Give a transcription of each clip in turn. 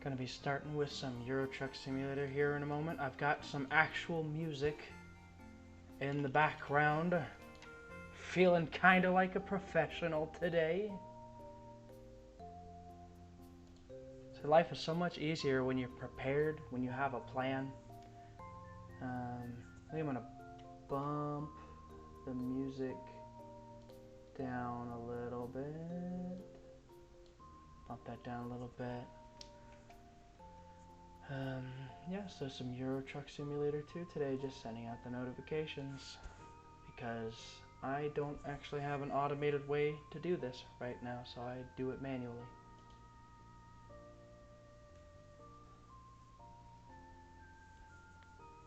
Gonna be starting with some Euro Truck Simulator here in a moment. I've got some actual music in the background. Feeling kinda like a professional today. So life is so much easier when you're prepared, when you have a plan. I think I'm gonna bump the music down a little bit. Bump that down a little bit. Yeah, so some Euro Truck Simulator 2 today, just sending out the notifications because I don't actually have an automated way to do this right now, so I do it manually.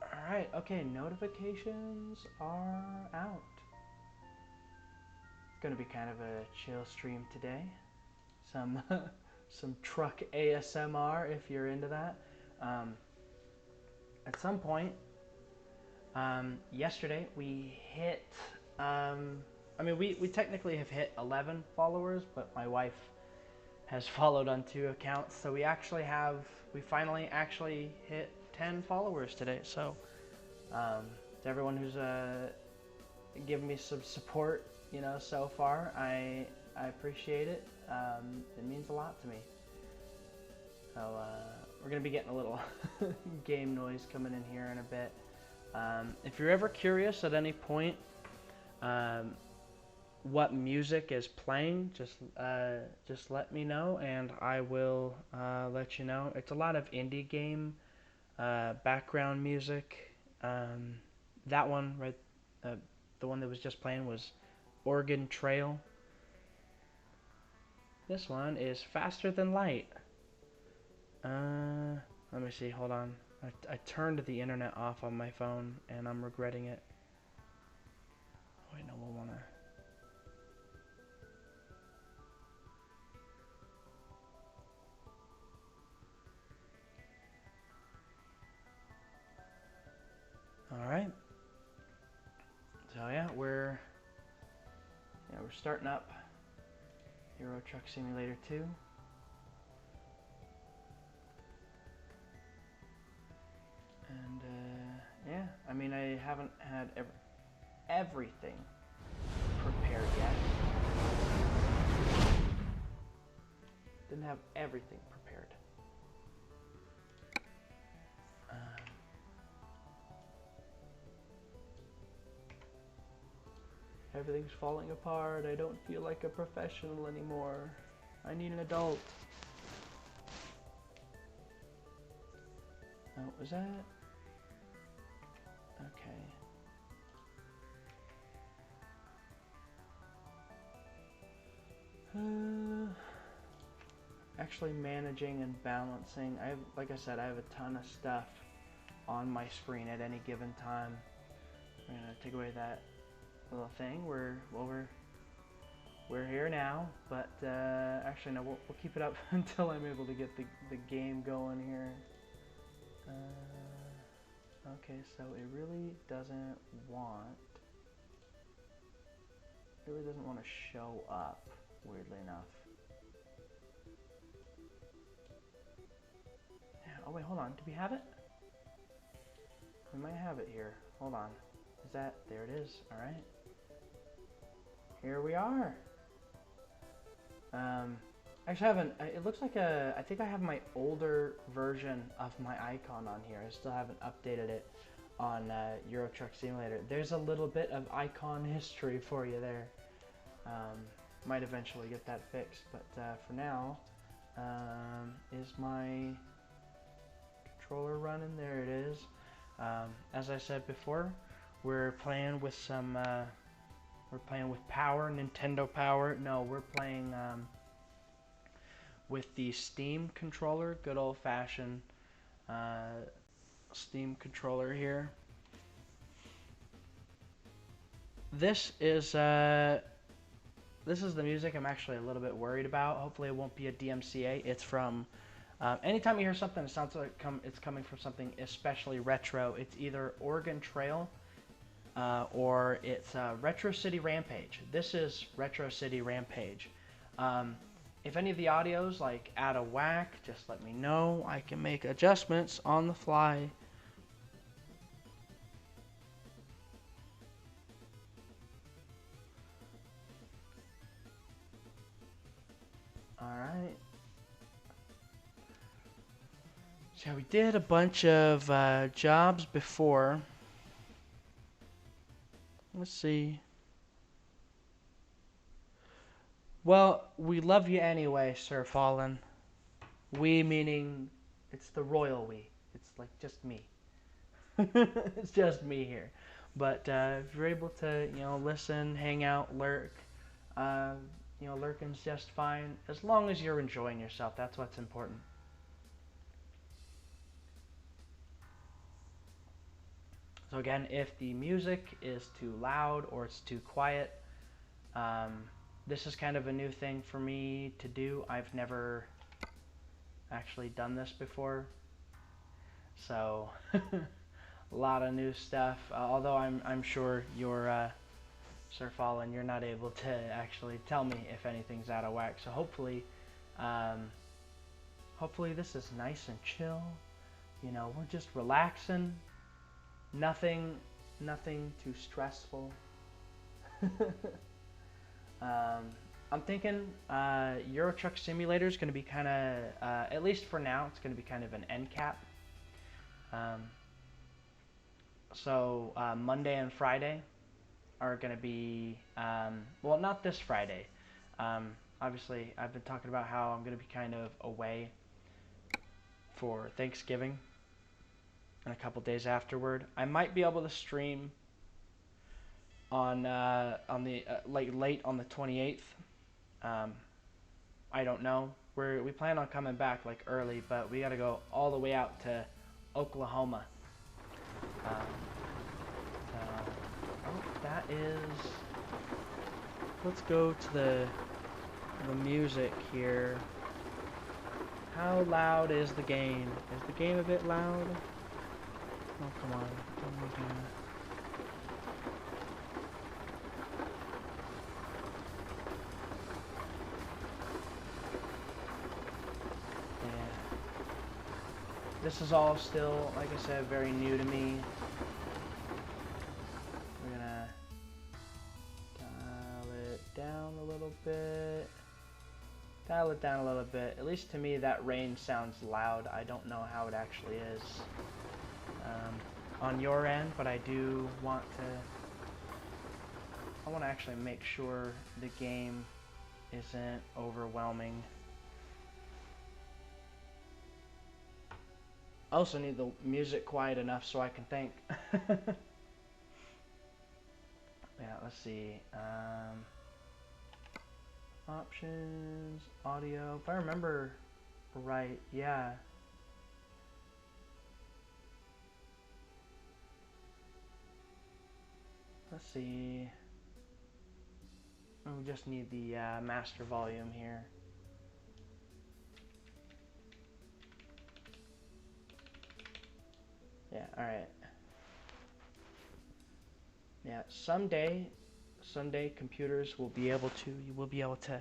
Alright, okay, notifications are out. Gonna be kind of a chill stream today. Some some truck ASMR if you're into that. At some point, yesterday we hit, we technically have hit 11 followers, but my wife has followed on 2 accounts, so we finally actually hit 10 followers today. So to everyone who's given me some support, so far, I appreciate it. It means a lot to me. So we're gonna be getting a little game noise coming in here in a bit. If you're ever curious at any point what music is playing, just let me know and I will let you know. It's a lot of indie game background music. That one, right, the one that was just playing was Oregon Trail. This one is Faster Than Light. Let me see, hold on. I turned the internet off on my phone and I'm regretting it. Oh, wait, no, we'll wanna... Alright. So yeah, we're starting up Euro Truck Simulator 2. And yeah, I haven't had everything prepared yet. Didn't have everything prepared. Everything's falling apart. I don't feel like a professional anymore. I need an adult. Oh, was that? Okay. Actually managing and balancing. Like I said, I have a ton of stuff on my screen at any given time. I'm gonna take away that little thing. We're here now, but actually no, we'll keep it up until I'm able to get the game going here. Okay, so it really doesn't want to show up, weirdly enough. Oh wait, hold on. Do we have it? We might have it here. Hold on. Is that... There it is. Alright. Here we are. Actually, I haven't... It looks like I think I have my older version of my icon on here. I still haven't updated it on Euro Truck Simulator. There's a little bit of icon history for you there. Might eventually get that fixed, but for now, is my controller running? There it is. As I said before, we're playing with some, we're playing with power, Nintendo power. No, we're playing with the Steam controller, good old-fashioned Steam controller here. This is the music I'm actually a little bit worried about. Hopefully it won't be a DMCA. It's from, anytime you hear something that sounds like it's coming from something especially retro, it's either Oregon Trail or it's Retro City Rampage. This is Retro City Rampage. If any of the audio's like out of whack, just let me know. I can make adjustments on the fly. Alright. So we did a bunch of jobs before. Let's see. Well, we love you anyway, Sir Fallen. We meaning it's the royal we. It's like just me. It's just me here. But if you're able to, listen, hang out, lurk, lurking's just fine. As long as you're enjoying yourself, that's what's important. So again, if the music is too loud or it's too quiet, this is kind of a new thing for me to do. I've never actually done this before. So a lot of new stuff. Although I'm sure you're Sir Fallen, you're not able to actually tell me if anything's out of whack. So hopefully this is nice and chill. We're just relaxing. Nothing too stressful. I'm thinking Euro Truck Simulator is going to be kind of, at least for now, it's going to be kind of an end cap. So Monday and Friday are going to be, well, not this Friday. Obviously, I've been talking about how I'm going to be kind of away for Thanksgiving and a couple days afterward. I might be able to stream on the late on the 28th. I don't know. We plan on coming back like early, but we got to go all the way out to Oklahoma. That is. Let's go to the music here. How loud is the game? Is the game a bit loud? Oh, come on. Oh my God. Yeah. This is all still, like I said, very new to me. We're gonna dial it down a little bit. Dial it down a little bit. At least to me, that rain sounds loud. I don't know how it actually is on your end, but I do want to. I want to actually make sure the game isn't overwhelming. I also need the music quiet enough so I can think. Yeah, let's see. Options, audio. If I remember right, yeah. Let's see. We just need the master volume here. Yeah, alright. Yeah, someday computers will be able to, you will be able to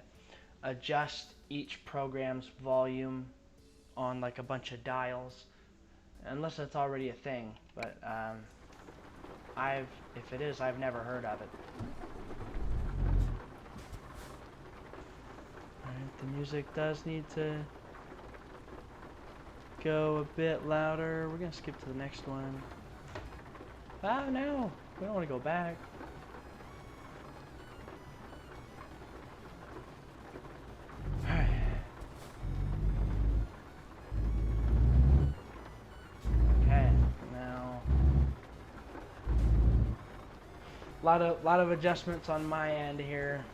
adjust each program's volume on like a bunch of dials, unless it's already a thing, but if it is, I've never heard of it. Alright, the music does need to go a bit louder. We're gonna skip to the next one. Ah, no, we don't want to go back. Lot of adjustments on my end here.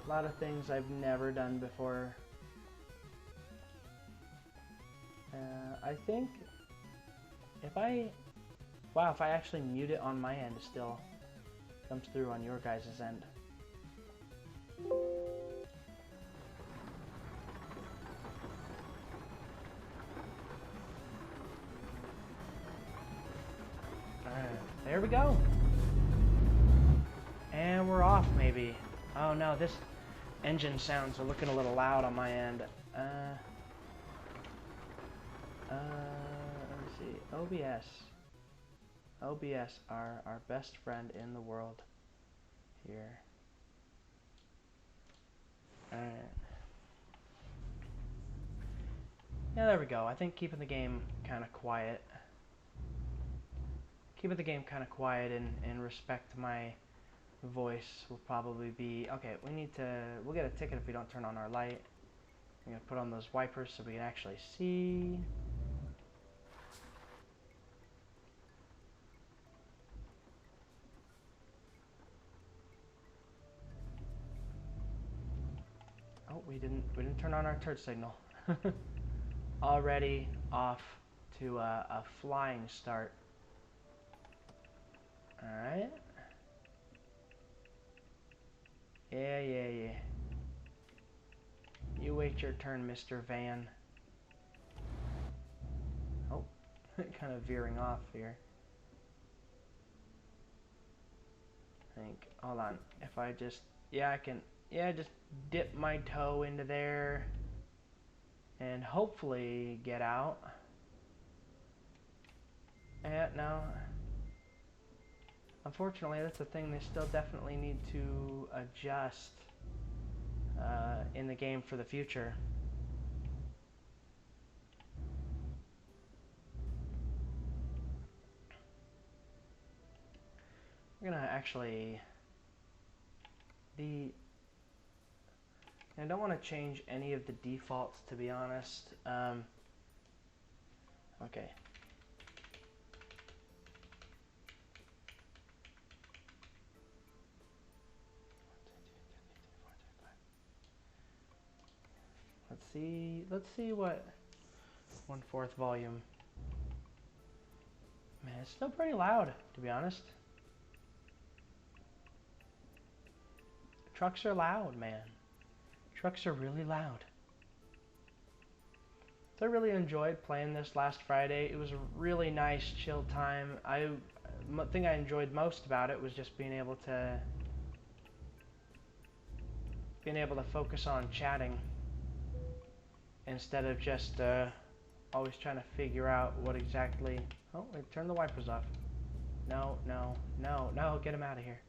A lot of things I've never done before. I think if I actually mute it on my end, it still comes through on your guys' end. Alright, there we go. And we're off, maybe. Oh no, engine sounds are looking a little loud on my end. Let me see. OBS. OBS, our best friend in the world here. Alright. Yeah, there we go. I think keeping the game kind of quiet. Keeping the game kind of quiet and respect to my voice will probably be... Okay, we'll get a ticket if we don't turn on our light. I'm going to put on those wipers so we can actually see. Oh, we didn't turn on our turn signal. Already off to a flying start. Alright. Yeah. You wait your turn, Mr. Van. Oh, kind of veering off here. I think, hold on, if I just, just dip my toe into there and hopefully get out. No. Unfortunately, that's the thing, they still definitely need to adjust in the game for the future. We're gonna actually... I don't want to change any of the defaults, to be honest. Okay. Let's see what 1/4 volume. Man, it's still pretty loud, to be honest. Trucks are loud, man. Trucks are really loud. So I really enjoyed playing this last Friday. It was a really nice, chill time. The thing I enjoyed most about it was just being able to focus on chatting instead of just always trying to figure out what exactly... Oh, wait, turn the wipers off. No, get him out of here.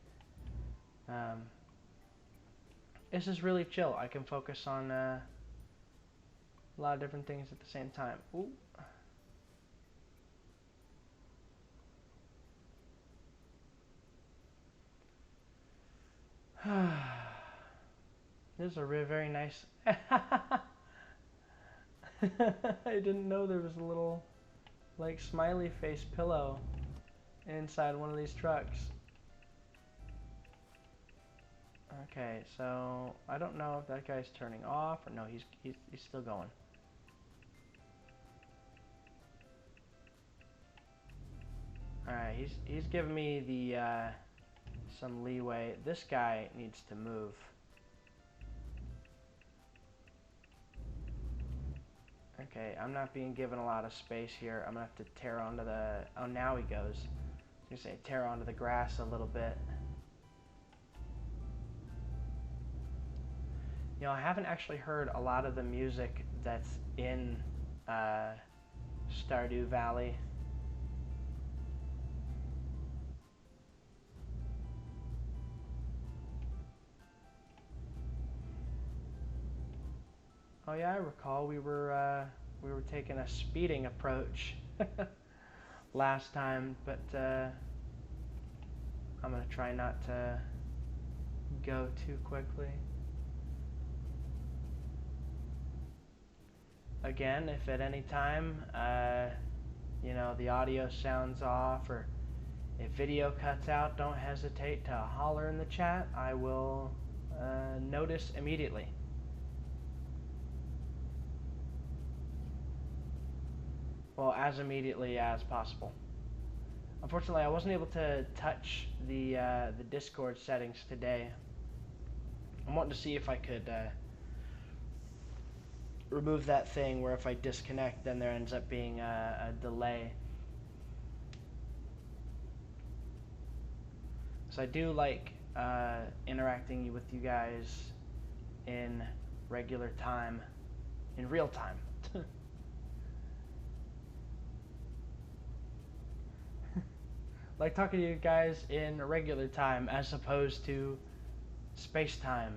This is really chill. I can focus on a lot of different things at the same time. Ooh. This is a very nice... I didn't know there was a little, like, smiley face pillow inside one of these trucks. Okay, so I don't know if that guy's turning off or no, he's still going. All right, he's giving me the some leeway. This guy needs to move. Okay, I'm not being given a lot of space here. I'm gonna have to tear onto the... Oh, now he goes. I was gonna say tear onto the grass a little bit. You know, I haven't actually heard a lot of the music that's in Stardew Valley. Oh yeah, I recall we were taking a speeding approach last time, but I'm gonna try not to go too quickly. Again, if at any time, you know, the audio sounds off or if video cuts out, don't hesitate to holler in the chat. I will notice immediately. Well, as immediately as possible. Unfortunately, I wasn't able to touch the Discord settings today. I'm wanting to see if I could remove that thing where if I disconnect, then there ends up being a delay. So I do like interacting with you guys in regular time, in real time. Like talking to you guys in regular time as opposed to space time.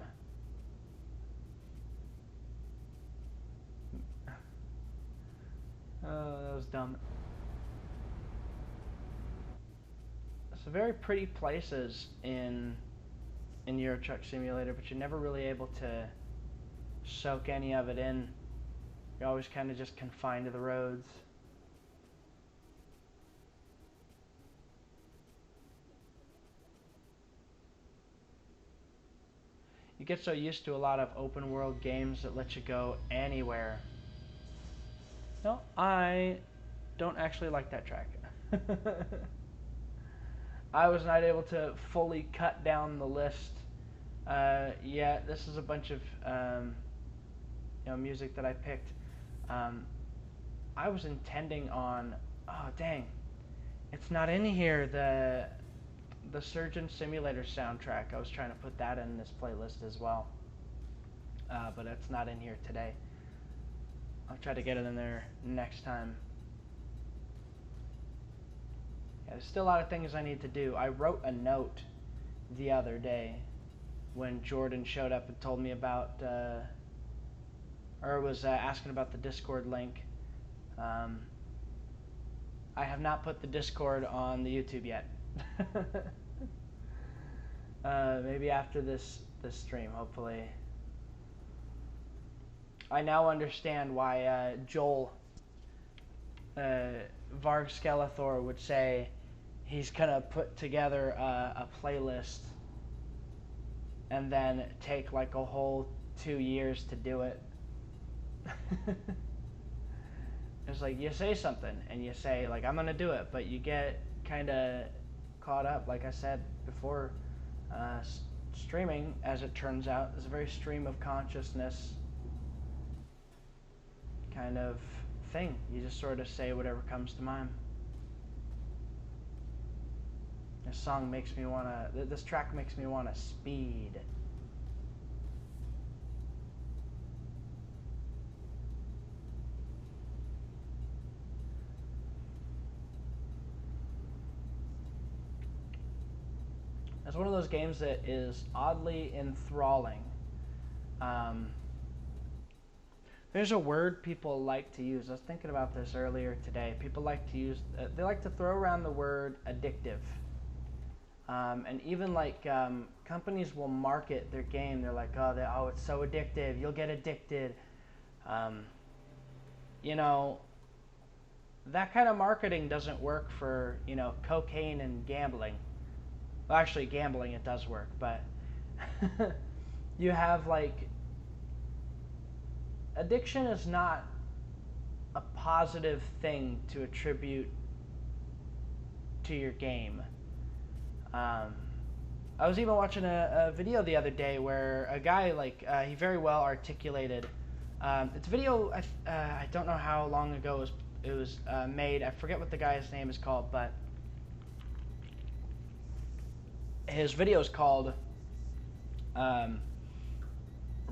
Oh, that was dumb. So very pretty places in Euro Truck Simulator, but you're never really able to soak any of it in. You're always kind of just confined to the roads. You get so used to a lot of open world games that let you go anywhere. No, I don't actually like that track. I was not able to fully cut down the list yet. This is a bunch of music that I picked. I was intending on, oh dang, it's not in here, the Surgeon Simulator soundtrack. I was trying to put that in this playlist as well, but it's not in here today. I'll try to get it in there next time. Yeah, there's still a lot of things I need to do. I wrote a note the other day when Jordan showed up and told me about, or was asking about the Discord link. I have not put the Discord on the YouTube yet. Maybe after this stream, hopefully. I now understand why Joel Varg Skeletor would say he's gonna put together a playlist and then take like a whole 2 years to do it. It's like you say something and you say like I'm gonna do it, but you get kind of caught up. Like I said before, streaming, as it turns out, is a very stream of consciousness kind of thing. You just sort of say whatever comes to mind. This song makes me wanna. This track makes me wanna speed. It's one of those games that is oddly enthralling. There's a word people like to use. I was thinking about this earlier today. People like to use, they like to throw around the word addictive. And even like companies will market their game. They're like, oh, it's so addictive. You'll get addicted. You know, that kind of marketing doesn't work for, cocaine and gambling. Well, actually, gambling, it does work, but you have like, addiction is not a positive thing to attribute to your game. I was even watching a video the other day where a guy, he very well articulated, it's a video, I don't know how long ago it was made. I forget what the guy's name is called, but his video is called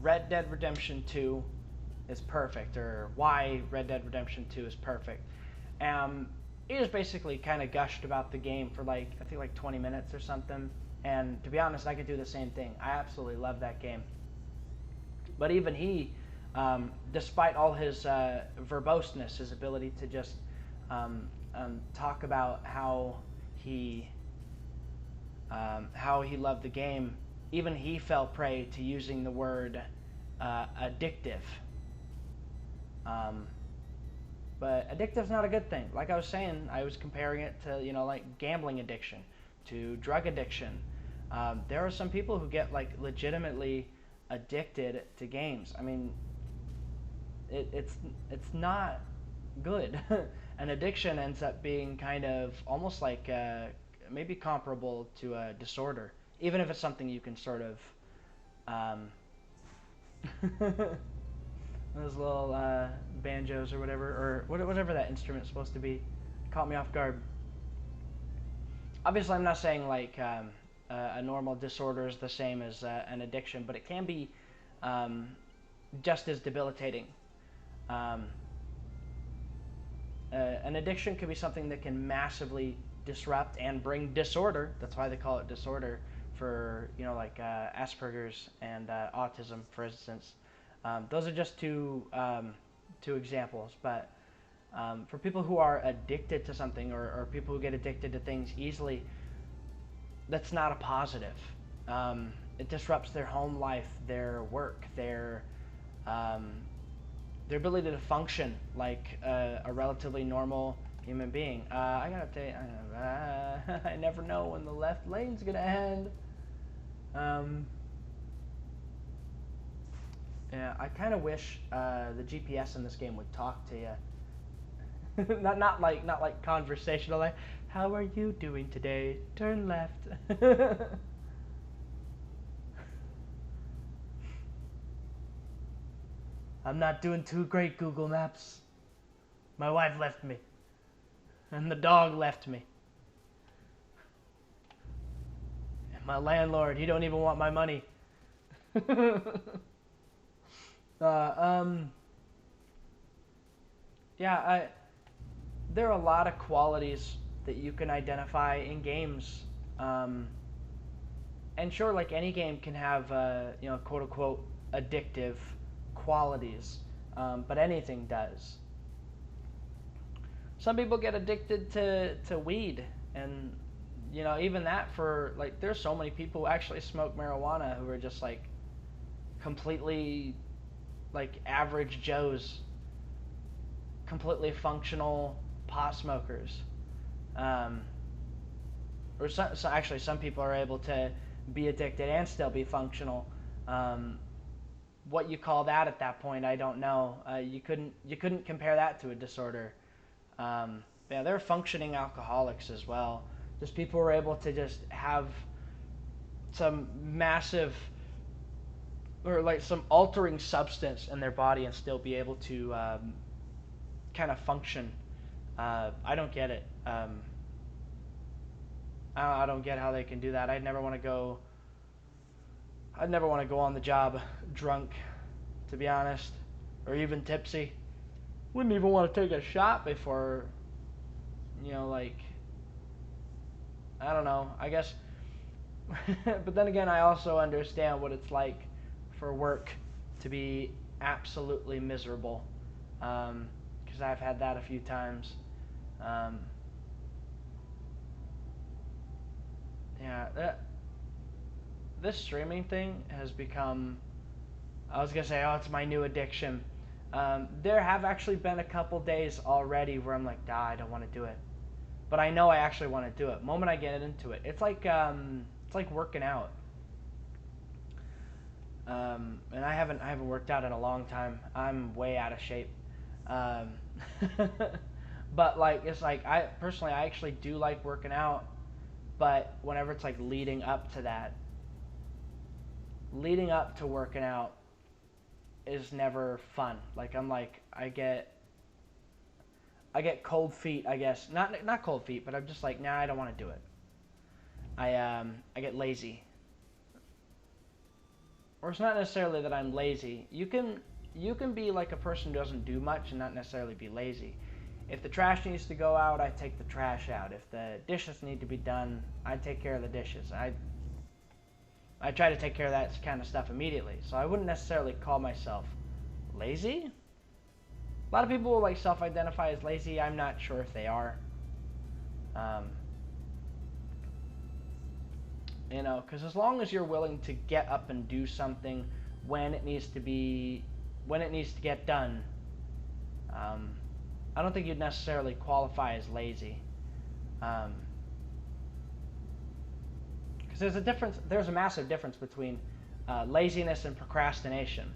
Red Dead Redemption 2 is perfect, or why Red Dead Redemption 2 is perfect. He just basically kind of gushed about the game for I think 20 minutes or something. And to be honest, I could do the same thing. I absolutely love that game. But even he, despite all his verboseness, his ability to just talk about how he loved the game, even he fell prey to using the word addictive. But addictive's not a good thing. Like I was saying, I was comparing it to, like gambling addiction, to drug addiction. There are some people who get legitimately addicted to games. I mean, it's not good. An addiction ends up being kind of almost like maybe comparable to a disorder, even if it's something you can sort of those little banjos or whatever, or whatever that instrument's supposed to be, caught me off guard. Obviously, I'm not saying a normal disorder is the same as an addiction, but it can be um, just as debilitating. Um, an addiction could be something that can massively disrupt and bring disorder. That's why they call it disorder for, like Asperger's and autism, for instance. Those are just two examples, but for people who are addicted to something, or people who get addicted to things easily, that's not a positive. It disrupts their home life, their work, their ability to function like a relatively normal human being. I gotta tell you, I never know when the left lane's gonna end. Yeah, I kind of wish the GPS in this game would talk to you. not like conversational, like, how are you doing today? Turn left. I'm not doing too great, Google Maps. My wife left me. And the dog left me. And my landlord, he don't even want my money. Yeah, there are a lot of qualities that you can identify in games. And sure, like any game can have, quote unquote, addictive qualities, but anything does. Some people get addicted to weed, and even that, for like, there's so many people who actually smoke marijuana who are just like completely like average Joes, completely functional pot smokers. Or actually, some people are able to be addicted and still be functional. What you call that at that point, I don't know. You couldn't compare that to a disorder. Yeah, they're functioning alcoholics as well. Just people who are able to just have some massive, or like some altering substance in their body and still be able to kind of function. I don't get it. I don't get how they can do that. I'd never want to go on the job drunk, to be honest, or even tipsy. Wouldn't even want to take a shot before, like, I don't know, I guess. But then again, I also understand what it's like for work to be absolutely miserable, because I've had that a few times. Yeah, this streaming thing has become, I was going to say, oh, it's my new addiction. There have actually been a couple days already where I'm like, I don't want to do it. But I know I actually want to do it. The moment I get into it, it's like working out. And I haven't worked out in a long time. I'm way out of shape. But like, it's like, I actually do like working out, but whenever it's like leading up to working out is never fun. Like, I get cold feet, I guess. Not cold feet, but I'm just like, I don't want to do it. I get lazy. Or it's not necessarily that I'm lazy. You can be like a person who doesn't do much and not necessarily be lazy. If the trash needs to go out, I take the trash out. If the dishes need to be done, I take care of the dishes. I try to take care of that kind of stuff immediately. So I wouldn't necessarily call myself lazy. A lot of people will like self-identify as lazy. I'm not sure if they are. Because as long as you're willing to get up and do something when it needs to get done, I don't think you'd necessarily qualify as lazy. Because there's a massive difference between laziness and procrastination.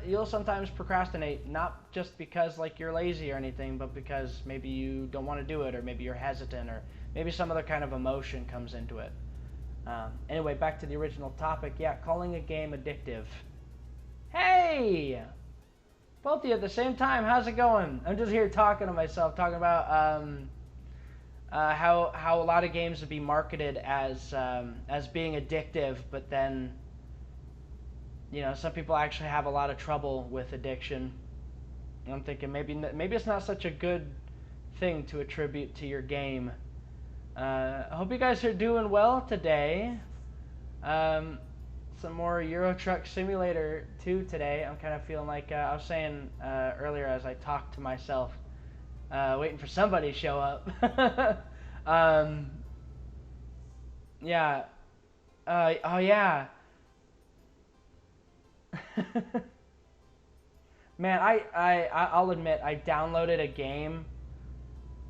You'll sometimes procrastinate, not just because like you're lazy or anything, but because maybe you don't want to do it, or maybe you're hesitant, or maybe some other kind of emotion comes into it. Anyway, back to the original topic. Yeah, calling a game addictive. Hey! Both of you at the same time. How's it going? I'm just here talking to myself, talking about how a lot of games would be marketed as being addictive, but then some people actually have a lot of trouble with addiction. And I'm thinking maybe it's not such a good thing to attribute to your game. I hope you guys are doing well today. Um, some more Euro Truck Simulator 2 today. I'm kind of feeling like I was saying earlier as I talked to myself, waiting for somebody to show up. um, yeah. Oh yeah. Man, I'll admit I downloaded a game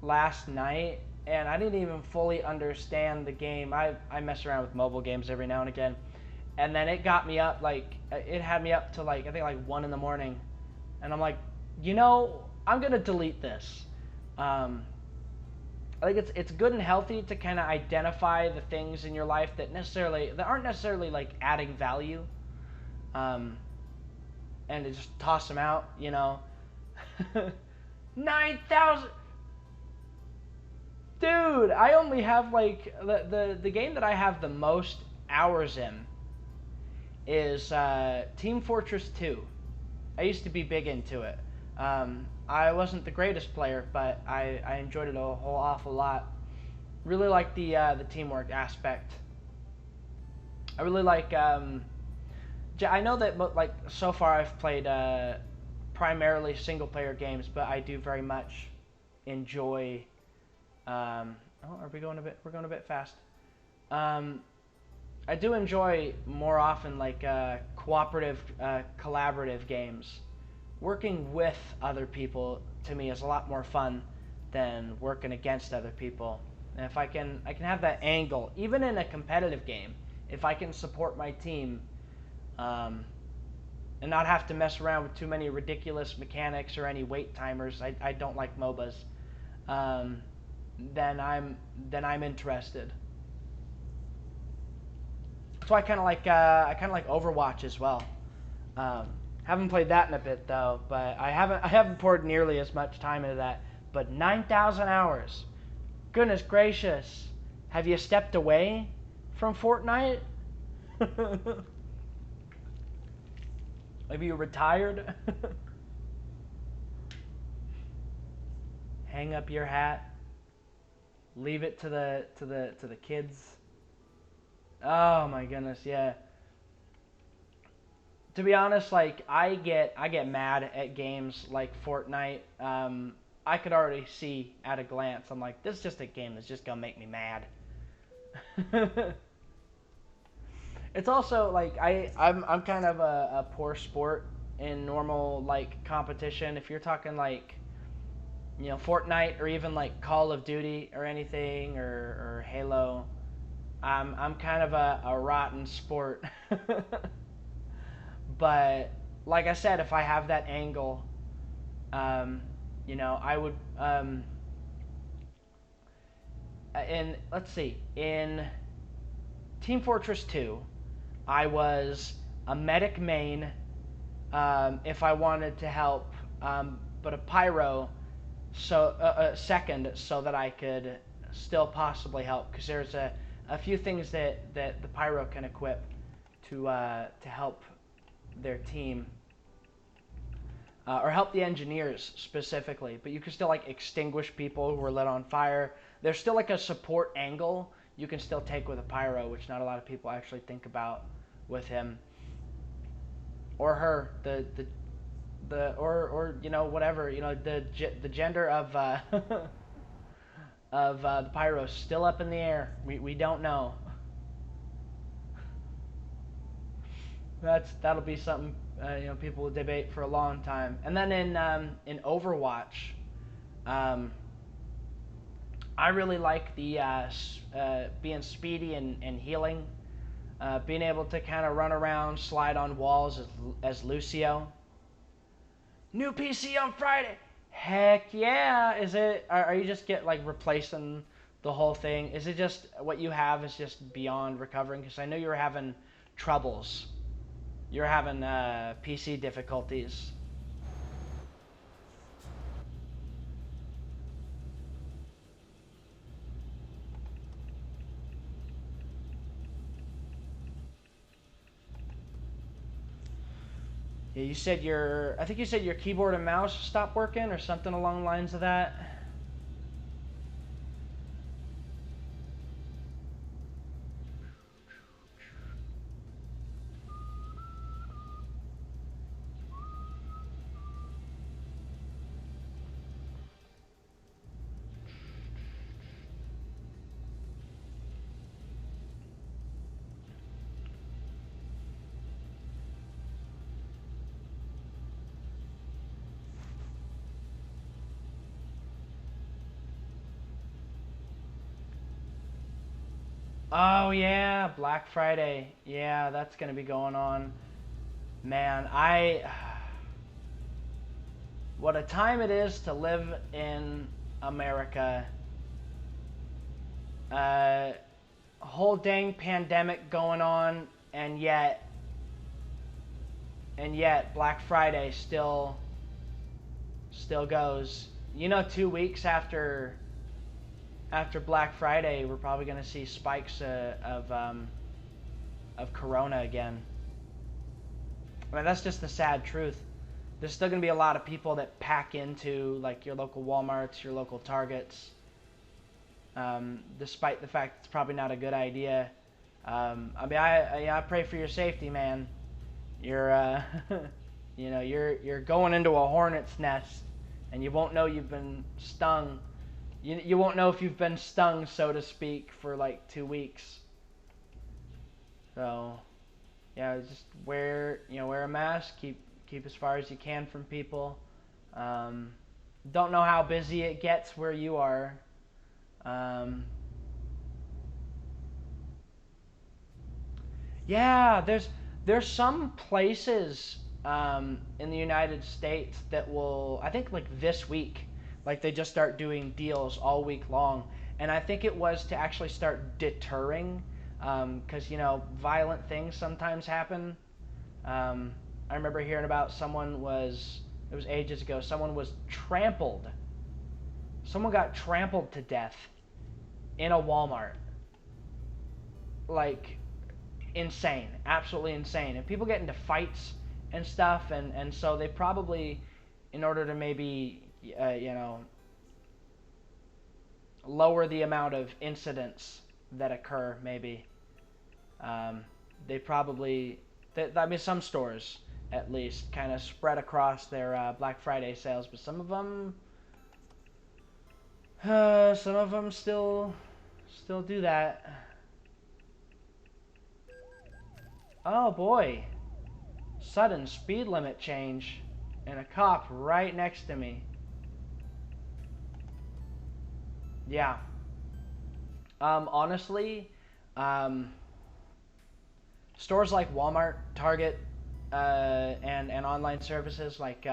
last night and I didn't even fully understand the game. I mess around with mobile games every now and again. And then it got me up it had me up to I think 1 in the morning. And I'm like, I'm going to delete this. I think it's good and healthy to kind of identify the things in your life that aren't necessarily adding value. And to just toss them out, 9,000. Dude, I only have the game that I have the most hours in is Team Fortress 2. I used to be big into it. I wasn't the greatest player, but I enjoyed it a whole awful lot. Really like the teamwork aspect. I really like. I know that so far I've played primarily single player games, but I do very much enjoy. Are we going a bit? We're going a bit fast. I do enjoy more often cooperative, collaborative games. Working with other people to me is a lot more fun than working against other people. And if I can have that angle, even in a competitive game, if I can support my team, and not have to mess around with too many ridiculous mechanics or any wait timers. I don't like MOBAs. Then I'm interested. So I kind of like Overwatch as well. Haven't played that in a bit though, but I haven't poured nearly as much time into that. But 9,000 hours, goodness gracious! Have you stepped away from Fortnite? Have you retired? Hang up your hat. Leave it to the kids. Oh my goodness, yeah. To be honest, I get mad at games like Fortnite. I could already see at a glance. I'm like, this is just a game that's just gonna make me mad. It's also I'm kind of a poor sport in normal competition. If you're talking Fortnite or even Call of Duty or anything or Halo, I'm kind of a rotten sport. But like I said, if I have that angle, I would. Let's see, in Team Fortress 2, I was a medic main if I wanted to help, but a pyro second so that I could still possibly help, because there's a few things that the pyro can equip to help their team. Or help the engineers specifically, but you can still extinguish people who are lit on fire. There's still a support angle you can still take with a pyro, which not a lot of people actually think about with him or her. Or whatever, the gender of the pyro is still up in the air. We don't know. That'll be something people will debate for a long time. And then in Overwatch, I really like the being speedy and healing, being able to kind of run around, slide on walls as Lucio. New PC on Friday. Heck yeah! Is it? Are you just replacing the whole thing? Is it just what you have is just beyond recovering? Because I know you were having troubles. You're having PC difficulties. Yeah, you said I think you said your keyboard and mouse stopped working or something along the lines of that. Oh yeah, Black Friday. Yeah, that's gonna be going on. Man, what a time it is to live in America. A whole dang pandemic going on, and yet Black Friday still goes. 2 weeks after Black Friday, we're probably gonna see spikes of Corona again. I mean, that's just the sad truth. There's still gonna be a lot of people that pack into like your local WalMarts, your local Targets, despite the fact it's probably not a good idea. I mean, I pray for your safety, man. You're you're going into a hornet's nest, and you won't know you've been stung. You won't know if you've been stung, so to speak, for like 2 weeks. So, yeah, just wear a mask. Keep as far as you can from people. Don't know how busy it gets where you are. Yeah, there's some places in the United States that will, I think like this week, like they just start doing deals all week long, and I think it was to actually start deterring, because violent things sometimes happen. I remember hearing about it was ages ago. Someone was trampled. Someone got trampled to death in a Walmart. Like insane, absolutely insane. And people get into fights and stuff, and so they probably, in order to maybe lower the amount of incidents that occur, maybe they probably, I mean, some stores at least kind of spread across their Black Friday sales, but some of them still do that. Oh boy, sudden speed limit change, and a cop right next to me. Yeah. Honestly, um, stores like Walmart, Target, and online services like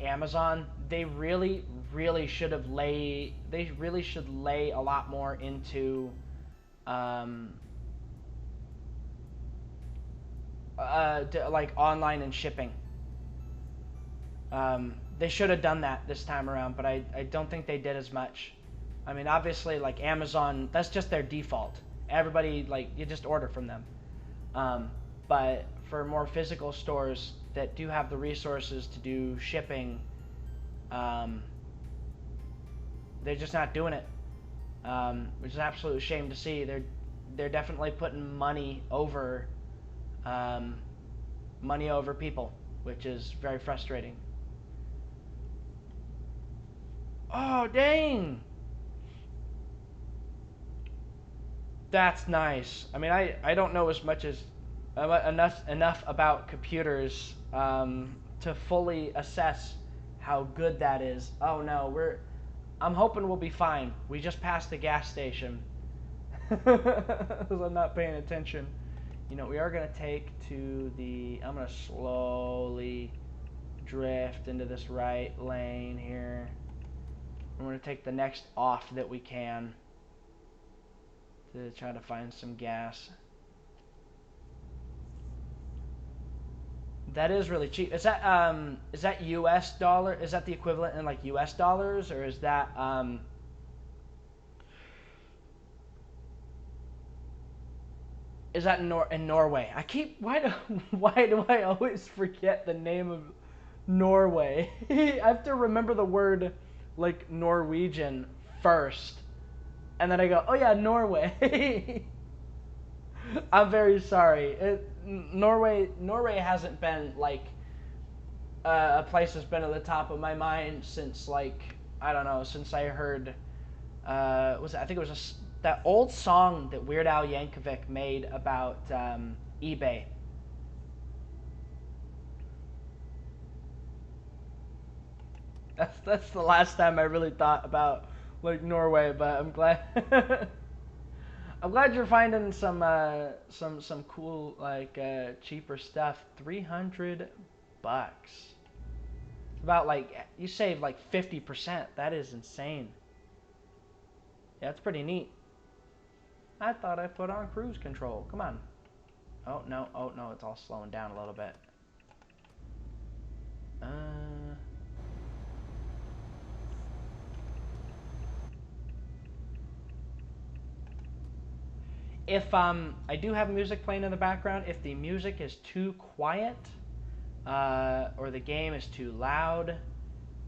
Amazon, they really should lay a lot more into um, like online and shipping. They should have done that this time around, but I don't think they did as much. I mean, obviously, like Amazon, that's just their default. Everybody, like, you just order from them. But for more physical stores that do have the resources to do shipping, they're just not doing it, which is an absolute shame to see. They're definitely putting money over people, which is very frustrating. Oh, dang! That's nice. I mean, I don't know as much as enough about computers to fully assess how good that is. Oh no, I'm hoping we'll be fine. We just passed the gas station. I'm not paying attention. We are gonna take I'm gonna slowly drift into this right lane here. I'm gonna take the next off that we can to try to find some gas. That is really cheap. Is that US dollar? Is that the equivalent in like US dollars, or is that Is that in Norway? I keep why do I always forget the name of Norway? I have to remember the word like Norwegian first, and then I go, oh yeah, Norway. I'm very sorry. Norway hasn't been like a place that's been at the top of my mind since like I don't know since I heard I think it was that old song that Weird Al Yankovic made about eBay. That's the last time I really thought about like Norway, but I'm glad I'm glad you're finding some cool like cheaper stuff. $300. About like you save like 50%. That is insane. Yeah, that's pretty neat. I thought I put on cruise control. Come on. Oh no, it's all slowing down a little bit. If I do have music playing in the background, if the music is too quiet, or the game is too loud,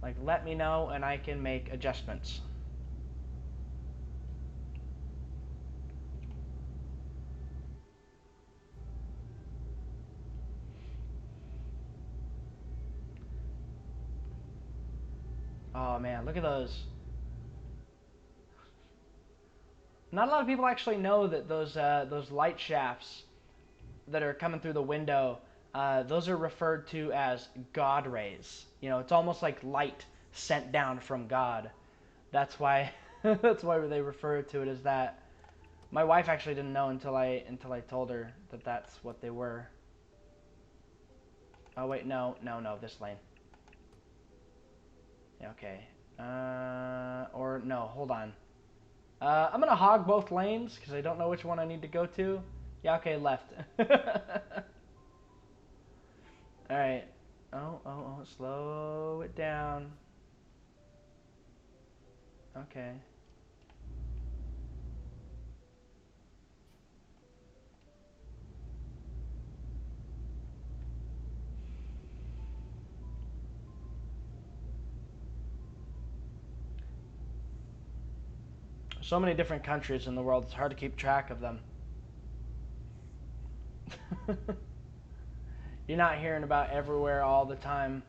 like let me know and I can make adjustments. Oh man, look at those. Not a lot of people actually know that those light shafts that are coming through the window, those are referred to as God rays. You know, it's almost like light sent down from God. That's why that's why they refer to it as that. My wife actually didn't know until I told her that that's what they were. Oh wait, no, this lane. Okay. Or no, hold on. I'm gonna hog both lanes because I don't know which one I need to go to. Yeah, okay, left. All right. Oh, slow it down. Okay. So many different countries in the world, it's hard to keep track of them. You're not hearing about everywhere all the time.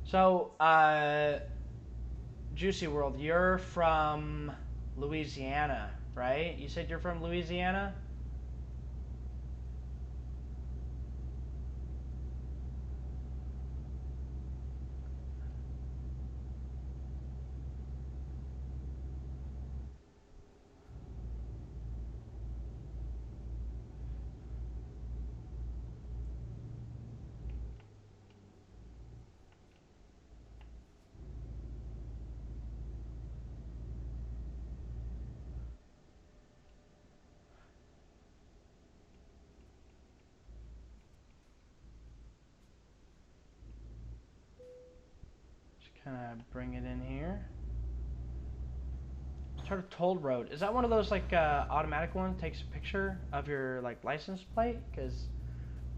So, Juicy World, you're from Louisiana, right? You said you're from Louisiana? Just kind of bring it in here. Start a toll road. Is that one of those like automatic ones? Takes a picture of your like license plate? Because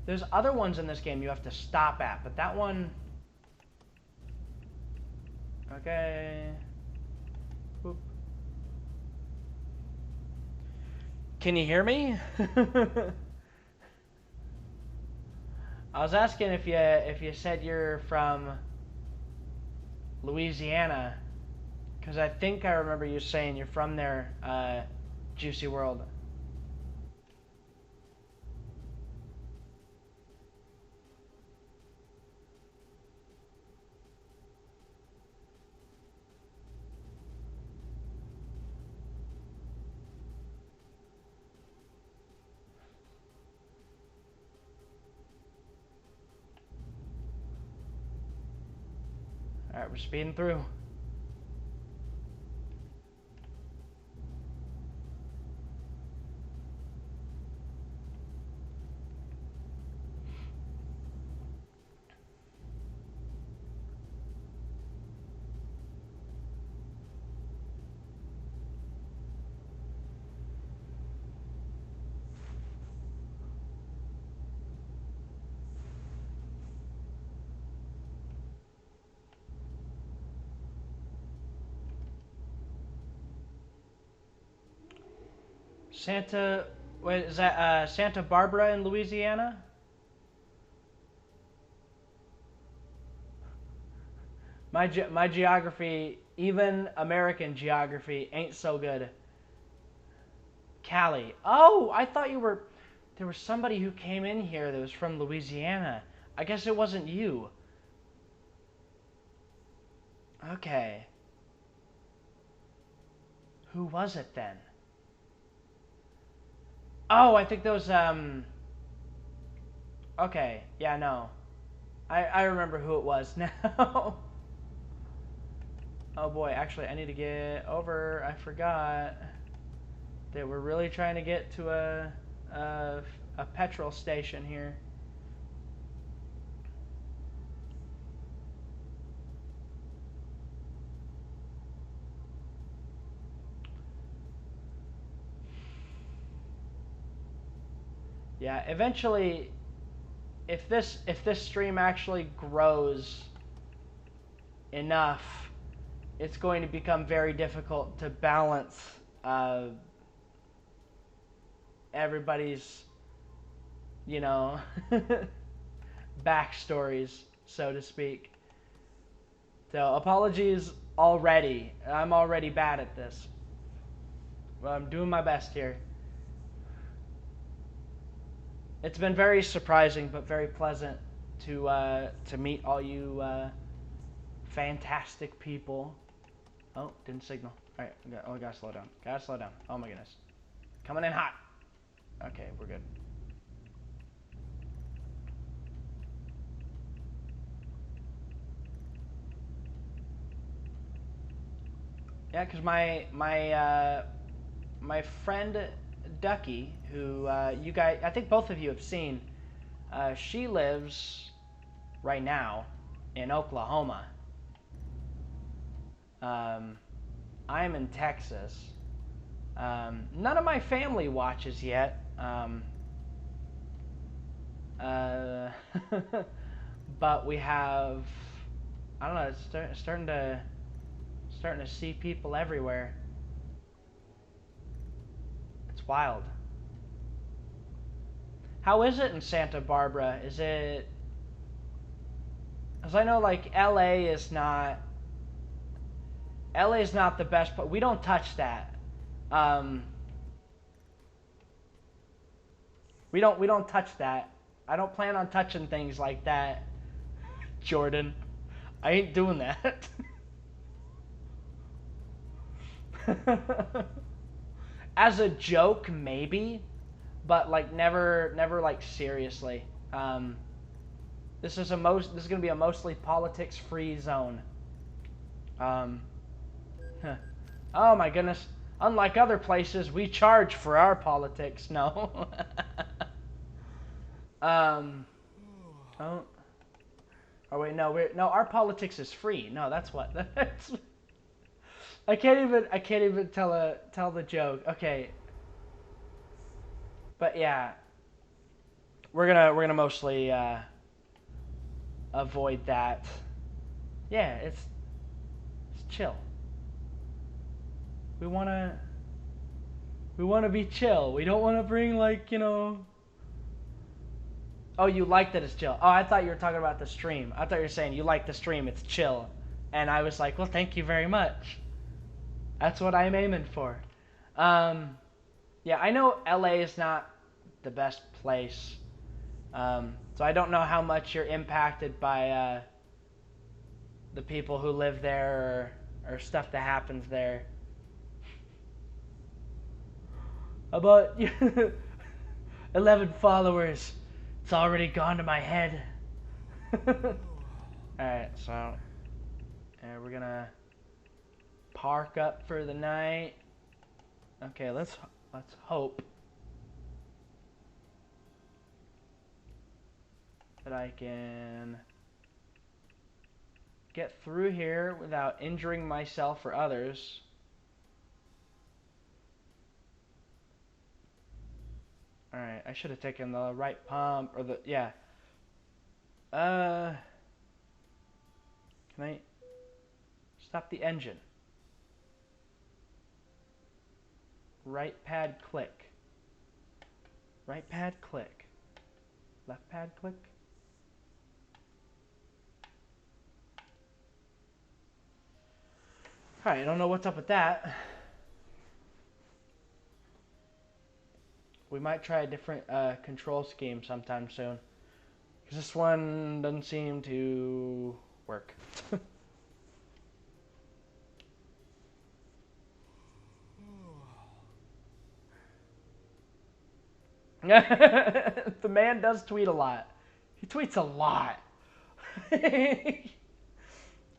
there's other ones in this game you have to stop at, but that one. Okay. Boop. Can you hear me? I was asking if you said you're from Louisiana, because I think I remember you saying you're from there, Juicy World. All right, we're speeding through. Santa, wait, is that Santa Barbara in Louisiana? My geography, even American geography, ain't so good. Cali. Oh, I thought you were. There was somebody who came in here that was from Louisiana. I guess it wasn't you. Okay. Who was it then? Oh, I think those. Okay. Yeah, no. I remember who it was now. Oh boy, actually, I need to get over. I forgot that we're really trying to get to a petrol station here. Yeah, eventually, if this stream actually grows enough, it's going to become very difficult to balance uh, everybody's, you know, backstories, so to speak. So apologies already. I'm already bad at this. Well, I'm doing my best here. It's been very surprising, but very pleasant to meet all you fantastic people. Oh, didn't signal. All right, we gotta slow down. Gotta slow down. Oh my goodness, coming in hot. Okay, we're good. Yeah, cause my friend Ducky, who you guys, I think both of you have seen, she lives right now in Oklahoma. I'm in Texas. None of my family watches yet. Uh, but we have, I don't know, it's starting to see people everywhere. It's wild. How is it in Santa Barbara? Is it, because I know like LA is not the best, but we don't touch that. Um, we don't touch that. I don't plan on touching things like that, Jordan. I ain't doing that. As a joke, maybe, but like never like seriously. This is gonna be a mostly politics free zone. Um, huh. Oh my goodness. Unlike other places, we charge for our politics. No. um. Oh. Oh wait, no. Our politics is free. No, that's what. That's. I can't even tell the joke. Okay. But yeah, we're gonna mostly avoid that. Yeah, it's chill. We wanna we wanna be chill. We don't wanna bring like, you know. Oh, you like that it's chill. Oh, I thought you were talking about the stream. I thought you were saying you like the stream. It's chill, and I was like, well, thank you very much. That's what I'm aiming for. Yeah, I know LA is not the best place, so I don't know how much you're impacted by the people who live there or stuff that happens there. About 11 followers. It's already gone to my head. Alright, so we're gonna park up for the night. Okay, let's hope that I can get through here without injuring myself or others. Alright, I should have taken the right pump, or yeah. Can I stop the engine? Right pad click. Right pad click. Left pad click. Alright, I don't know what's up with that. We might try a different control scheme sometime soon. Because this one doesn't seem to work. The man does tweet a lot. He tweets a lot.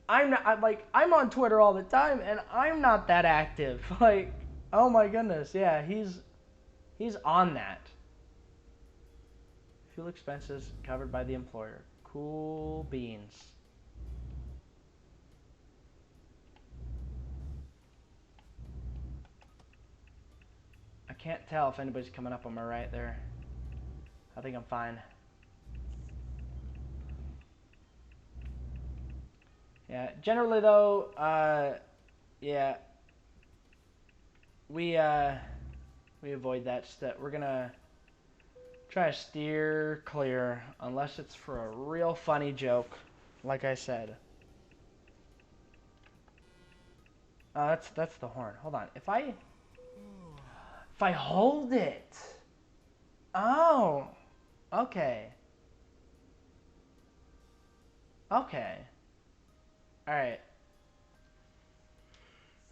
I'm on Twitter all the time, and I'm not that active. Like, oh my goodness, yeah, he's on that. Fuel expenses covered by the employer. Cool beans. I can't tell if anybody's coming up on my right there. I think I'm fine. Yeah, generally though, yeah, we avoid that step. We're gonna try to steer clear unless it's for a real funny joke, like I said. That's the horn. Hold on. If I hold it. Oh. Okay. Okay. All right.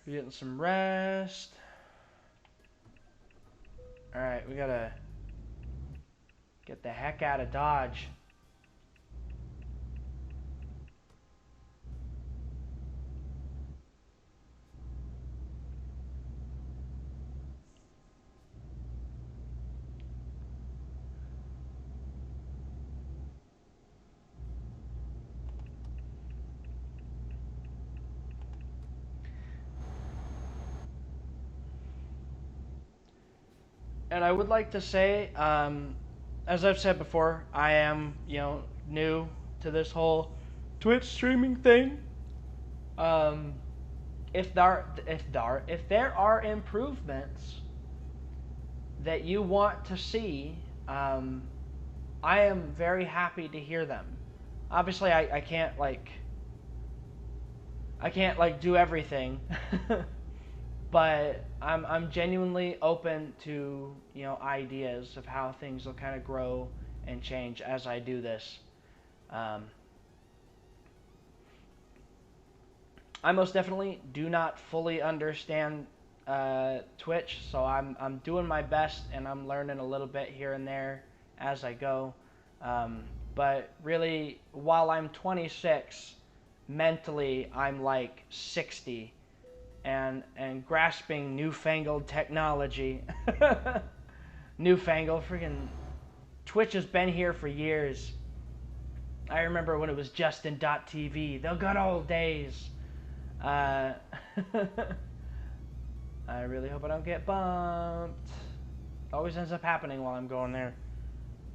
We're getting some rest. All right, we gotta get the heck out of Dodge. And I would like to say, as I've said before, I am, new to this whole Twitch streaming thing. If there are improvements that you want to see, I am very happy to hear them. Obviously, I can't do everything. But I'm genuinely open to, ideas of how things will kind of grow and change as I do this. I most definitely do not fully understand Twitch, so I'm doing my best and I'm learning a little bit here and there as I go. But really, while I'm 26, mentally I'm like 60. And grasping newfangled technology. Newfangled, freaking Twitch has been here for years. I remember when it was Justin.tv, the good old days. I really hope I don't get bumped. Always ends up happening while I'm going there.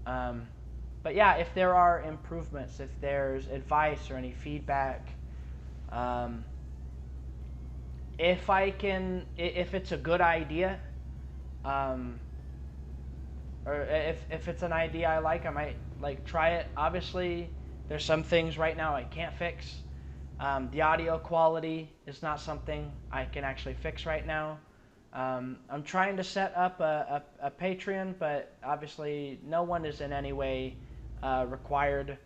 But yeah, if there are improvements, if there's advice or any feedback, if it's a good idea, or if it's an idea I like, I might try it. Obviously, there's some things right now I can't fix. The audio quality is not something I can actually fix right now. I'm trying to set up a Patreon, but obviously no one is in any way required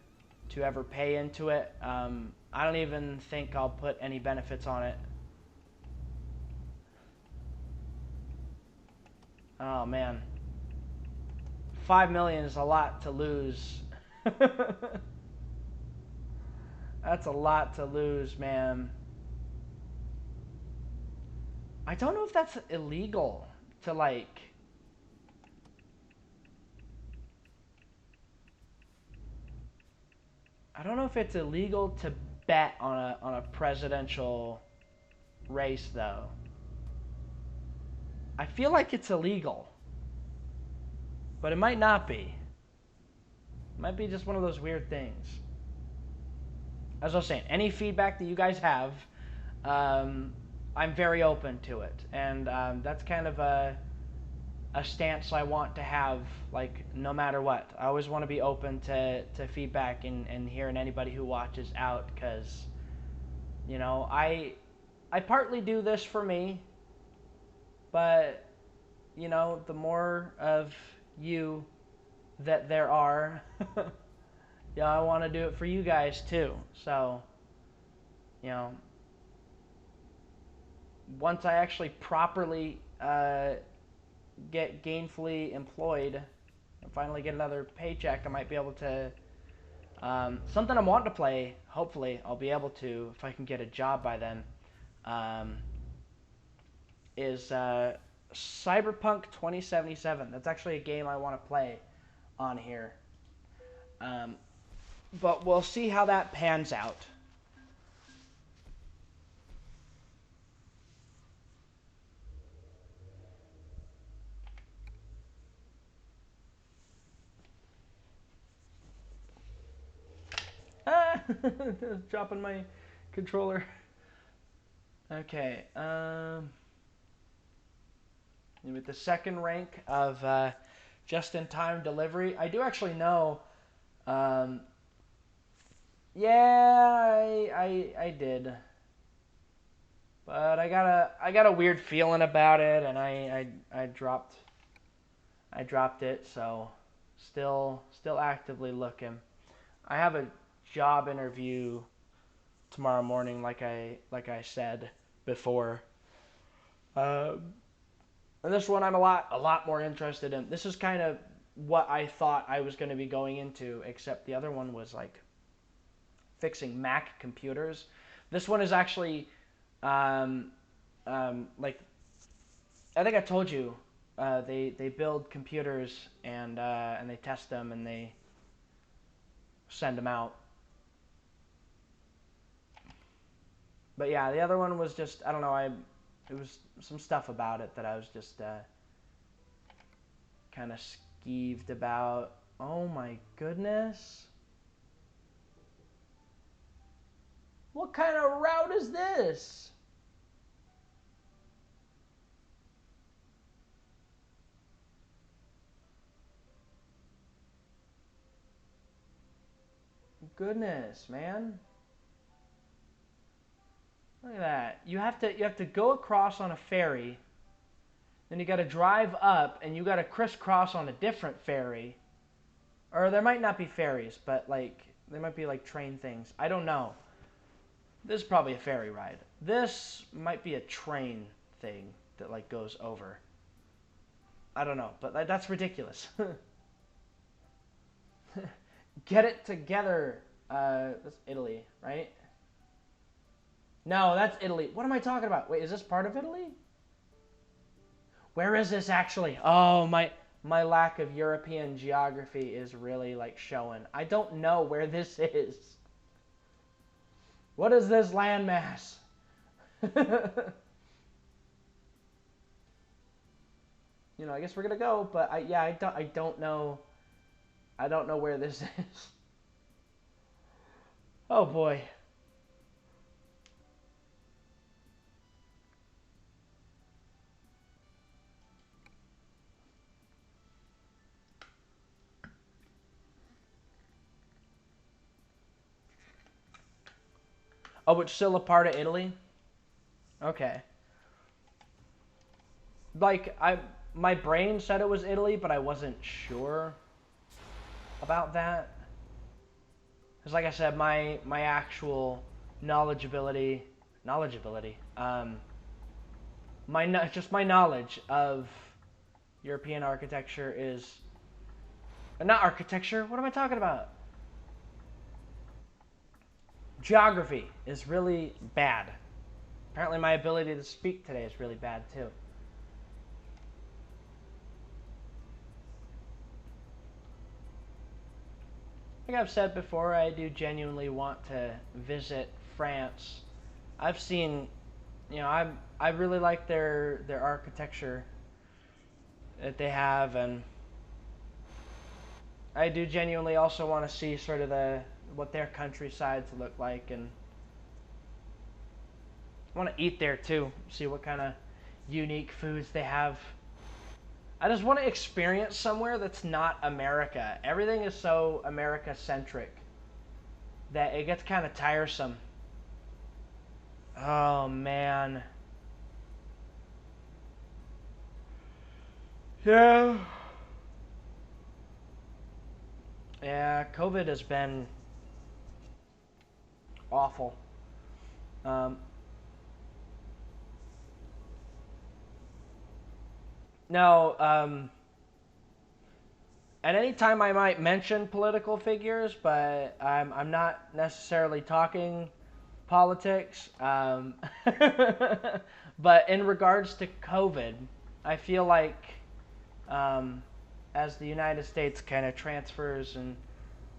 to ever pay into it. I don't even think I'll put any benefits on it. Oh man, 5 million is a lot to lose. That's a lot to lose, man. I don't know if that's illegal to I don't know if it's illegal to bet on a presidential race though. I feel like it's illegal, but it might not be. It might be just one of those weird things. As I was saying, any feedback that you guys have, I'm very open to it, and that's kind of a stance I want to have, like, no matter what. I always want to be open to feedback and hearing anybody who watches out, because, you know, I partly do this for me, but, you know, the more of you that there are, yeah, I want to do it for you guys too. So, you know, once I actually properly get gainfully employed and finally get another paycheck, I might be able to. Something I'm wanting to play, hopefully, I'll be able to if I can get a job by then, um, is Cyberpunk 2077. That's actually a game I want to play on here. Um, but we'll see how that pans out. Ah! Dropping my controller. Okay. With the second rank of just-in-time delivery, I do actually know. Um, yeah, I did, but I got a weird feeling about it, and I dropped it. So still actively looking. I have a job interview tomorrow morning, like I said before. And this one I'm a lot more interested in. This is kind of what I thought I was going to be going into, except the other one was like fixing Mac computers. This one is actually like, I think I told you, they build computers and they test them and they send them out. But yeah, the other one was just, I don't know, it was some stuff about it that I was just kind of skeeved about. Oh my goodness. What kind of route is this? Goodness, man. Look at that. You have to go across on a ferry. Then you got to drive up and you got to crisscross on a different ferry. Or there might not be ferries, but like there might be like train things. I don't know. This is probably a ferry ride. This might be a train thing that like goes over. I don't know, but that's ridiculous. Get it together. That's Italy, right? No, that's Italy. What am I talking about? Wait, is this part of Italy? Where is this actually? Oh, my lack of European geography is really like showing. I don't know where this is. What is this landmass? You know, I guess we're gonna go, but I don't know. I don't know where this is. Oh boy. Oh, it's still a part of Italy? Okay. Like my brain said it was Italy, but I wasn't sure about that. Because like I said, my actual knowledgeability, just my knowledge of European architecture is not architecture. What am I talking about? Geography is really bad. Apparently, my ability to speak today is really bad too. Like I've said before, I do genuinely want to visit France. I've seen, you know, I really like their architecture that they have, and I do genuinely also want to see sort of what their countrysides look like, and I want to eat there too, see what kind of unique foods they have. I just want to experience somewhere that's not America. Everything is so America-centric that it gets kind of tiresome. Oh, man. Yeah. Yeah, COVID has been awful. Um, no, at any time I might mention political figures, but I'm not necessarily talking politics. But in regards to COVID, I feel like as the United States kind of transfers and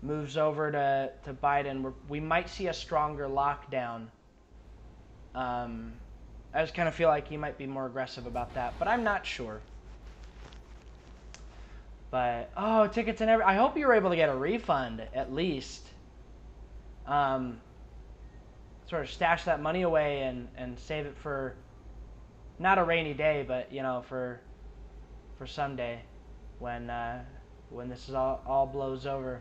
moves over to Biden, we might see a stronger lockdown. I just kind of feel like he might be more aggressive about that, but I'm not sure. But, oh, tickets and I hope you were able to get a refund, at least. Sort of stash that money away and save it for, not a rainy day, but, you know, for someday when this is all blows over.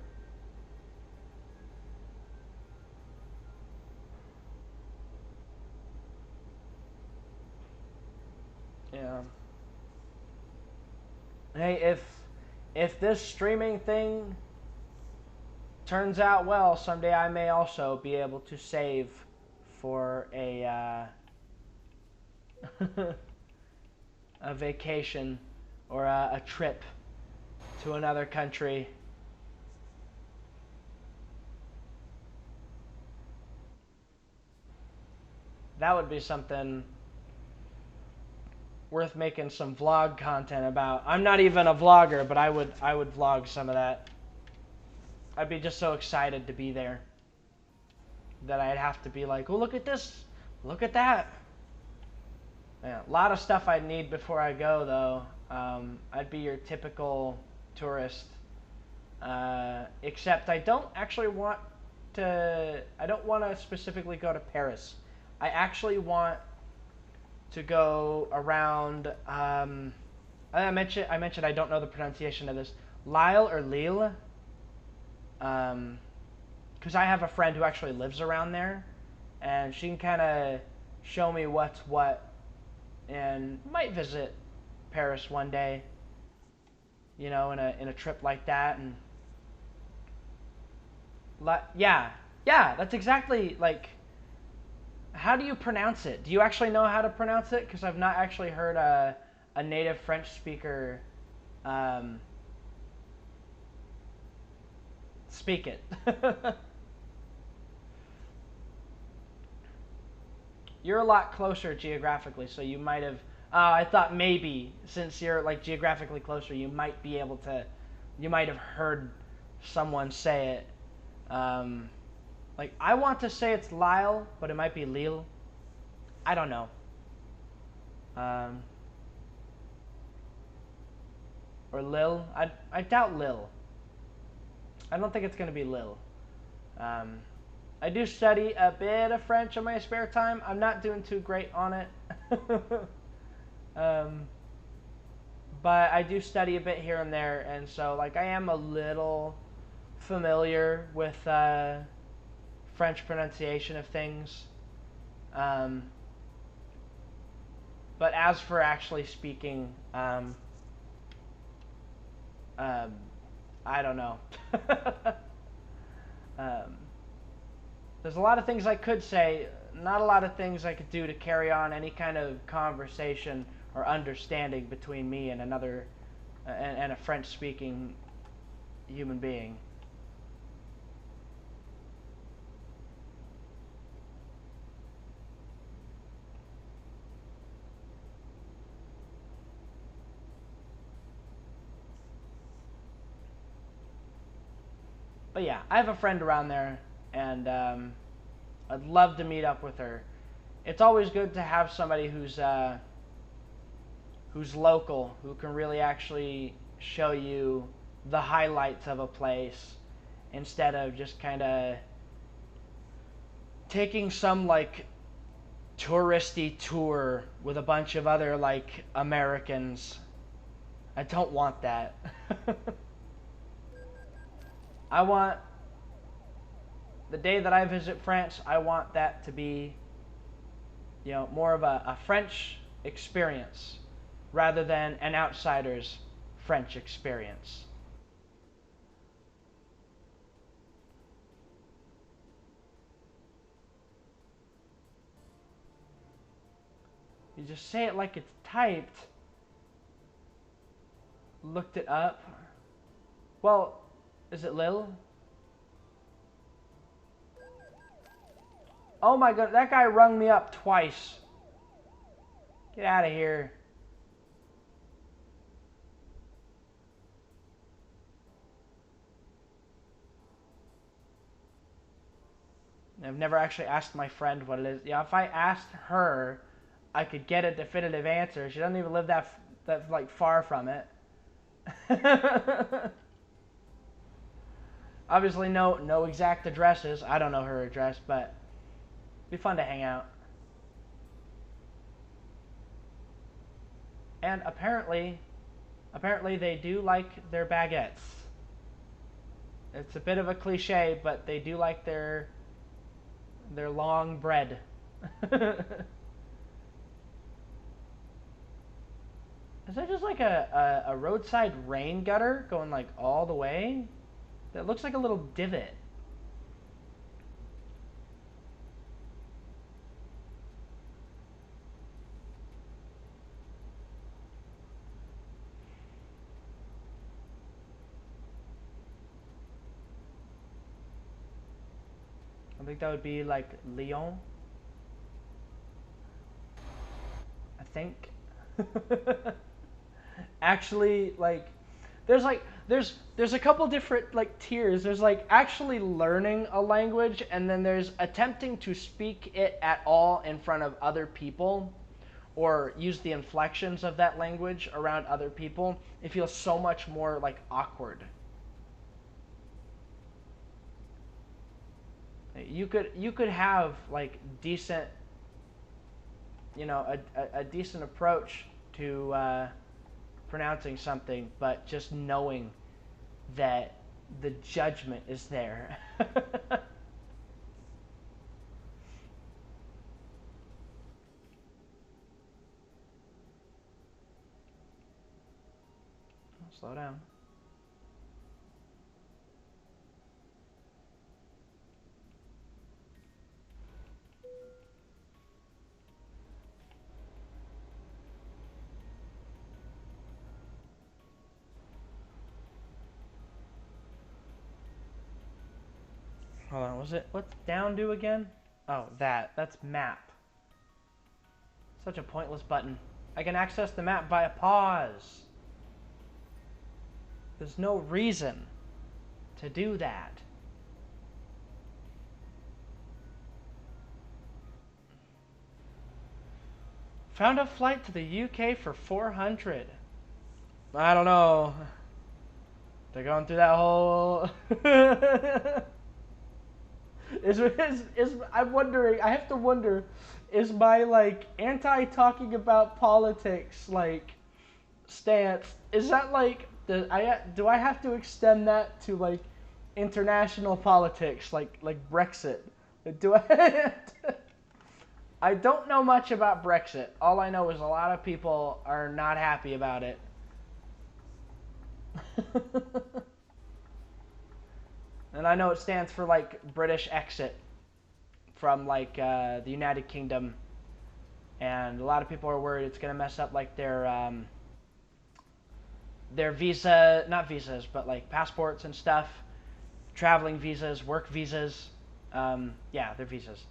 Yeah. Hey, if this streaming thing turns out well, someday I may also be able to save for a a vacation or a trip to another country. That would be something worth making some vlog content about. I'm not even a vlogger, but I would vlog some of that. I'd be just so excited to be there that I'd have to be like, oh, look at this, look at that. Yeah, a lot of stuff I'd need before I go, though. I'd be your typical tourist, except I don't actually want to. I don't want to specifically go to Paris. I actually want to go around. I mentioned I don't know the pronunciation of this. Lille or Lille. Because I have a friend who actually lives around there, and she can kind of show me what's what, and might visit Paris one day. You know, in a trip like that, and yeah, that's exactly like. How do you pronounce it? Do you actually know how to pronounce it? Because I've not actually heard a native French speaker speak it. You're a lot closer geographically, so you might have. I thought maybe since you're like geographically closer, you might be able to. You might have heard someone say it. Like I want to say it's Lyle, but it might be Lille. I don't know. Or Lil. I doubt Lil. I don't think it's gonna be Lil. I do study a bit of French in my spare time. I'm not doing too great on it. But I do study a bit here and there, and so like I am a little familiar with French pronunciation of things. But as for actually speaking, I don't know. There's a lot of things I could say, not a lot of things I could do to carry on any kind of conversation or understanding between me and another, and a French-speaking human being. But yeah, I have a friend around there, and I'd love to meet up with her. It's always good to have somebody who's local, who can really actually show you the highlights of a place instead of just kind of taking some like touristy tour with a bunch of other like Americans I don't want that. I want the day that I visit France, I want that to be, you know, more of a French experience rather than an outsider's French experience. You just say it like it's typed. Looked it up. Well, is it Lil? Oh my god, that guy rung me up twice. Get out of here. I've never actually asked my friend what it is. Yeah, if I asked her, I could get a definitive answer. She doesn't even live that like far from it. Obviously, no exact addresses. I don't know her address, but it'd be fun to hang out. And apparently they do like their baguettes. It's a bit of a cliche, but they do like their long bread. Is that just like a roadside rain gutter going like all the way? That looks like a little divot. I think that would be like Lyon. I think. Actually, like there's a couple different like tiers. There's like actually learning a language, and then there's attempting to speak it at all in front of other people or use the inflections of that language around other people. It feels so much more like awkward. You could have like decent, you know, a decent approach to pronouncing something, but just knowing that the judgment is there. Slow down. Hold on, was it, what's down do again? Oh, that's map. Such a pointless button. I can access the map by a pause. There's no reason to do that. Found a flight to the UK for 400. I don't know. They're going through that whole... I'm wondering, I have to wonder, is my like anti-talking about politics like stance, is that like do I have to extend that to like international politics like Brexit? Do I I don't know much about Brexit. All I know is a lot of people are not happy about it. And I know it stands for like British exit from like the United Kingdom, and a lot of people are worried it's gonna mess up like their visa, not visas, but like passports and stuff, traveling visas, work visas, yeah, their visas,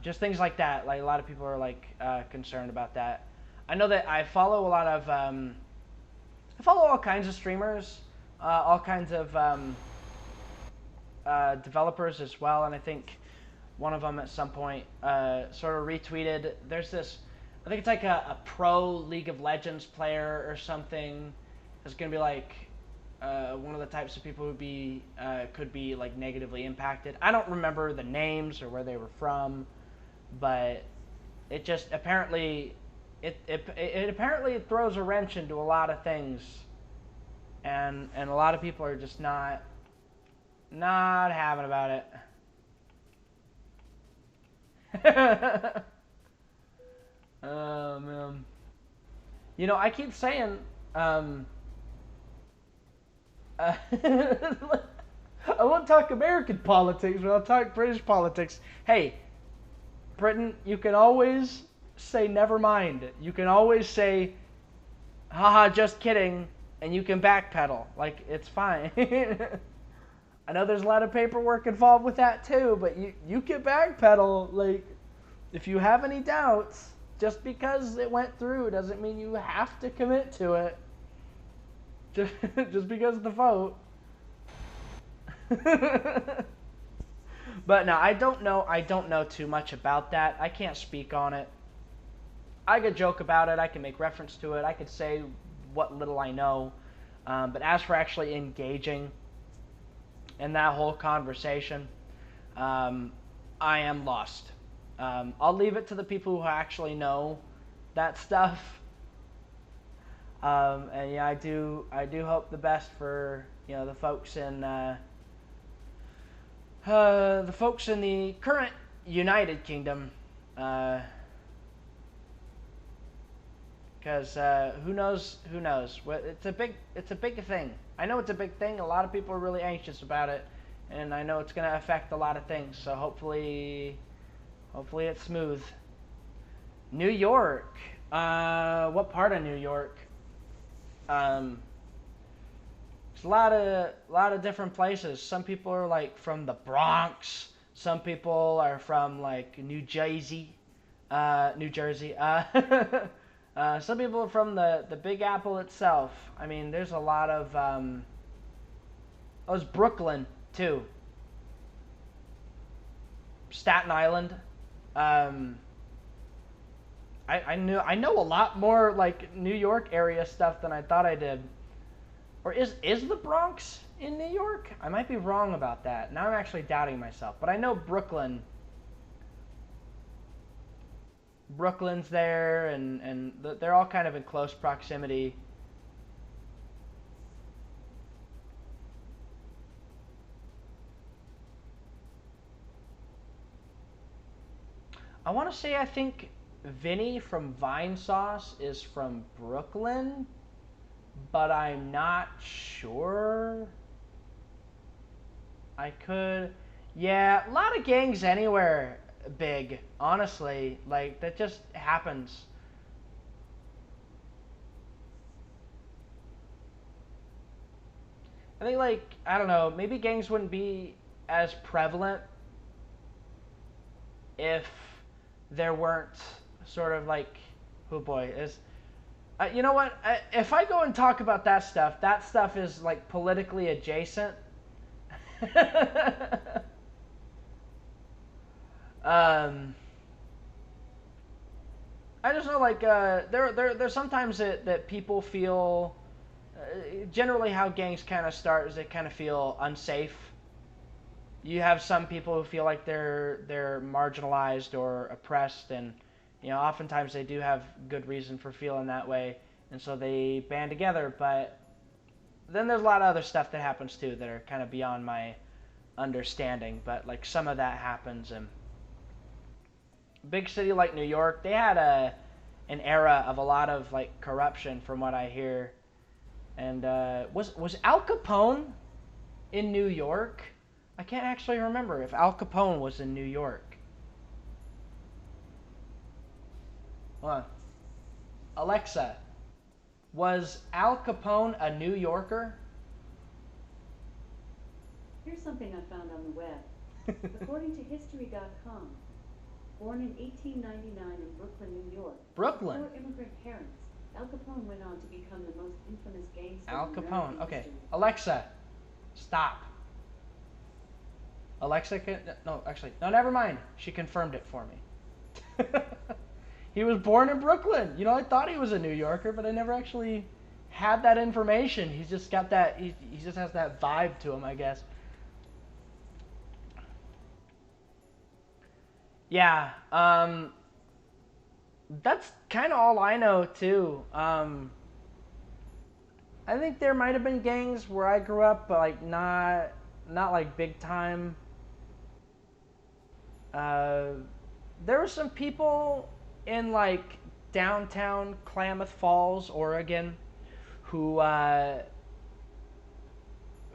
just things like that. Like a lot of people are like concerned about that. I know that I follow a lot of, I follow all kinds of streamers, all kinds of developers as well, and I think one of them at some point sort of retweeted, there's this, I think it's like a pro League of Legends player or something, is going to be like one of the types of people who could be like negatively impacted. I don't remember the names or where they were from, but it just apparently it apparently throws a wrench into a lot of things, and a lot of people are just not having about it. Oh man. You know, I keep saying, I won't talk American politics, but I'll talk British politics. Hey, Britain, you can always say never mind. You can always say, haha, just kidding, and you can backpedal. Like, it's fine. I know there's a lot of paperwork involved with that too, but you can backpedal. Like, if you have any doubts, just because it went through doesn't mean you have to commit to it. Just because of the vote. But no, I don't know too much about that. I can't speak on it. I could joke about it. I can make reference to it. I could say what little I know. But as for actually engaging in that whole conversation, I am lost. I'll leave it to the people who actually know that stuff. And yeah, I do hope the best for, you know, the folks in the current United Kingdom, because who knows? It's a big thing. I know it's a big thing. A lot of people are really anxious about it, and I know it's going to affect a lot of things. So hopefully it's smooth. New York. What part of New York? There's a lot of different places. Some people are like from the Bronx. Some people are from like New Jersey. Some people are from the Big Apple itself. I mean, there's a lot of there's Brooklyn too. Staten Island. I know a lot more like New York area stuff than I thought I did. Or is the Bronx in New York? I might be wrong about that. Now I'm actually doubting myself. But I know Brooklyn's there, and they're all kind of in close proximity. I want to say I think Vinny from Vine Sauce is from Brooklyn, but I'm not sure. I could... Yeah, a lot of gangs anywhere big, honestly. Like, that just happens. I think, like, I don't know, maybe gangs wouldn't be as prevalent if there weren't sort of like, oh boy, is... you know what? If I go and talk about that stuff is like politically adjacent. I just know, like, there's sometimes that people feel, generally how gangs kind of start is they kind of feel unsafe. You have some people who feel like they're marginalized or oppressed, and you know, oftentimes they do have good reason for feeling that way, and so they band together. But then there's a lot of other stuff that happens too that are kind of beyond my understanding. But like some of that happens, and big city like New York, they had an era of a lot of like corruption, from what I hear. And was Al Capone in New York? I can't actually remember if Al Capone was in New York. Hold on. Alexa, was Al Capone a New Yorker? Here's something I found on the web. According to History.com, born in 1899 in Brooklyn, New York. Brooklyn. Before immigrant parents, Al Capone went on to become the most infamous gangster Al in Capone. American Okay. history. Alexa, stop. Alexa can... No, actually, no, never mind. She confirmed it for me. He was born in Brooklyn. You know, I thought he was a New Yorker, but I never actually had that information. He's just got that... He just has that vibe to him, I guess. Yeah, That's kind of all I know too. I think there might have been gangs where I grew up, but like not like big time. Uh, there were some people in like downtown Klamath Falls, Oregon, who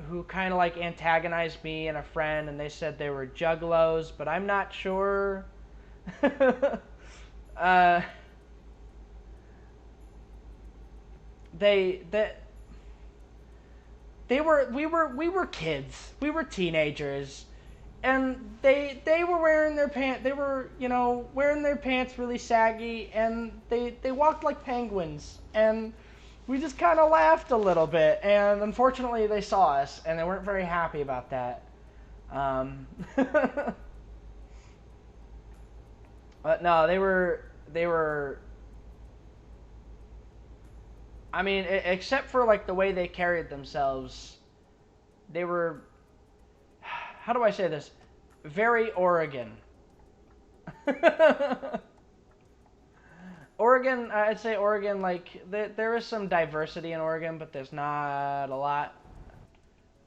who kind of like antagonized me and a friend, and they said they were juggalos, but I'm not sure. uh, they they were we were kids, we were teenagers, and they were wearing their pants. They were, you know, wearing their pants really saggy, and they walked like penguins, and we just kind of laughed a little bit. And unfortunately, they saw us, and they weren't very happy about that. But no, they were. I mean, except for like the way they carried themselves, they were. How do I say this? Very Oregon. Oregon, I'd say Oregon, like, there is some diversity in Oregon, but there's not a lot.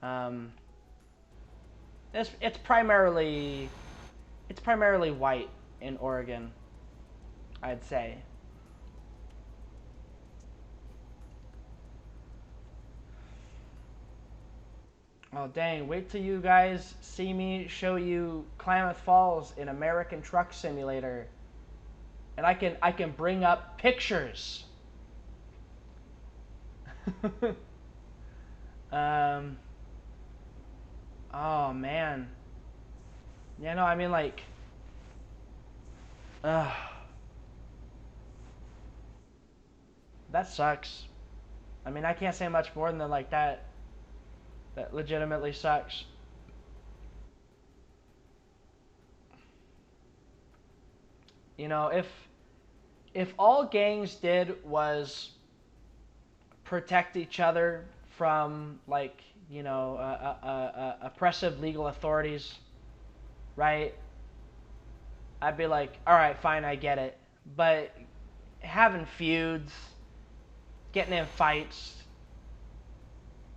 Um, it's primarily white in Oregon, I'd say. Oh dang! Wait till you guys see me show you Klamath Falls in American Truck Simulator, and I can bring up pictures. um. Oh man. Yeah, no, I mean like. Uh, that sucks. I mean, I can't say much more than like that. That legitimately sucks. You know, if all gangs did was protect each other from like, you know, oppressive legal authorities, right? I'd be like, all right, fine, I get it. But having feuds, getting in fights,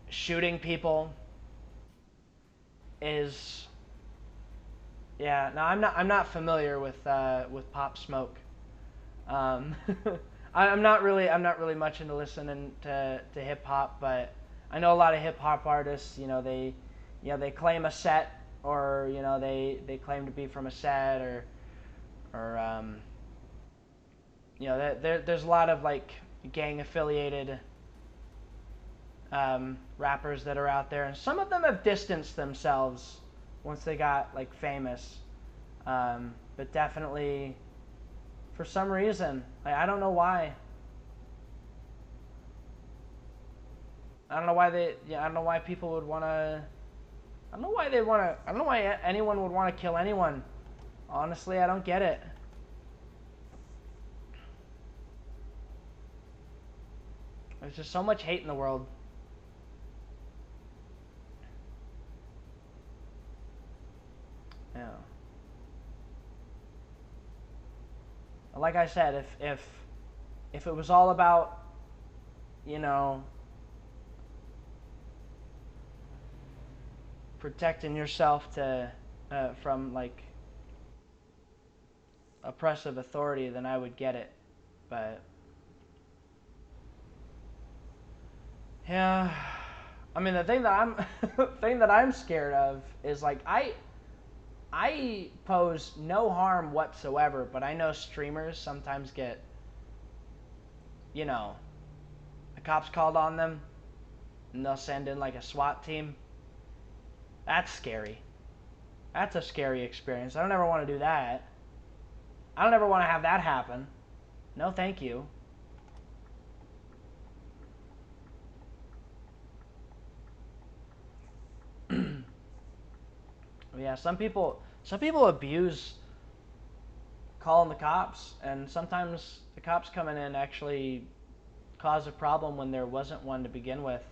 shooting people is, yeah. No, I'm not familiar with Pop Smoke. Um, I'm not really much into listening to hip hop, but I know a lot of hip hop artists. They claim a set, or they claim to be from a set, or there's a lot of like gang affiliated rappers that are out there, and some of them have distanced themselves once they got like famous. But definitely, for some reason, I don't know why. I don't know why they. Yeah, I don't know why people would want to. I don't know why they want to. I don't know why anyone would want to kill anyone. Honestly, I don't get it. There's just so much hate in the world. Yeah. Like I said, if it was all about, you know, protecting yourself to from like oppressive authority, then I would get it. But yeah, I mean the thing that I'm thing that I'm scared of is like I pose no harm whatsoever, but I know streamers sometimes get, you know, the cops called on them, and they'll send in like a SWAT team. That's scary. That's a scary experience. I don't ever want to do that. I don't ever want to have that happen. No, thank you. Yeah, some people abuse calling the cops, and sometimes the cops coming in actually cause a problem when there wasn't one to begin with.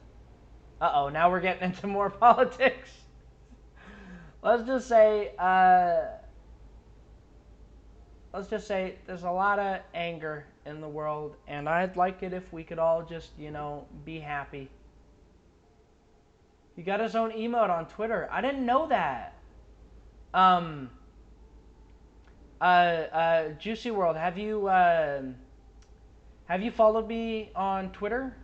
Uh-oh, now we're getting into more politics. Let's just say let's just say there's a lot of anger in the world, and I'd like it if we could all just, be happy. He got his own emote on Twitter. I didn't know that. Juicy World, have you followed me on Twitter?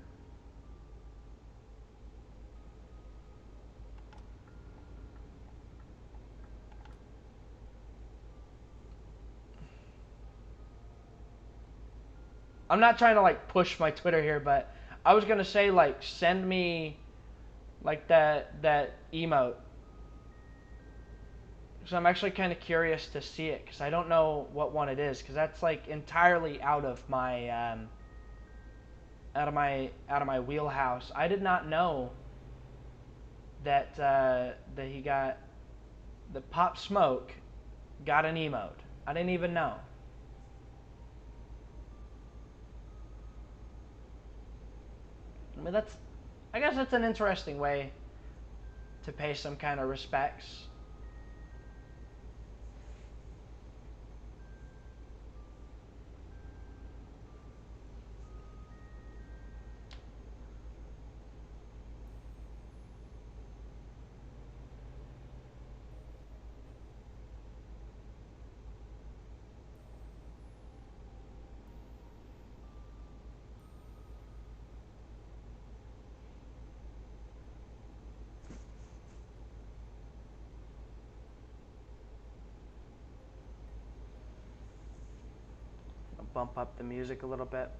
I'm not trying to like push my Twitter here, but I was gonna say like send me like that emote. So I'm actually kind of curious to see it because I don't know what one it is because that's like entirely out of my out of my wheelhouse. I did not know that he got the Pop Smoke got an emote. I didn't even know. I mean, I guess that's an interesting way to pay some kind of respects. I'll bump up the music a little bit.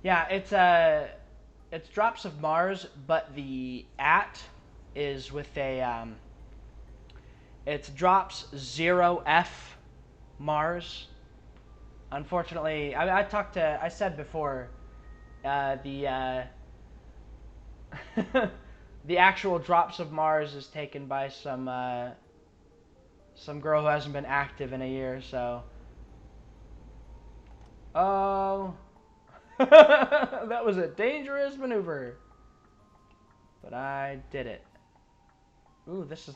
Yeah, it's Drops of Mars, but the @ is with a it's Drops0F Mars. Unfortunately, I said before, the the actual Drops of Mars is taken by some girl who hasn't been active in a year, so. Oh. That was a dangerous maneuver. But I did it. Ooh, this is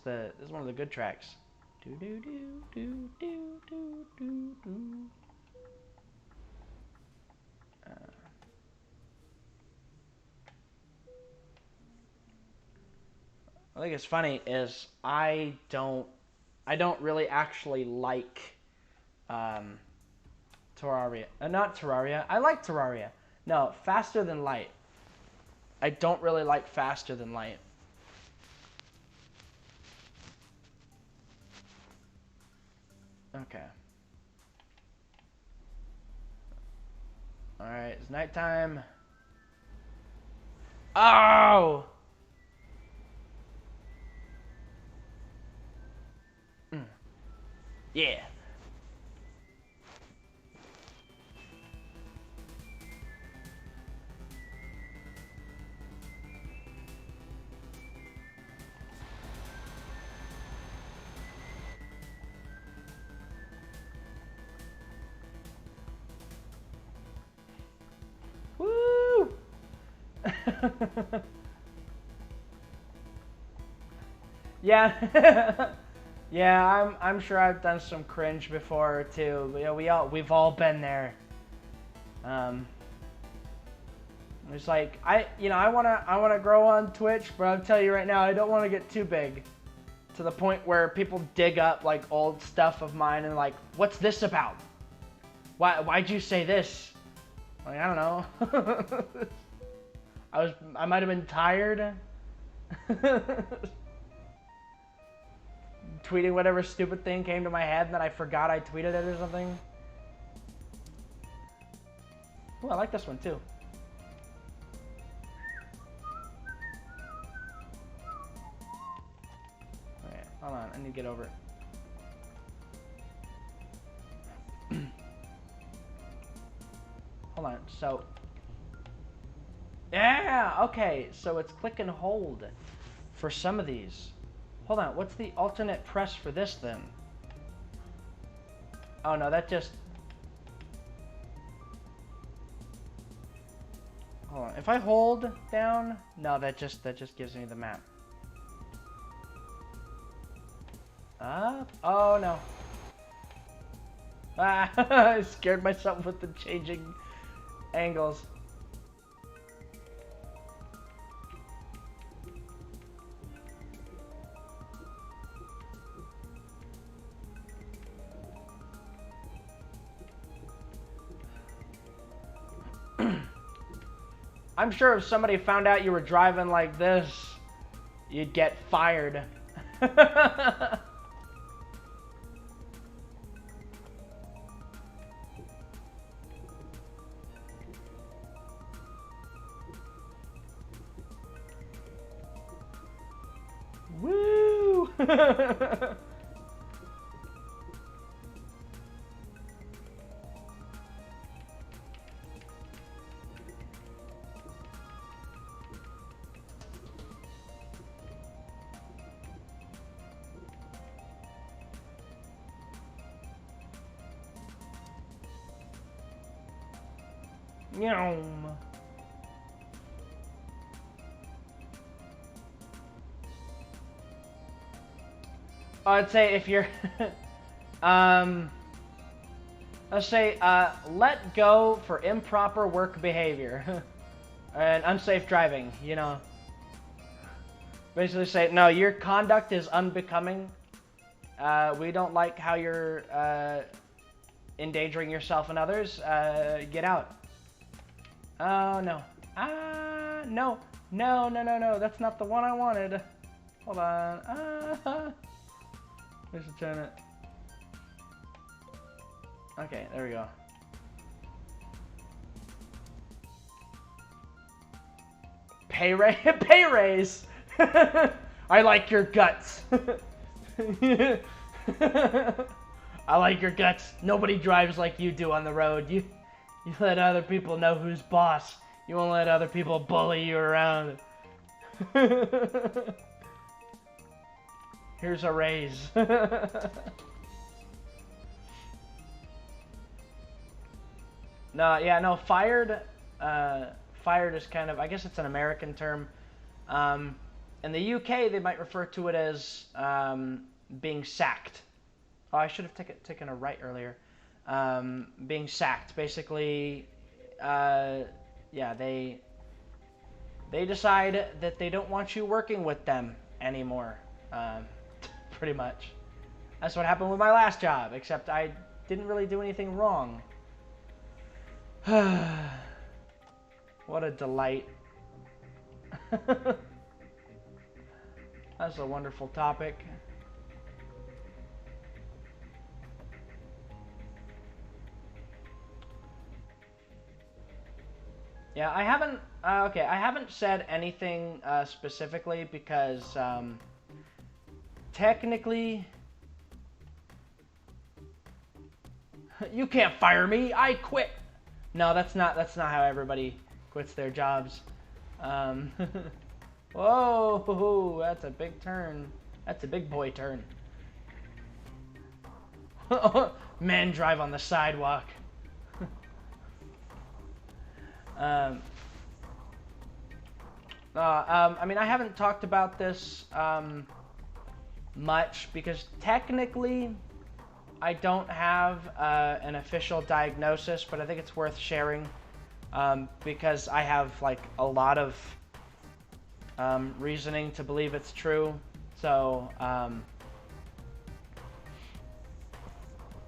one of the good tracks. Do do do do do do do do. I think it's funny is I don't really actually like Terraria. Not Terraria. I like Terraria. No, Faster Than Light. I don't really like Faster Than Light. Okay. Alright, it's nighttime. Oh! Yeah. Woo! Yeah. Yeah, I'm sure I've done some cringe before too. But yeah, we've all been there. It's like I wanna grow on Twitch, but I'll tell you right now, I don't want to get too big, to the point where people dig up like old stuff of mine and like, what's this about? Why'd you say this? Like, I don't know. I might have been tired. Tweeting whatever stupid thing came to my head and then I forgot I tweeted it or something. Oh, I like this one too. Okay, hold on, I need to get over it. Hold on, so. Yeah, okay, so it's click and hold for some of these. Hold on, what's the alternate press for this then? Oh no, that just... Hold on. If I hold down, no, that just gives me the map. Up? Oh no. Ah, I scared myself with the changing angles. I'm sure if somebody found out you were driving like this, you'd get fired. Woo! Yum. I'd say if you're, let's say, let go for improper work behavior and unsafe driving, you know. Basically say, no, your conduct is unbecoming. We don't like how you're endangering yourself and others. Get out. Oh, no. Ah, no. No, no, no, no. That's not the one I wanted. Hold on. Let's turn it. Okay, there we go. Pay raise. I like your guts. I like your guts. Nobody drives like you do on the road. You let other people know who's boss. You won't let other people bully you around. Here's a raise. No, fired. Fired is kind of, I guess it's an American term. In the UK, they might refer to it as being sacked. Oh, I should have taken a right earlier. Being sacked, basically, yeah, they decide that they don't want you working with them anymore. Pretty much. That's what happened with my last job, except I didn't really do anything wrong. What a delight. That's a wonderful topic. Yeah, I haven't, okay, I haven't said anything specifically because technically, you can't fire me, I quit. No, that's not how everybody quits their jobs. Whoa, that's a big turn. That's a big boy turn. Men drive on the sidewalk. I mean, I haven't talked about this much because technically I don't have an official diagnosis, but I think it's worth sharing because I have like a lot of reasoning to believe it's true. So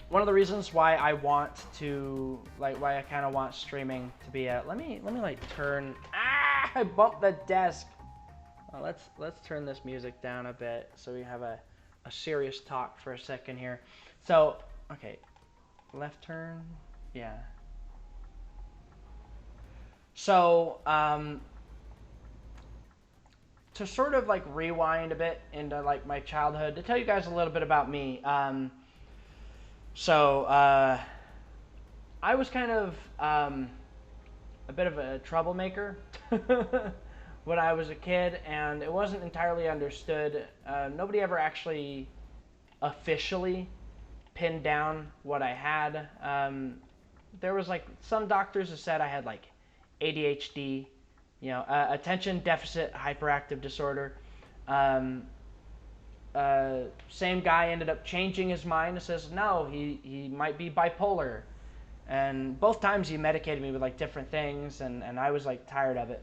one of the reasons why I want to, like, why I kind of want streaming to be let me like turn, I bumped the desk. Well, let's turn this music down a bit so we have a serious talk for a second here. So, okay, left turn, yeah. So, to sort of like rewind a bit into like my childhood, to tell you guys a little bit about me, so, I was kind of a bit of a troublemaker when I was a kid, and it wasn't entirely understood. Nobody ever actually officially pinned down what I had. There was like some doctors that said I had like ADHD, attention deficit hyperactive disorder. Um, Same guy ended up changing his mind and says, no, he might be bipolar. And both times he medicated me with like different things, and I was like tired of it.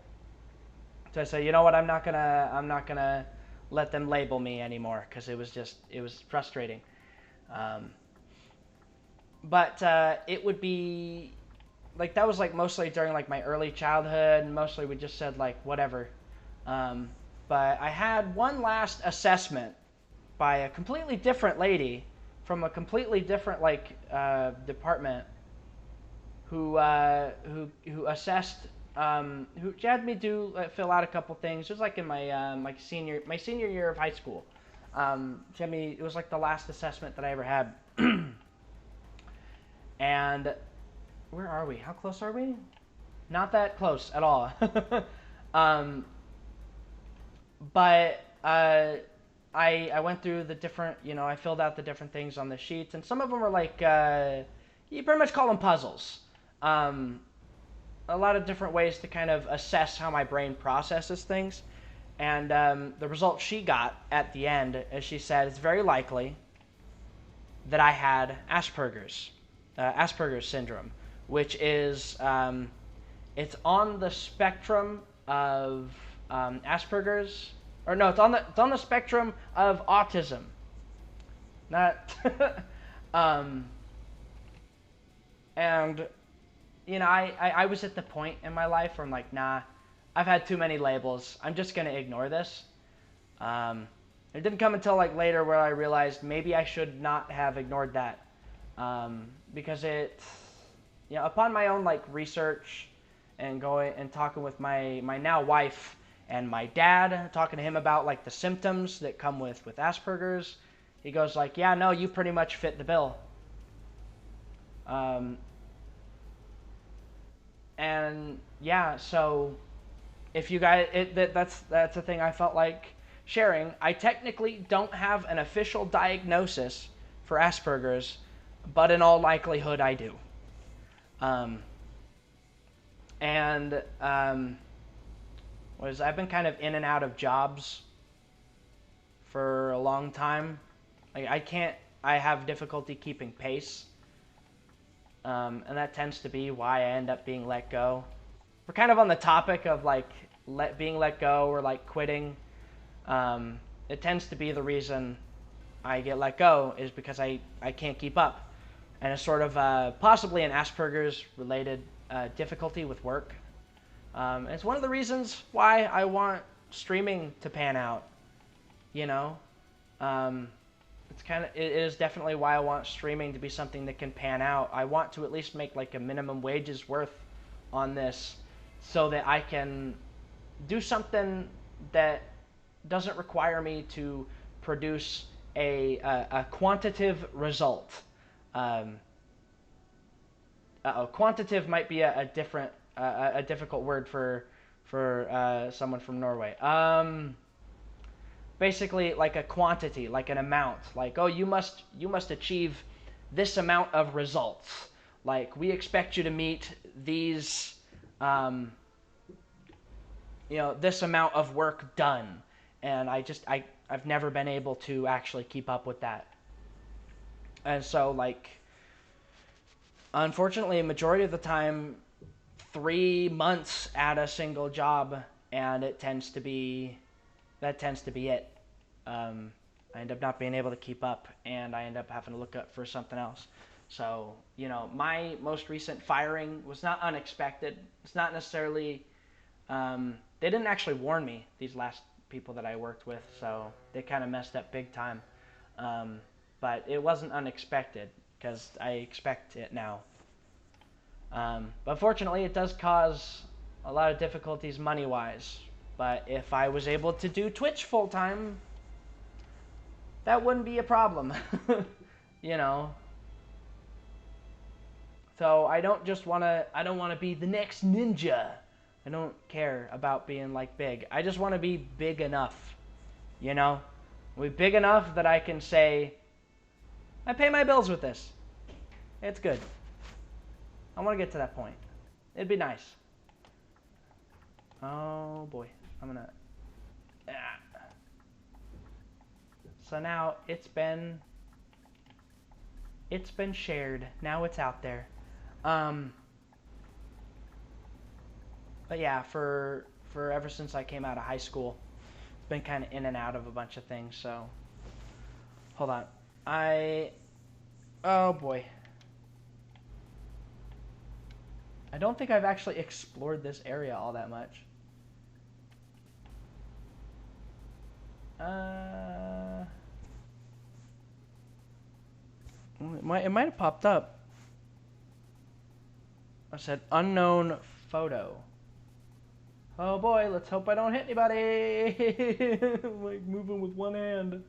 So I said, you know what, I'm not gonna let them label me anymore, because it was frustrating. But it would be like, that was like mostly during like my early childhood, and mostly we just said like whatever. But I had one last assessment by a completely different lady from a completely different like department, who assessed, who had me do fill out a couple things. It was like in my my senior year of high school. She had me. It was like the last assessment that I ever had. And where are we? How close are we? Not that close at all. But I went through the different, I filled out the different things on the sheets, and some of them are like, you pretty much call them puzzles. A lot of different ways to kind of assess how my brain processes things. And the result she got at the end, as she said, it's very likely that I had Asperger's syndrome, which is, it's on the spectrum of Asperger's, or no, it's on the spectrum of autism. Not, and I was at the point in my life where I'm like, nah, I've had too many labels. I'm just gonna ignore this. It didn't come until like later where I realized maybe I should not have ignored that, because it, upon my own like research and going and talking with my now wife and my dad, talking to him about like the symptoms that come with Asperger's, he goes like, yeah, no, you pretty much fit the bill. And yeah, so if you guys, that's the thing I felt like sharing. I technically don't have an official diagnosis for Asperger's, but in all likelihood I do. I've been kind of in and out of jobs for a long time. Like I have difficulty keeping pace. And that tends to be why I end up being let go. We're kind of on the topic of like being let go or like quitting. It tends to be the reason I get let go is because I can't keep up. And it's sort of possibly an Asperger's related difficulty with work. It's one of the reasons why I want streaming to pan out. It is definitely why I want streaming to be something that can pan out. I want to at least make like a minimum wages worth on this, so that I can do something that doesn't require me to produce a quantitative result. Quantitative might be a difficult word for someone from Norway. Basically like a quantity, like an amount, like, oh, you must achieve this amount of results, like we expect you to meet these this amount of work done, and I've never been able to actually keep up with that. And so like, unfortunately, a majority of the time, 3 months at a single job, and that tends to be it. I end up not being able to keep up, and I end up having to look up for something else. So, my most recent firing was not unexpected. It's not necessarily, they didn't actually warn me, these last people that I worked with, so they kind of messed up big time. But it wasn't unexpected, because I expect it now. But fortunately, it does cause a lot of difficulties money-wise. But if I was able to do Twitch full-time, that wouldn't be a problem. So I don't want to be the next ninja. I don't care about being like big. I just want to be big enough. Be big enough that I can say, I pay my bills with this. It's good. I want to get to that point. It'd be nice. Oh boy, I'm gonna. Ah. So now it's been shared. Now it's out there. Um, but yeah, for ever since I came out of high school, it's been kind of in and out of a bunch of things. So hold on, oh boy, I don't think I've actually explored this area all that much. It might have popped up. I said unknown photo. Oh boy, let's hope I don't hit anybody. I'm like moving with one hand.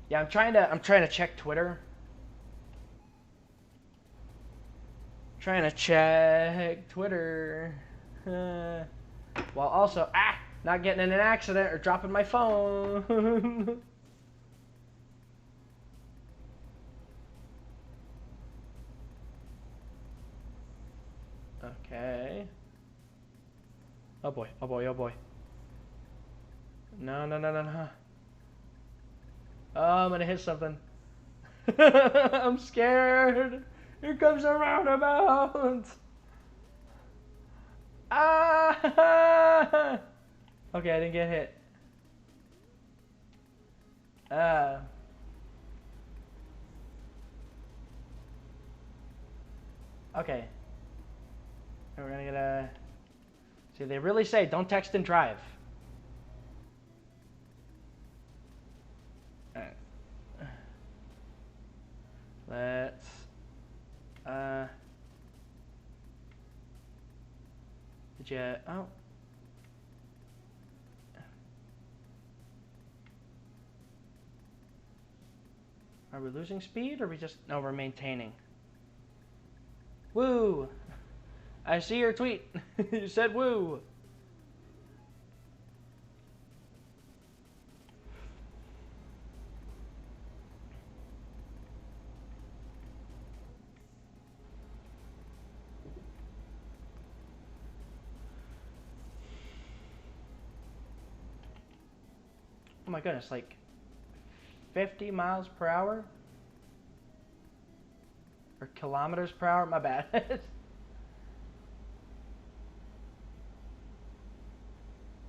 Yeah, I'm trying to check Twitter. Trying to check Twitter. While also not getting in an accident or dropping my phone. Okay. Oh boy, oh boy, oh boy. No, no, no, no, no. Oh, I'm gonna hit something. I'm scared. Here comes a roundabout. Ah! Okay, I didn't get hit. Uh, okay. We're gonna get a. See, they really say don't text and drive. Alright. Let's. Did you. Oh. Are we losing speed or are we just. No, we're maintaining. Woo! I see your tweet. You said woo. Oh my goodness, like 50 miles per hour? Or kilometers per hour? My bad.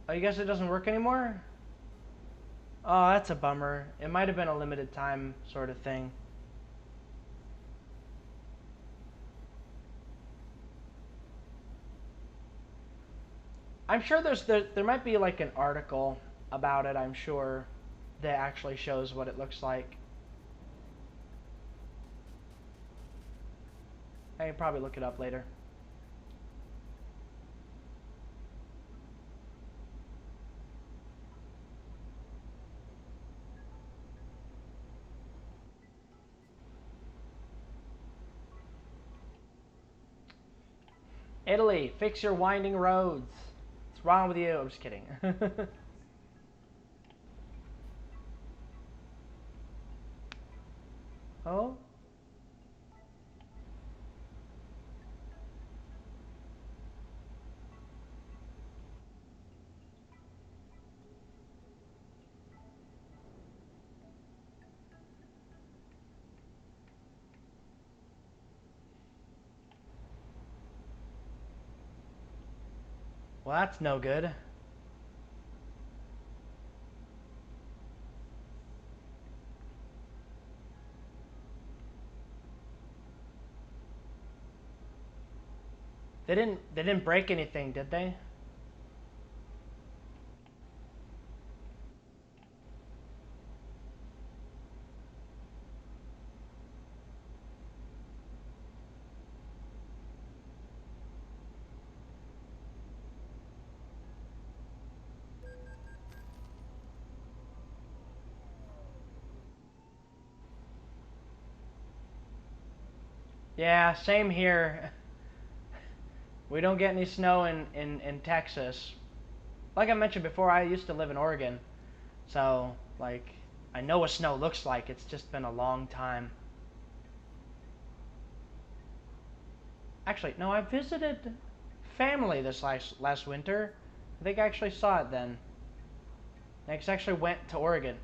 Oh, you guess it doesn't work anymore? Oh, that's a bummer. It might have been a limited time sort of thing. I'm sure there might be like an article about it, I'm sure, that actually shows what it looks like. I can probably look it up later. Italy, fix your winding roads. What's wrong with you? I'm just kidding. Oh? Well, that's no good. They didn't break anything, did they? Yeah, same here. We don't get any snow in Texas. Like I mentioned before, I used to live in Oregon. So, like, I know what snow looks like. It's just been a long time. Actually, no, I visited family this last winter. I think I actually saw it then. I actually went to Oregon.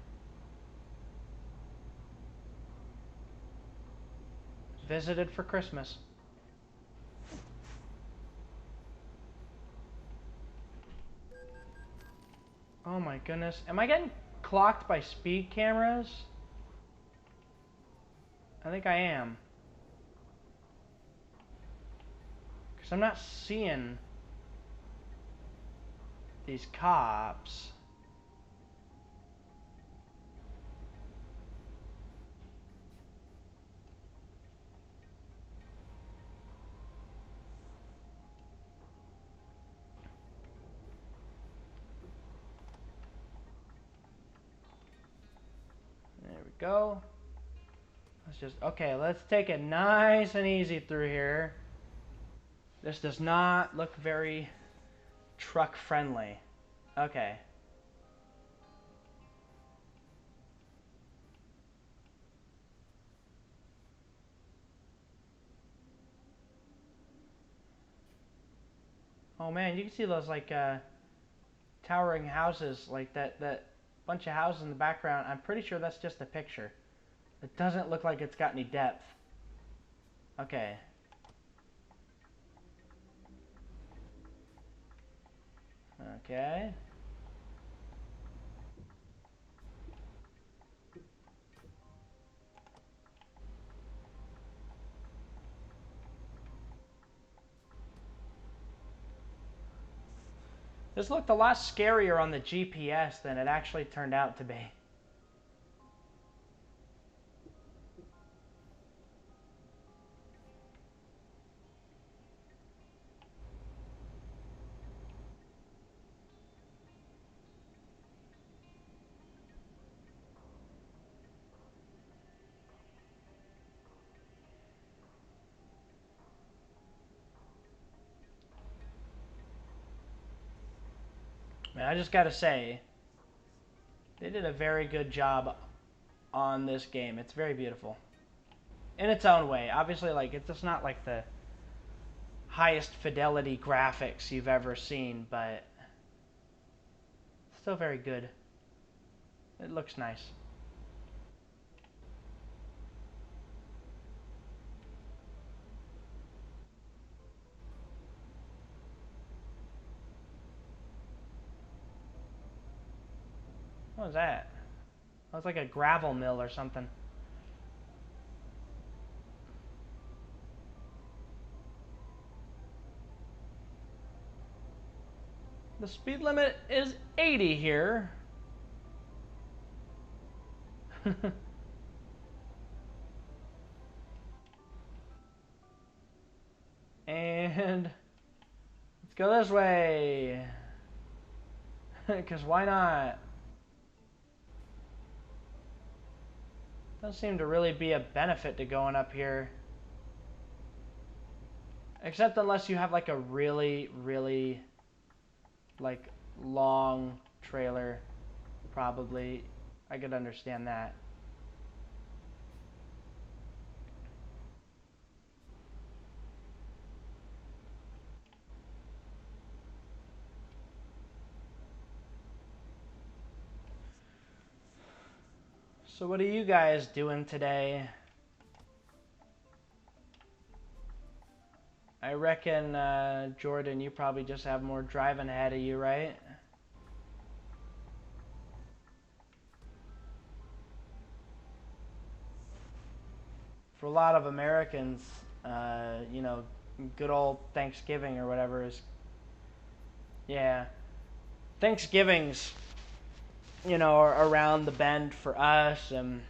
Visited for Christmas. Oh my goodness. Am I getting clocked by speed cameras? I think I am. Because I'm not seeing these cops. There we go. Okay, let's take it nice and easy through here. This does not look very truck friendly. Okay. Oh man, you can see those like towering houses, like that bunch of houses in the background. I'm pretty sure that's just a picture. It doesn't look like it's got any depth. Okay. Okay. This looked a lot scarier on the GPS than it actually turned out to be. Man, I just gotta say, they did a very good job on this game. It's very beautiful. In its own way. Obviously, like, it's just not like the highest fidelity graphics you've ever seen, but still very good. It looks nice. What was that? That was like a gravel mill or something. The speed limit is 80 here. And let's go this way. Because why not? Doesn't seem to really be a benefit to going up here. Except unless you have like a really, really like long trailer. Probably. I could understand that. So what are you guys doing today? I reckon, Jordan, you probably just have more driving ahead of you, right? For a lot of Americans, you know, good old Thanksgiving or whatever is, yeah. Thanksgiving's, you know, are around the bend for us, and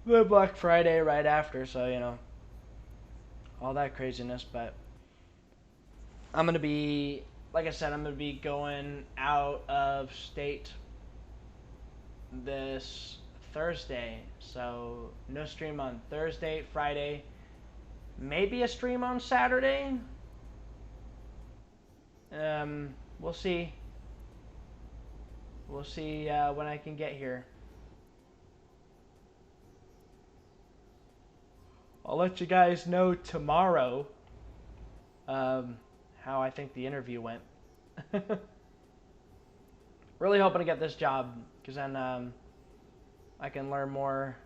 the Black Friday right after, so, you know, all that craziness. But I'm going to be, like I said, I'm going to be going out of state this Thursday, so no stream on Thursday, Friday, maybe a stream on Saturday. We'll see. We'll see when I can get here. I'll let you guys know tomorrow how I think the interview went. Really hoping to get this job, because then I can learn more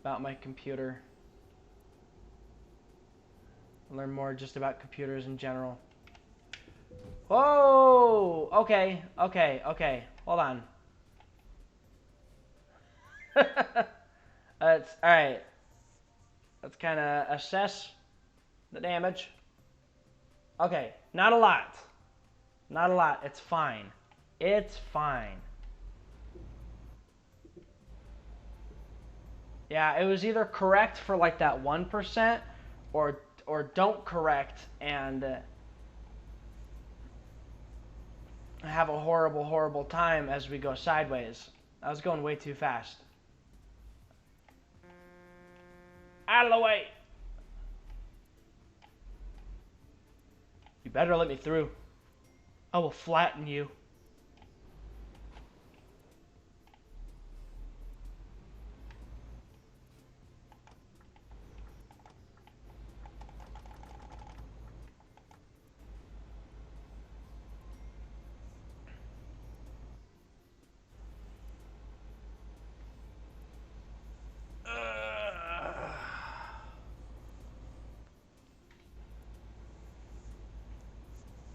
about my computer. Learn more just about computers in general. Whoa! Okay. Hold on. It's alright. Let's kind of assess the damage. Okay, not a lot. Not a lot. It's fine. It's fine. Yeah, it was either correct for like that 1% or don't correct and have a horrible time as we go sideways. I was going way too fast. Out of the way! You better let me through. I will flatten you.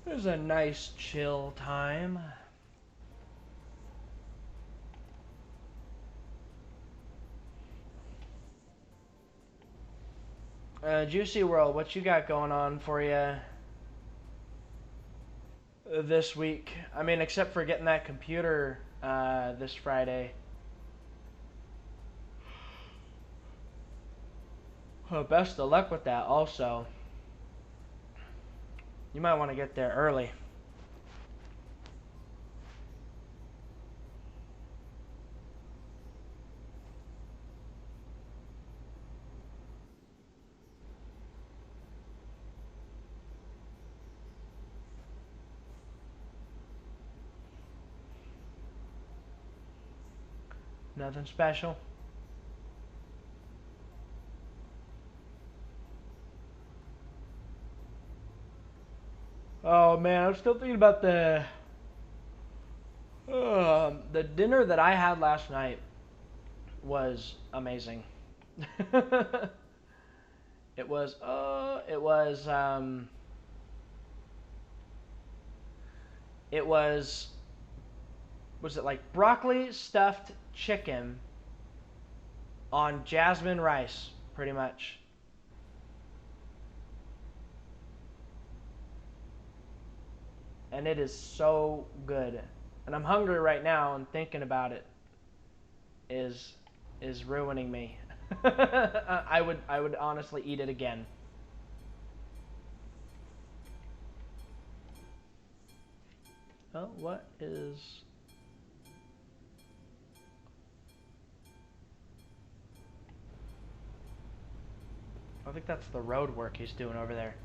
It was a nice chill time. Juicy World, what you got going on for you this week? I mean, except for getting that computer this Friday. Well, best of luck with that also. You might want to get there early. Nothing special. Oh man, I'm still thinking about the dinner that I had last night was amazing. It was was it like broccoli stuffed chicken on jasmine rice, pretty much. And it is so good. And I'm hungry right now, and thinking about it is ruining me. I would honestly eat it again. Oh, what is... I think that's the road work he's doing over there.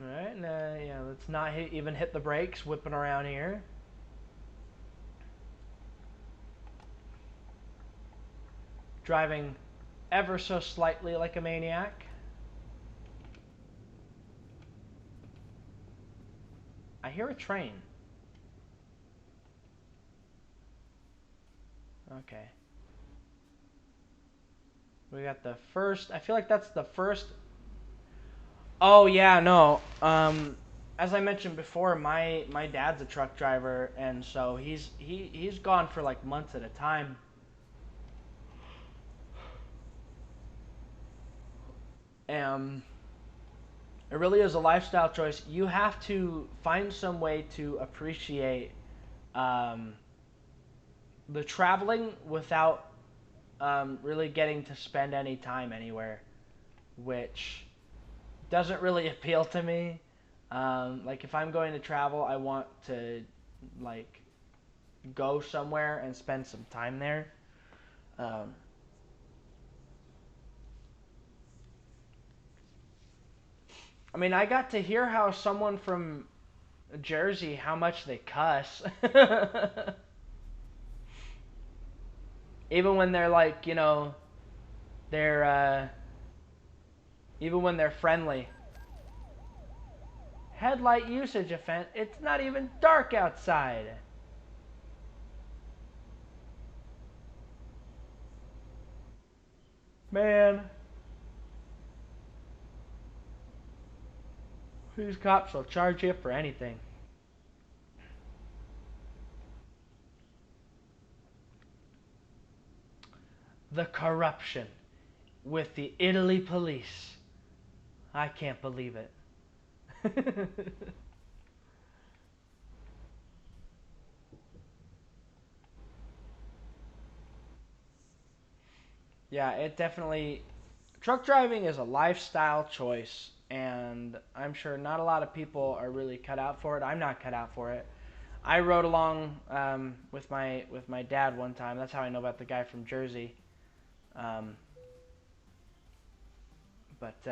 Alright, yeah, let's not even hit the brakes whipping around here. Driving ever so slightly like a maniac. I hear a train. Okay. We got the first, I feel like that's the first. Oh yeah, no. As I mentioned before, my dad's a truck driver, and so he's gone for like months at a time. It really is a lifestyle choice. You have to find some way to appreciate the traveling without really getting to spend any time anywhere, which doesn't really appeal to me. Like if I'm going to travel, I want to like go somewhere and spend some time there. Um, I mean, I got to hear how someone from Jersey, how much they cuss. Even when they're like, they're even when they're friendly. Headlight usage offense. It's not even dark outside. Man, these cops will charge you for anything. The corruption with the Italy police. I can't believe it. Yeah, it definitely. Truck driving is a lifestyle choice, and I'm sure not a lot of people are really cut out for it. I'm not cut out for it. I rode along with my dad one time. That's how I know about the guy from Jersey. Um, but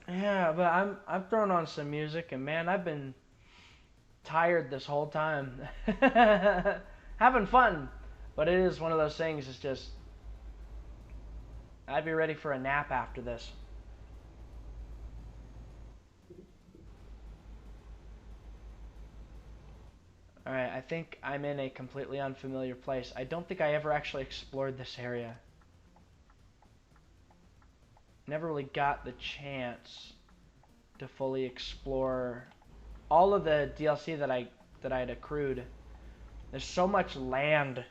yeah, but I'm throwing on some music, and man, I've been tired this whole time, having fun. But it is one of those things. It's just I'd be ready for a nap after this. All right, I think I'm in a completely unfamiliar place. I don't think I ever actually explored this area. Never really got the chance to fully explore all of the DLC that I'd accrued. There's so much land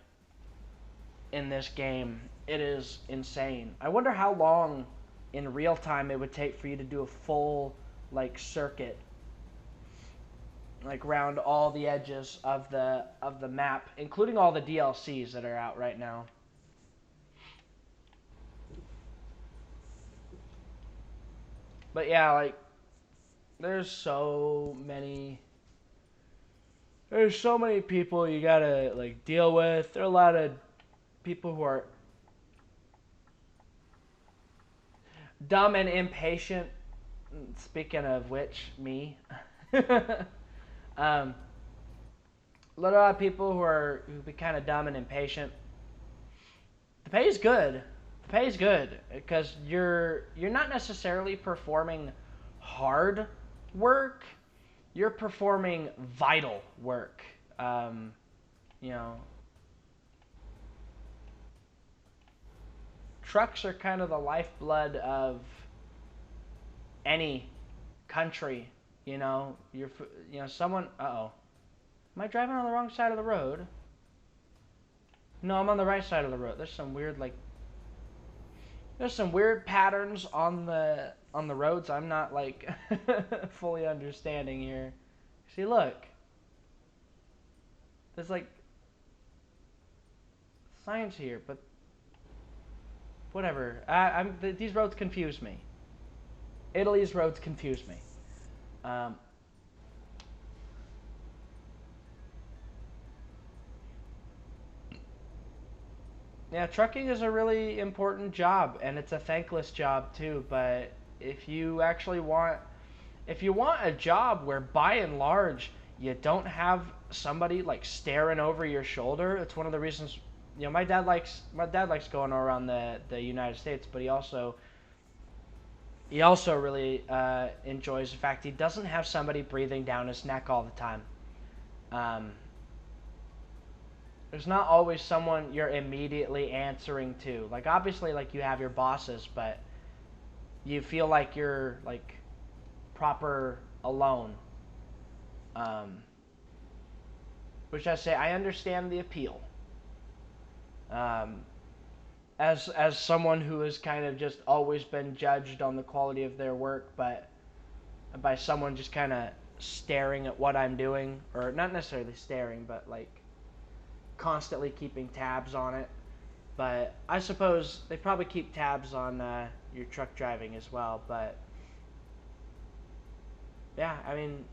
in this game. It is insane. I wonder how long in real time it would take for you to do a full like circuit, like round all the edges of the map, including all the DLCs that are out right now. But yeah, like there's so many people you gotta like deal with. There are a lot of people who are dumb and impatient. Speaking of which, me. A lot of people who be kind of dumb and impatient. The pay is good. The pay is good because you're not necessarily performing hard work. You're performing vital work. Um, you know, trucks are kind of the lifeblood of any country. Someone. Uh oh, am I driving on the wrong side of the road? No, I'm on the right side of the road. There's some weird patterns on the roads I'm not like fully understanding here. See, look. There's like signs here, but whatever. These roads confuse me. Italy's roads confuse me. Um, yeah, trucking is a really important job, and it's a thankless job too. But if you actually want, if you want a job where by and large you don't have somebody like staring over your shoulder, it's one of the reasons. My dad likes going around the United States, but he also really enjoys the fact he doesn't have somebody breathing down his neck all the time. Um, there's not always someone you're immediately answering to. Like obviously, like you have your bosses, but you feel like you're like proper alone. Um, which I say I understand the appeal. Um, as someone who has kind of just always been judged on the quality of their work, but by someone just kind of staring at what I'm doing, or not necessarily staring, but like constantly keeping tabs on it. But I suppose they probably keep tabs on your truck driving as well. But yeah, I mean,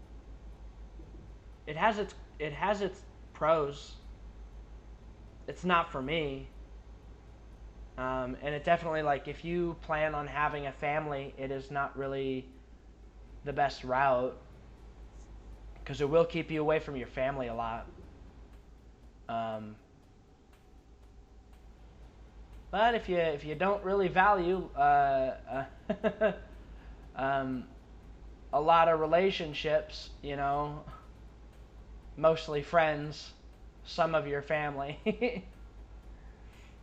it has its pros. It's not for me, and it definitely, like, if you plan on having a family, it is not really the best route because it will keep you away from your family a lot. Um, but if you don't really value um, a lot of relationships, mostly friends, some of your family.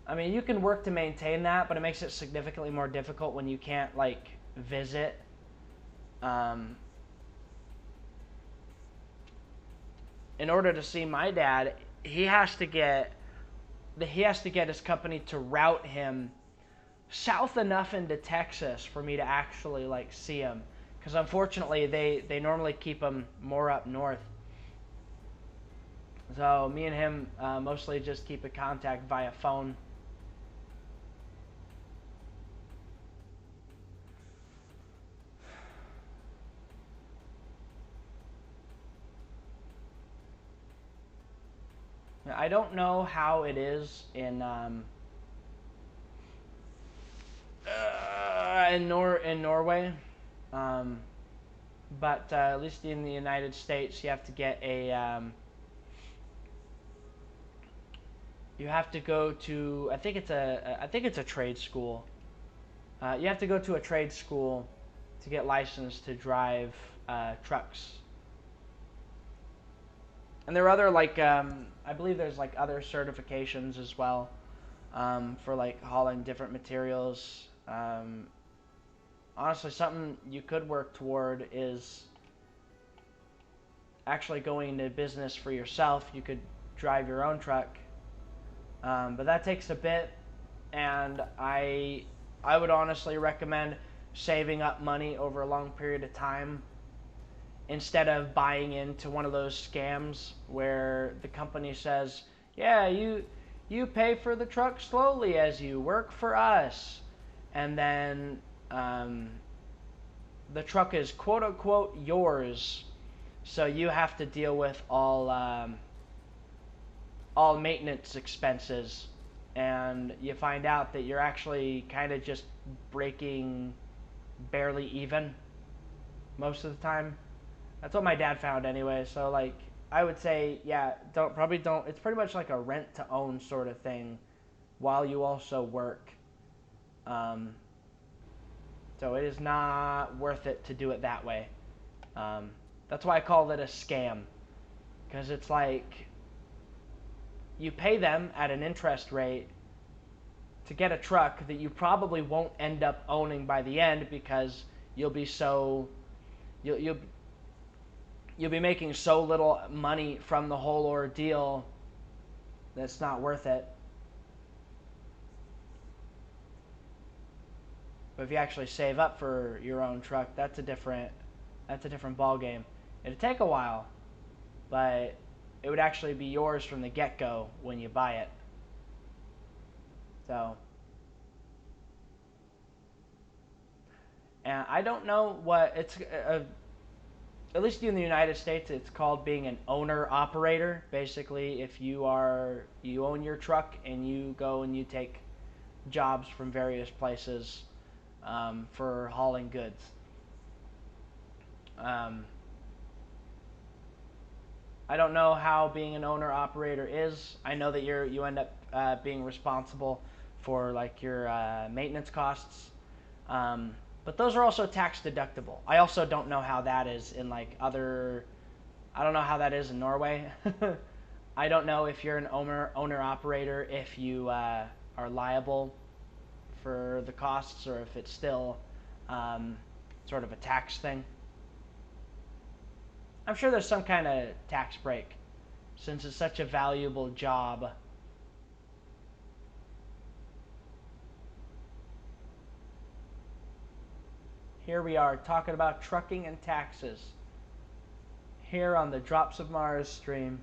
I mean, you can work to maintain that, but it makes it significantly more difficult when you can't, like, visit. Um, in order to see my dad, he has to get his company to route him south enough into Texas for me to actually, like, see him. Because unfortunately, they normally keep him more up north. So me and him mostly just keep in contact via phone. I don't know how it is in in Norway, um, but at least in the United States, you have to get you have to go to, I think it's a trade school. You have to go to a trade school to get licensed to drive trucks. And there are other, like, I believe there's, like, other certifications as well, for, like, hauling different materials. Honestly, something you could work toward is actually going into business for yourself. You could drive your own truck, but that takes a bit, and I would honestly recommend saving up money over a long period of time instead of buying into one of those scams where the company says, yeah, you pay for the truck slowly as you work for us, and then the truck is quote unquote yours, so you have to deal with all maintenance expenses, and you find out that you're actually kind of just breaking barely even most of the time. That's what my dad found anyway. So, like, I would say, yeah, don't. It's pretty much like a rent to own sort of thing, while you also work. Um, so it is not worth it to do it that way. That's why I call it a scam, because it's like you pay them at an interest rate to get a truck that you probably won't end up owning by the end, because you'll be you'll be making so little money from the whole ordeal that's not worth it. But if you actually save up for your own truck, that's a different ball game. It'd take a while, but it would actually be yours from the get-go when you buy it. So, and I don't know what it's at least in the United States, it's called being an owner-operator. Basically, if you own your truck and you go and you take jobs from various places for hauling goods. I don't know how being an owner-operator is. I know that you end up being responsible for, like, your maintenance costs. But those are also tax deductible. I also don't know how that is in, like, I don't know how that is in Norway. I don't know if you're an owner-operator, if you are liable for the costs, or if it's still sort of a tax thing. I'm sure there's some kind of tax break, since it's such a valuable job. Here we are talking about trucking and taxes. Here on the Drops of Mars stream.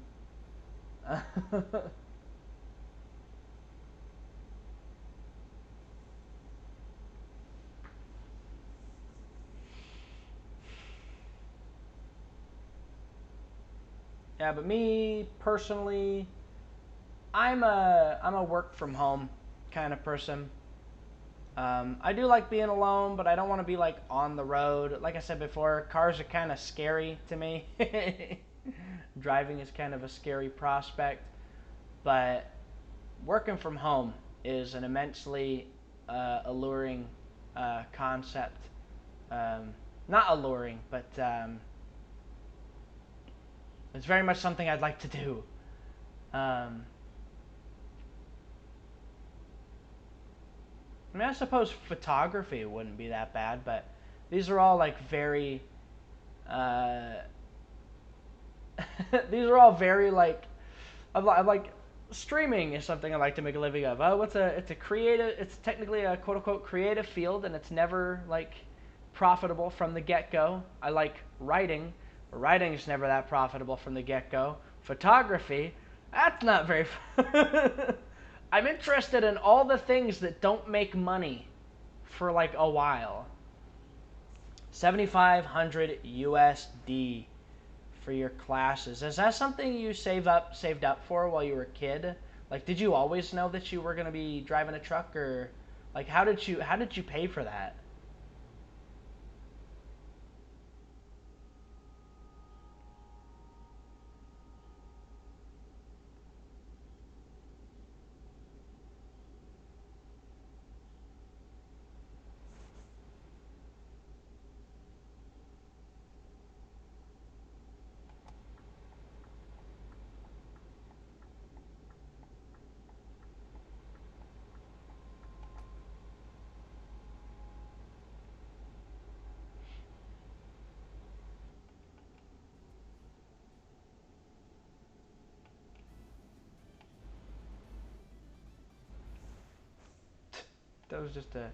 Yeah, but me personally, I'm a work from home kind of person. I do like being alone, but I don't want to be like on the road. Like I said before, cars are kind of scary to me. Driving is kind of a scary prospect, but working from home is an immensely alluring concept. Not alluring, but it's very much something I'd like to do. I mean, I suppose photography wouldn't be that bad, but these are all like very. Uh, these are all very like. I'm like streaming is something I like to make a living of. Oh, it's a creative. It's technically a quote unquote creative field, and it's never like profitable from the get go. I like writing. But writing is never that profitable from the get go. Photography, that's not very. I'm interested in all the things that don't make money for like a while. 7,500 USD for your classes. Is that something you saved up for while you were a kid? Like, did you always know that you were going to be driving a truck, or like how did you pay for that? That was just a.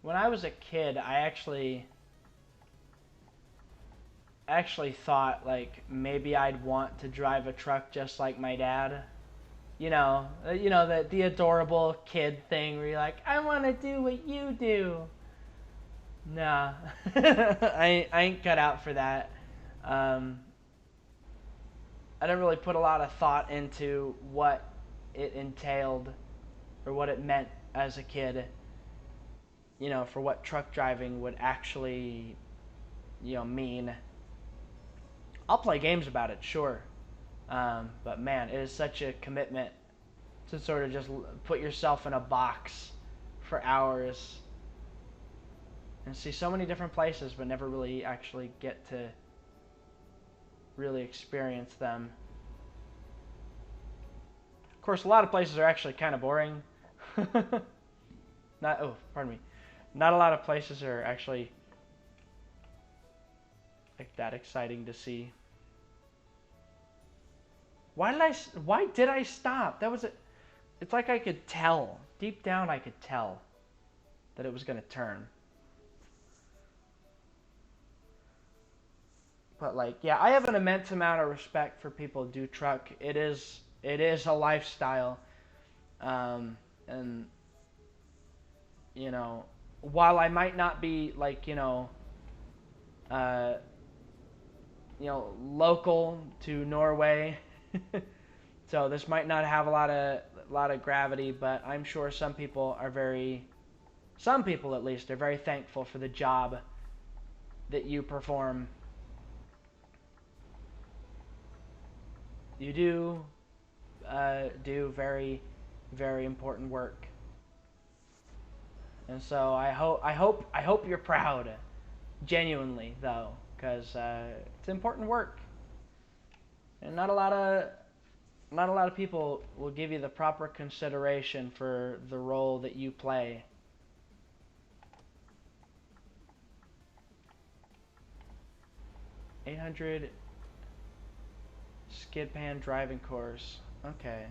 When I was a kid, I actually thought like maybe I'd want to drive a truck just like my dad. The adorable kid thing where you're like, I want to do what you do. Nah, I ain't cut out for that. Um, I didn't really put a lot of thought into what it entailed or what it meant as a kid. For what truck driving would actually, mean. I'll play games about it, sure. But man, it is such a commitment to sort of just put yourself in a box for hours and see so many different places, but never really actually get to really experience them. Of course, a lot of places are actually kind of boring. Pardon me. Not a lot of places are actually like that exciting to see. Why did I stop? It's like I could tell. Deep down I could tell that it was going to turn. But like, yeah, I have an immense amount of respect for people who do truck. It is a lifestyle. And while I might not be like, local to Norway, so this might not have a lot of gravity, but I'm sure some people at least are very thankful for the job that you perform. You do very, very important work. And so I hope you're proud, genuinely though, because it's important work, and not a lot of people will give you the proper consideration for the role that you play. 800 skid pan driving course. Okay.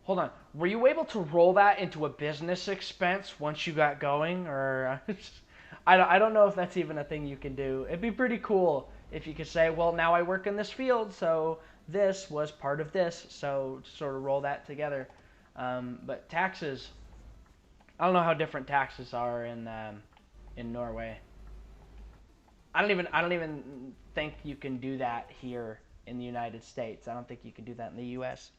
Hold on. Were you able to roll that into a business expense once you got going, or I don't know if that's even a thing you can do. It'd be pretty cool if you could say, well, now I work in this field, so this was part of this, so sort of roll that together. But taxes, I don't know how different taxes are in Norway. I don't even think you can do that here in the United States. I don't think you can do that in the U.S.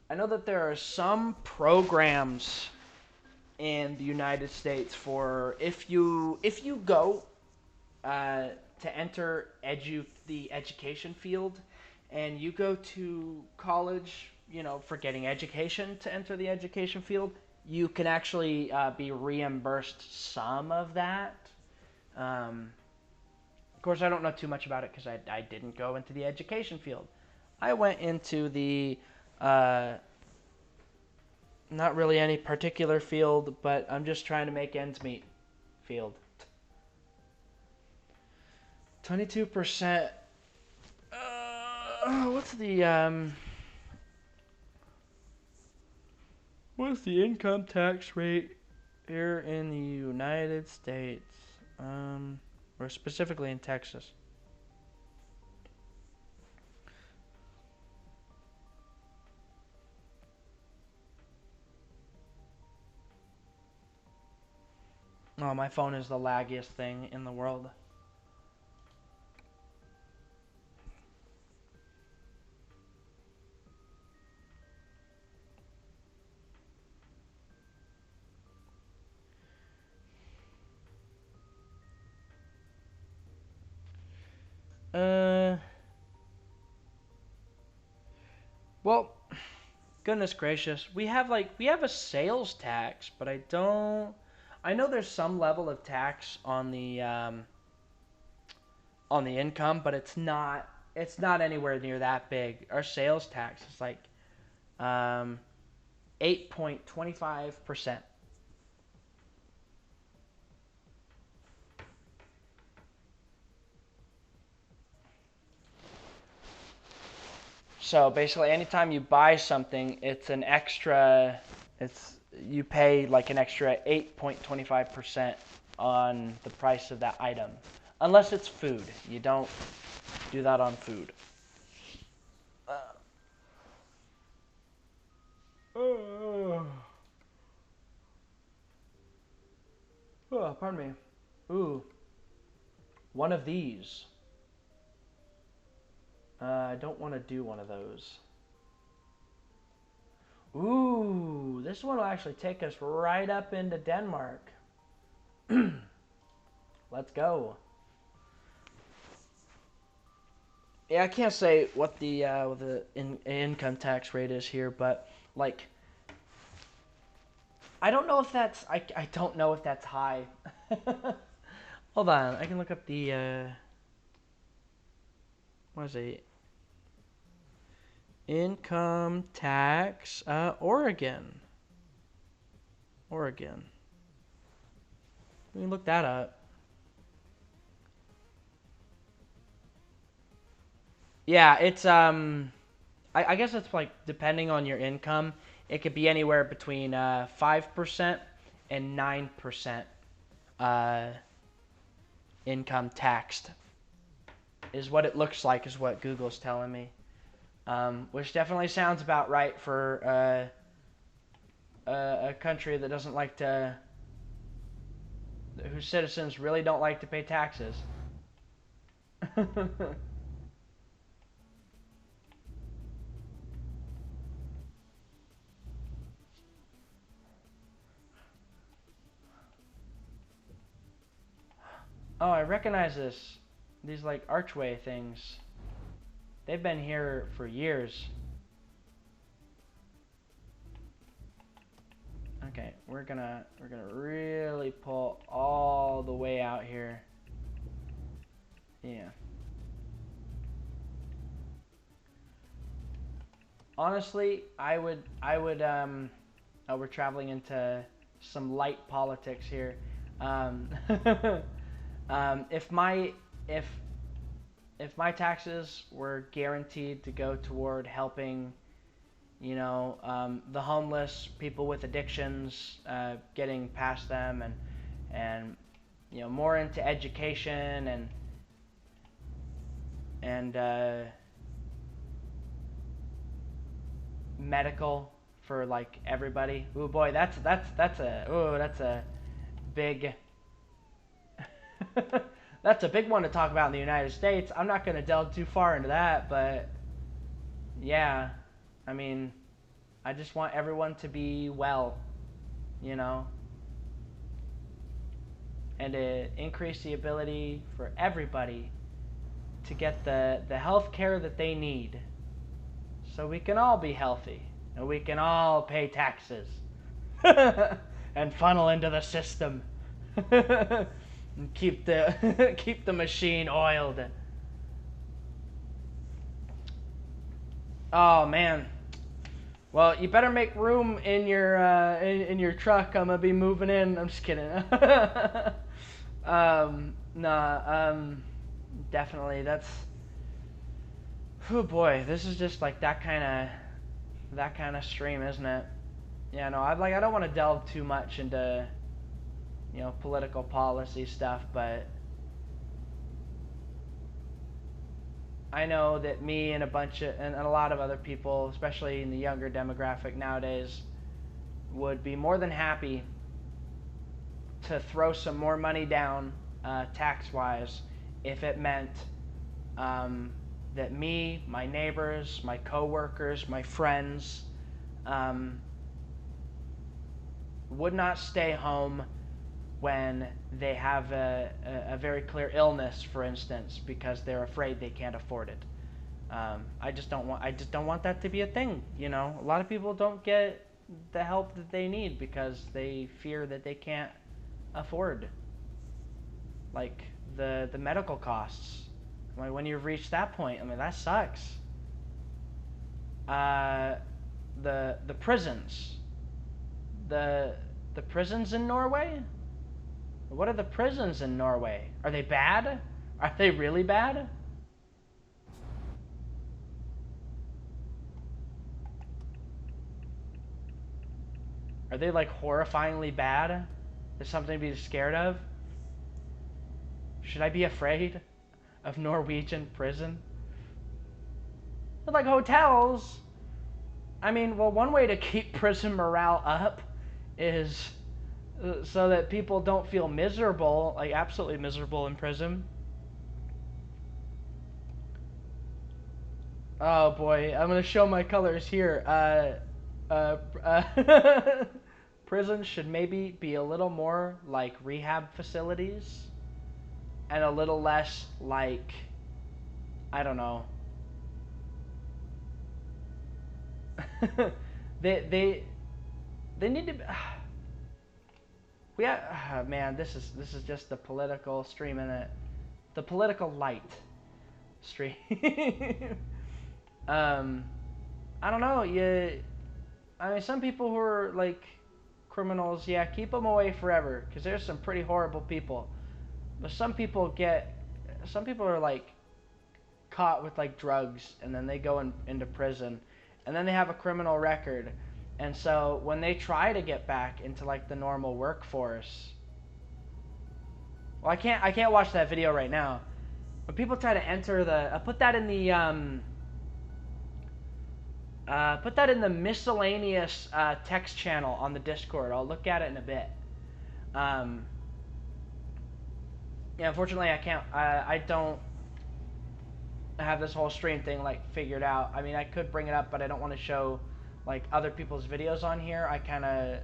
I know that there are some programs in the United States for if you go to enter the education field, and you go to college, for getting education to enter the education field, you can actually be reimbursed some of that. Of course, I don't know too much about it because I didn't go into the education field. I went into the not really any particular field, but I'm just trying to make ends meet field. 22%. What's the income tax rate here in the United States? Or specifically in Texas? Oh, my phone is the laggiest thing in the world. Well, goodness gracious, we have a sales tax, but I know there's some level of tax on the income, but it's not anywhere near that big. Our sales tax is like 8.25%. So basically, anytime you buy something, you pay like an extra 8.25% on the price of that item. Unless it's food. You don't do that on food. Oh, pardon me. Ooh, one of these. I don't want to do one of those. Ooh, this one will actually take us right up into Denmark. Let's go. Yeah, I can't say what the income tax rate is here, but like, I don't know if I don't know if that's high. Hold on, I can look up the what is it? Income tax, Oregon. Oregon. We can look that up. Yeah, it's I guess it's like depending on your income, it could be anywhere between 5% and 9% income taxed. Is what it looks like, is what Google's telling me. Which definitely sounds about right for a country that doesn't like to, whose citizens really don't like to pay taxes. Oh, I recognize this. These like archway things. They've been here for years. Okay, we're gonna really pull all the way out here. Yeah. honestly, oh, we're traveling into some light politics here. Um, if my if if my taxes were guaranteed to go toward helping, the homeless, people with addictions, getting past them, and more into education and medical for like everybody. Ooh boy, that's a big that's a big one to talk about in the United States. I'm not going to delve too far into that, but yeah, I mean, I just want everyone to be well, you know, and to increase the ability for everybody to get the health care that they need so we can all be healthy and we can all pay taxes and funnel into the system and keep the keep the machine oiled. Oh man. Well, you better make room in your in your truck. I'm gonna be moving in. I'm just kidding. Nah. Definitely. That's. Oh boy, this is just like that kind of stream, isn't it? Yeah. No. I don't want to delve too much into political policy stuff, but I know that me and a lot of other people, especially in the younger demographic nowadays, would be more than happy to throw some more money down tax-wise if it meant that me, my neighbors, my coworkers, my friends would not stay home when they have a very clear illness, for instance, because they're afraid they can't afford it. I just don't want that to be a thing. A lot of people don't get the help that they need because they fear that they can't afford, like the medical costs. Like when you've reached that point, I mean that sucks. The prisons, the prisons in Norway. What are the prisons in Norway? Are they bad? Are they really bad? Are they like horrifyingly bad? Is something to be scared of? Should I be afraid of Norwegian prison? But like hotels, I mean, well, one way to keep prison morale up is so that people don't feel miserable, like absolutely miserable in prison. Oh boy, I'm gonna show my colors here. Prisons should maybe be a little more like rehab facilities, and a little less like, I don't know. they need to. Man, this is just the political stream in it, the political light stream. I don't know. I mean, some people who are like criminals, yeah, keep them away forever because there's some pretty horrible people. But some people are like caught with like drugs and then they go into prison and then they have a criminal record. And so when they try to get back into like the normal workforce, well, I can't watch that video right now. When people try to enter I'll put that in the miscellaneous text channel on the Discord. I'll look at it in a bit. Yeah, unfortunately I can't. I don't have this whole stream thing like figured out. I mean, I could bring it up, but I don't want to show like other people's videos on here. I kind of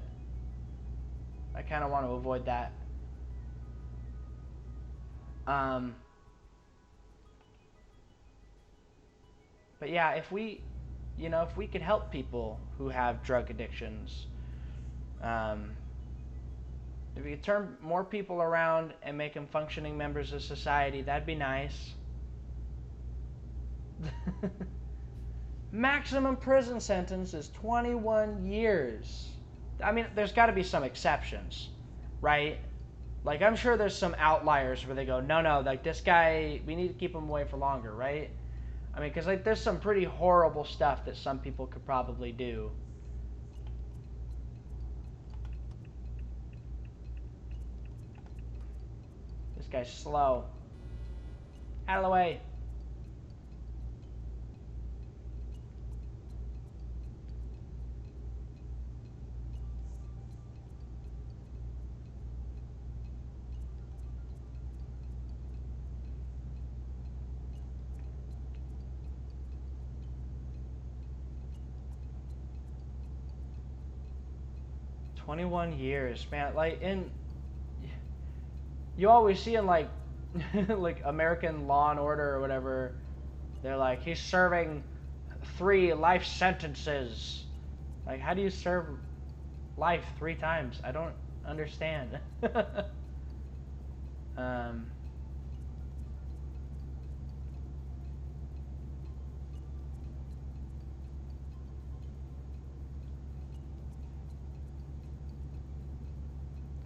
want to avoid that. But yeah, if we could help people who have drug addictions, if we could turn more people around and make them functioning members of society, that'd be nice. Maximum prison sentence is 21 years. I mean, there's got to be some exceptions, right? Like, I'm sure there's some outliers where they go, no, like, this guy, we need to keep him away for longer, right? I mean, because, like, there's some pretty horrible stuff that some people could probably do. This guy's slow. Out of the way. "21 years, man." Like, you always see in, like, like American Law and Order or whatever, they're like, he's serving 3 life sentences. Like, how do you serve life 3 times? I don't understand.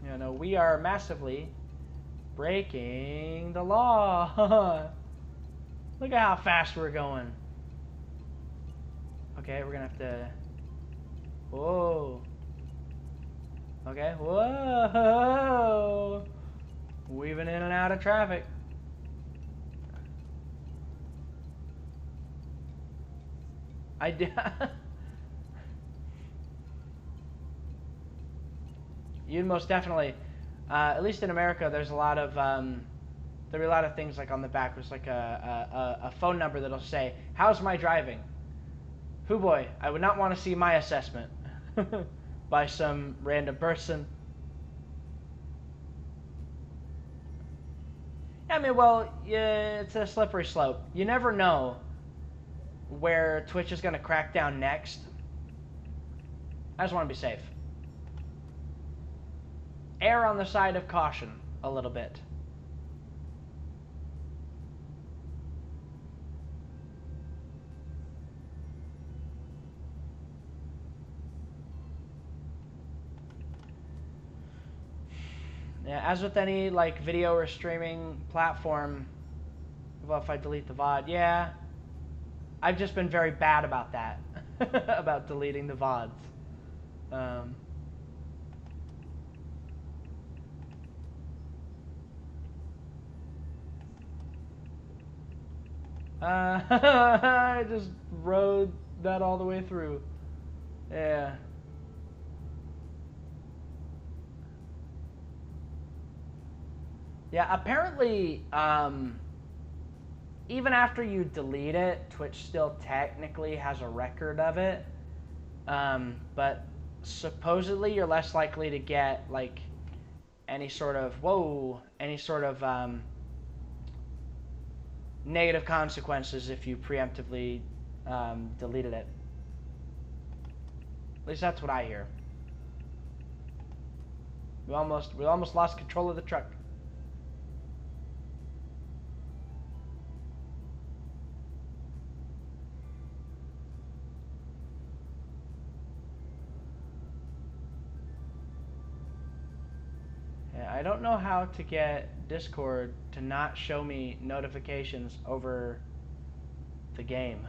You know, we are massively breaking the law. Look at how fast we're going. Okay, we're gonna have to... Whoa. Okay, whoa. Weaving in and out of traffic. I did... You'd most definitely... at least in America, there's a lot of... there'll be a lot of things like on the back. There's like a phone number that'll say, "How's my driving?" Hoo boy, I would not want to see my assessment by some random person. I mean, well, yeah, it's a slippery slope. You never know where Twitch is going to crack down next. I just want to be safe. Err on the side of caution a little bit. Yeah, as with any like video or streaming platform, well, if I delete the VOD, yeah, I've just been very bad about that, about deleting the VODs. I just rode that all the way through. Yeah. Yeah, apparently, even after you delete it, Twitch still technically has a record of it. But supposedly you're less likely to get, like, any sort of, negative consequences if you preemptively deleted it. At least that's what I hear. We almost lost control of the truck. I don't know how to get Discord to not show me notifications over the game.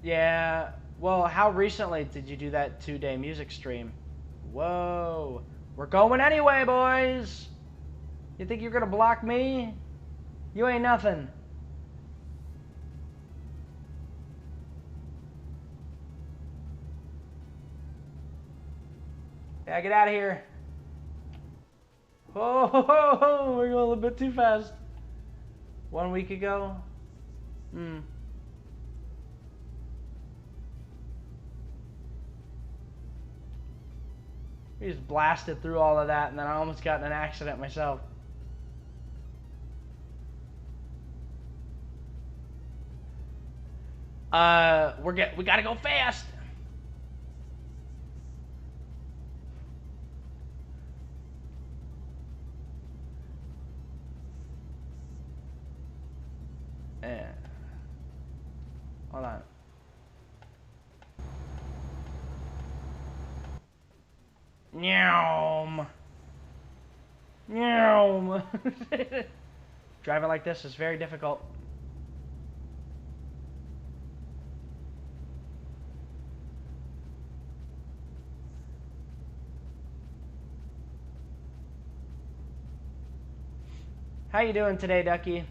Yeah, well, how recently did you do that 2-day music stream? Whoa, we're going anyway, boys! You think you're gonna block me? You ain't nothing. Yeah, get out of here. Oh, we're going a little bit too fast. 1 week ago? We just blasted through all of that, and then I almost got in an accident myself. We gotta go fast. Yeah. Hold on. Nyom. Nyom. Driving like this is very difficult. How you doing today, Ducky?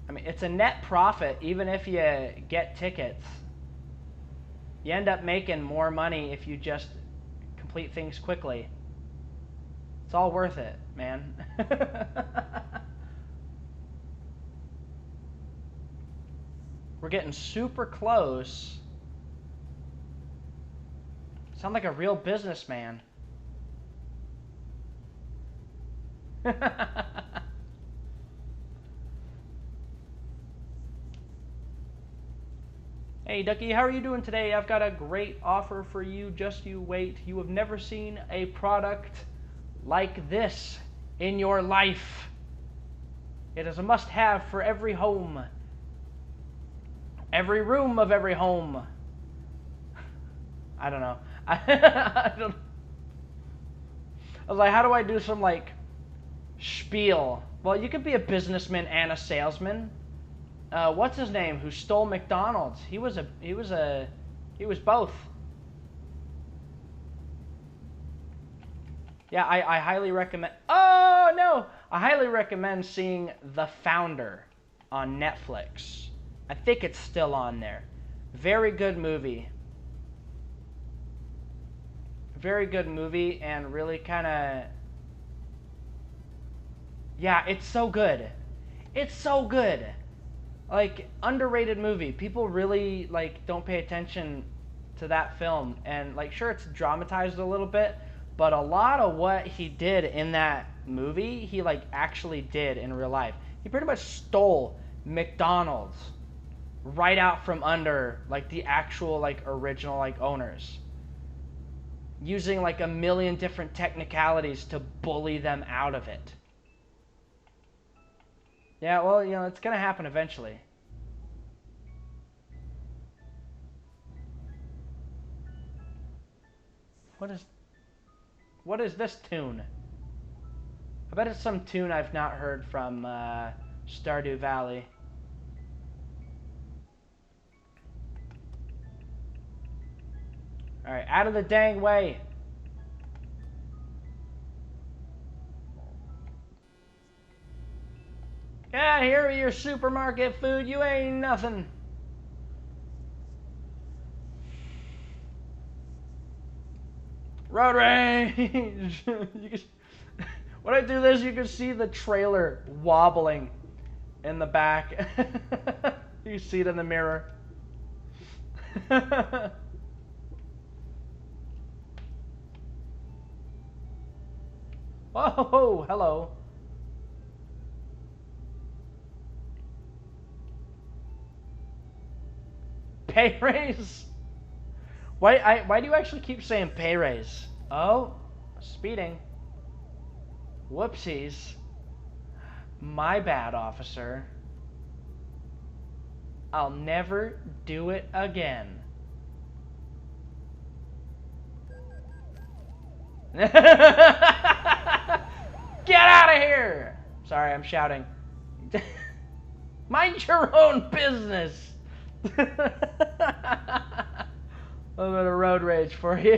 I mean, it's a net profit even if you get tickets. You end up making more money if you just complete things quickly. It's all worth it, man. We're getting super close. Sound like a real businessman. Hey Ducky, how are you doing today? I've got a great offer for you. Just you wait. You have never seen a product like this in your life. It is a must-have for every home. Every room of every home. I don't know. I was like, how do I do some like spiel? Well, you could be a businessman and a salesman. What's his name? Who stole McDonald's? He was both. Yeah, I highly recommend. Oh no! I highly recommend seeing The Founder on Netflix. I think it's still on there. Very good movie. Very good movie, and really kind of. Yeah, it's so good. It's so good. Like, underrated movie. People really like don't pay attention to that film, and like, sure, it's dramatized a little bit, but a lot of what he did in that movie, he like actually did in real life. He pretty much stole McDonald's right out from under like the actual like original like owners, using like a million different technicalities to bully them out of it. Yeah, well, you know, it's gonna happen eventually. What is this tune? I bet it's some tune I've not heard from Stardew Valley. Alright, out of the dang way! Yeah, here are your supermarket food. You ain't nothing. Road rage! When I do this, you can see the trailer wobbling in the back. You see it in the mirror. Oh, hello. Pay raise? Why do you actually keep saying pay raise? Oh, speeding. Whoopsies. My bad, officer. I'll never do it again. Get out of here! Sorry, I'm shouting. Mind your own business. A little bit of road rage for you.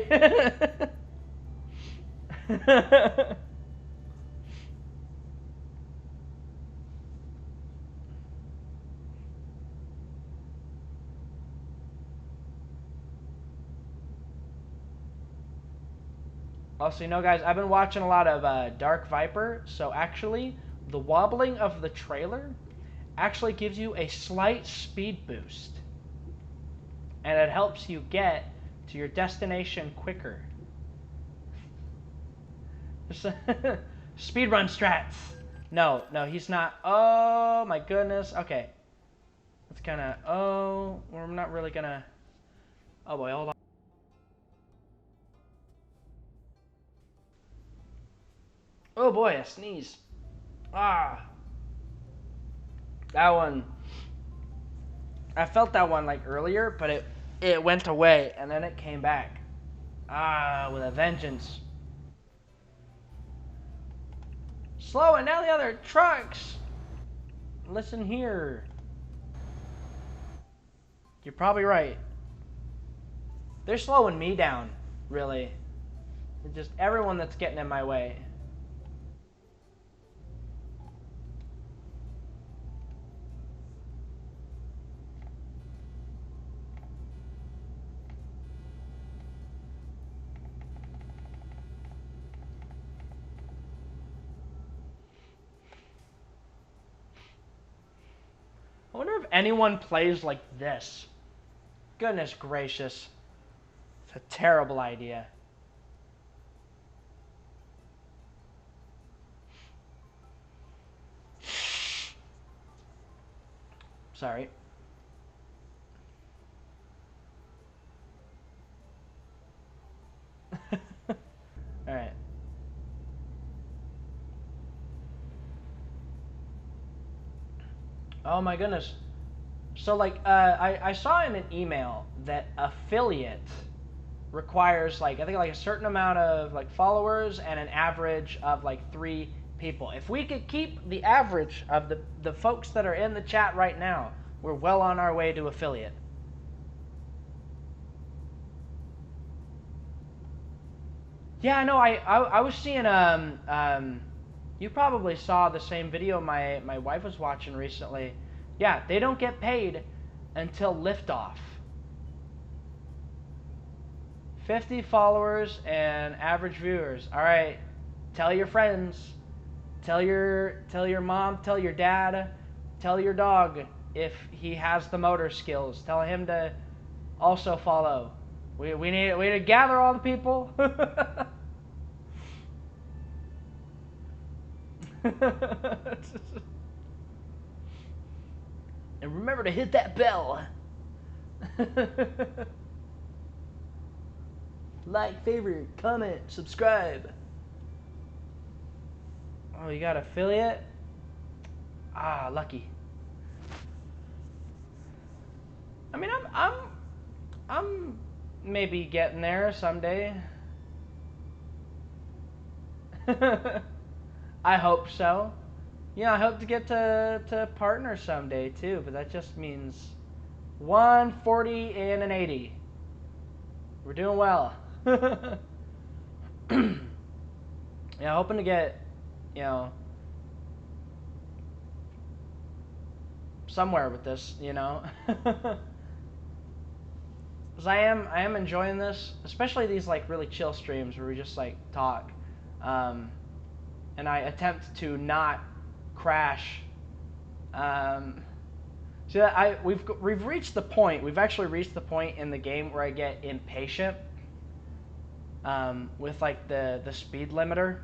Also, you know, guys, I've been watching a lot of Dark Viper, so actually, the wobbling of the trailer actually gives you a slight speed boost. And it helps you get to your destination quicker. Speedrun strats. No, he's not. Oh, my goodness. Okay. Let's kind of... Oh, we're not really going to... Oh, boy, hold on. Oh boy, a sneeze. Ah, that one. I felt that one like earlier, but it went away and then it came back. Ah, with a vengeance. Slowing down the other trucks. Listen here. You're probably right. They're slowing me down, really. Just everyone that's getting in my way. I wonder if anyone plays like this. Goodness gracious. It's a terrible idea. Sorry. Alright. Oh my goodness. So like, I saw in an email that affiliate requires like, I think like a certain amount of like followers and an average of like 3 people. If we could keep the average of the folks that are in the chat right now, we're well on our way to affiliate. Yeah, I know. I was seeing you probably saw the same video my wife was watching recently. Yeah, they don't get paid until liftoff. 50 followers and average viewers. All right, tell your friends, tell your mom, tell your dad, tell your dog if he has the motor skills. Tell him to also follow. We need to gather all the people. And remember to hit that bell. Like, favorite, comment, subscribe. Oh, you got affiliate? Ah, lucky. I mean, I'm maybe getting there someday. I hope so. Yeah, I hope to get to partner someday too, but that just means 140 and an 80. We're doing well. Yeah, hoping to get, you know, somewhere with this, you know. Because I am enjoying this, especially these like really chill streams where we just like talk, and I attempt to not crash. So we've reached the point. We've actually reached the point in the game where I get impatient with like the speed limiter.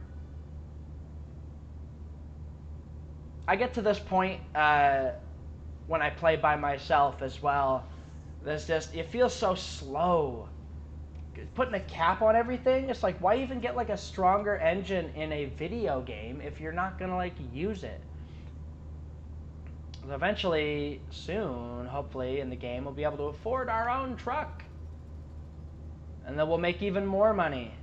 I get to this point when I play by myself as well. There's just, it feels so slow. Putting a cap on everything, it's like, why even get like a stronger engine in a video game if you're not gonna like use it? Eventually, soon, hopefully, in the game, we'll be able to afford our own truck. And then we'll make even more money.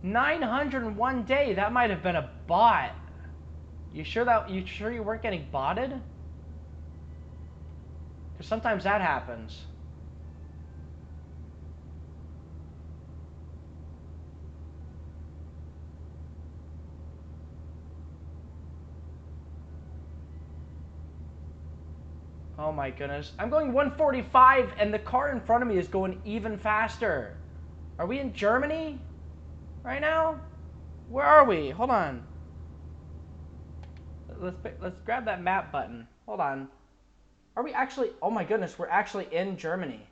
901 day, that might have been a bot. You sure you weren't getting botted? Because sometimes that happens. Oh my goodness. I'm going 145 and the car in front of me is going even faster. Are we in Germany right now? Where are we? Hold on. Let's grab that map button. Hold on. Are we actually, oh my goodness, we're actually in Germany.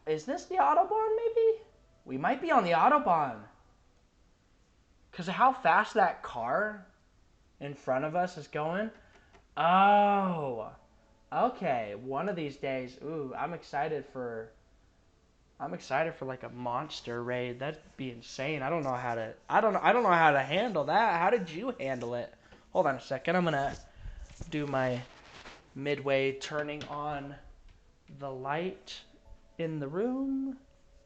Is this the Autobahn maybe? We might be on the Autobahn. Because of how fast that car in front of us is going. Oh, okay. One of these days, ooh, I'm excited for I'm excited for like a monster raid. That'd be insane. I don't know how to. I don't know how to handle that. How did you handle it? Hold on a second. I'm gonna do my midway turning on the light in the room.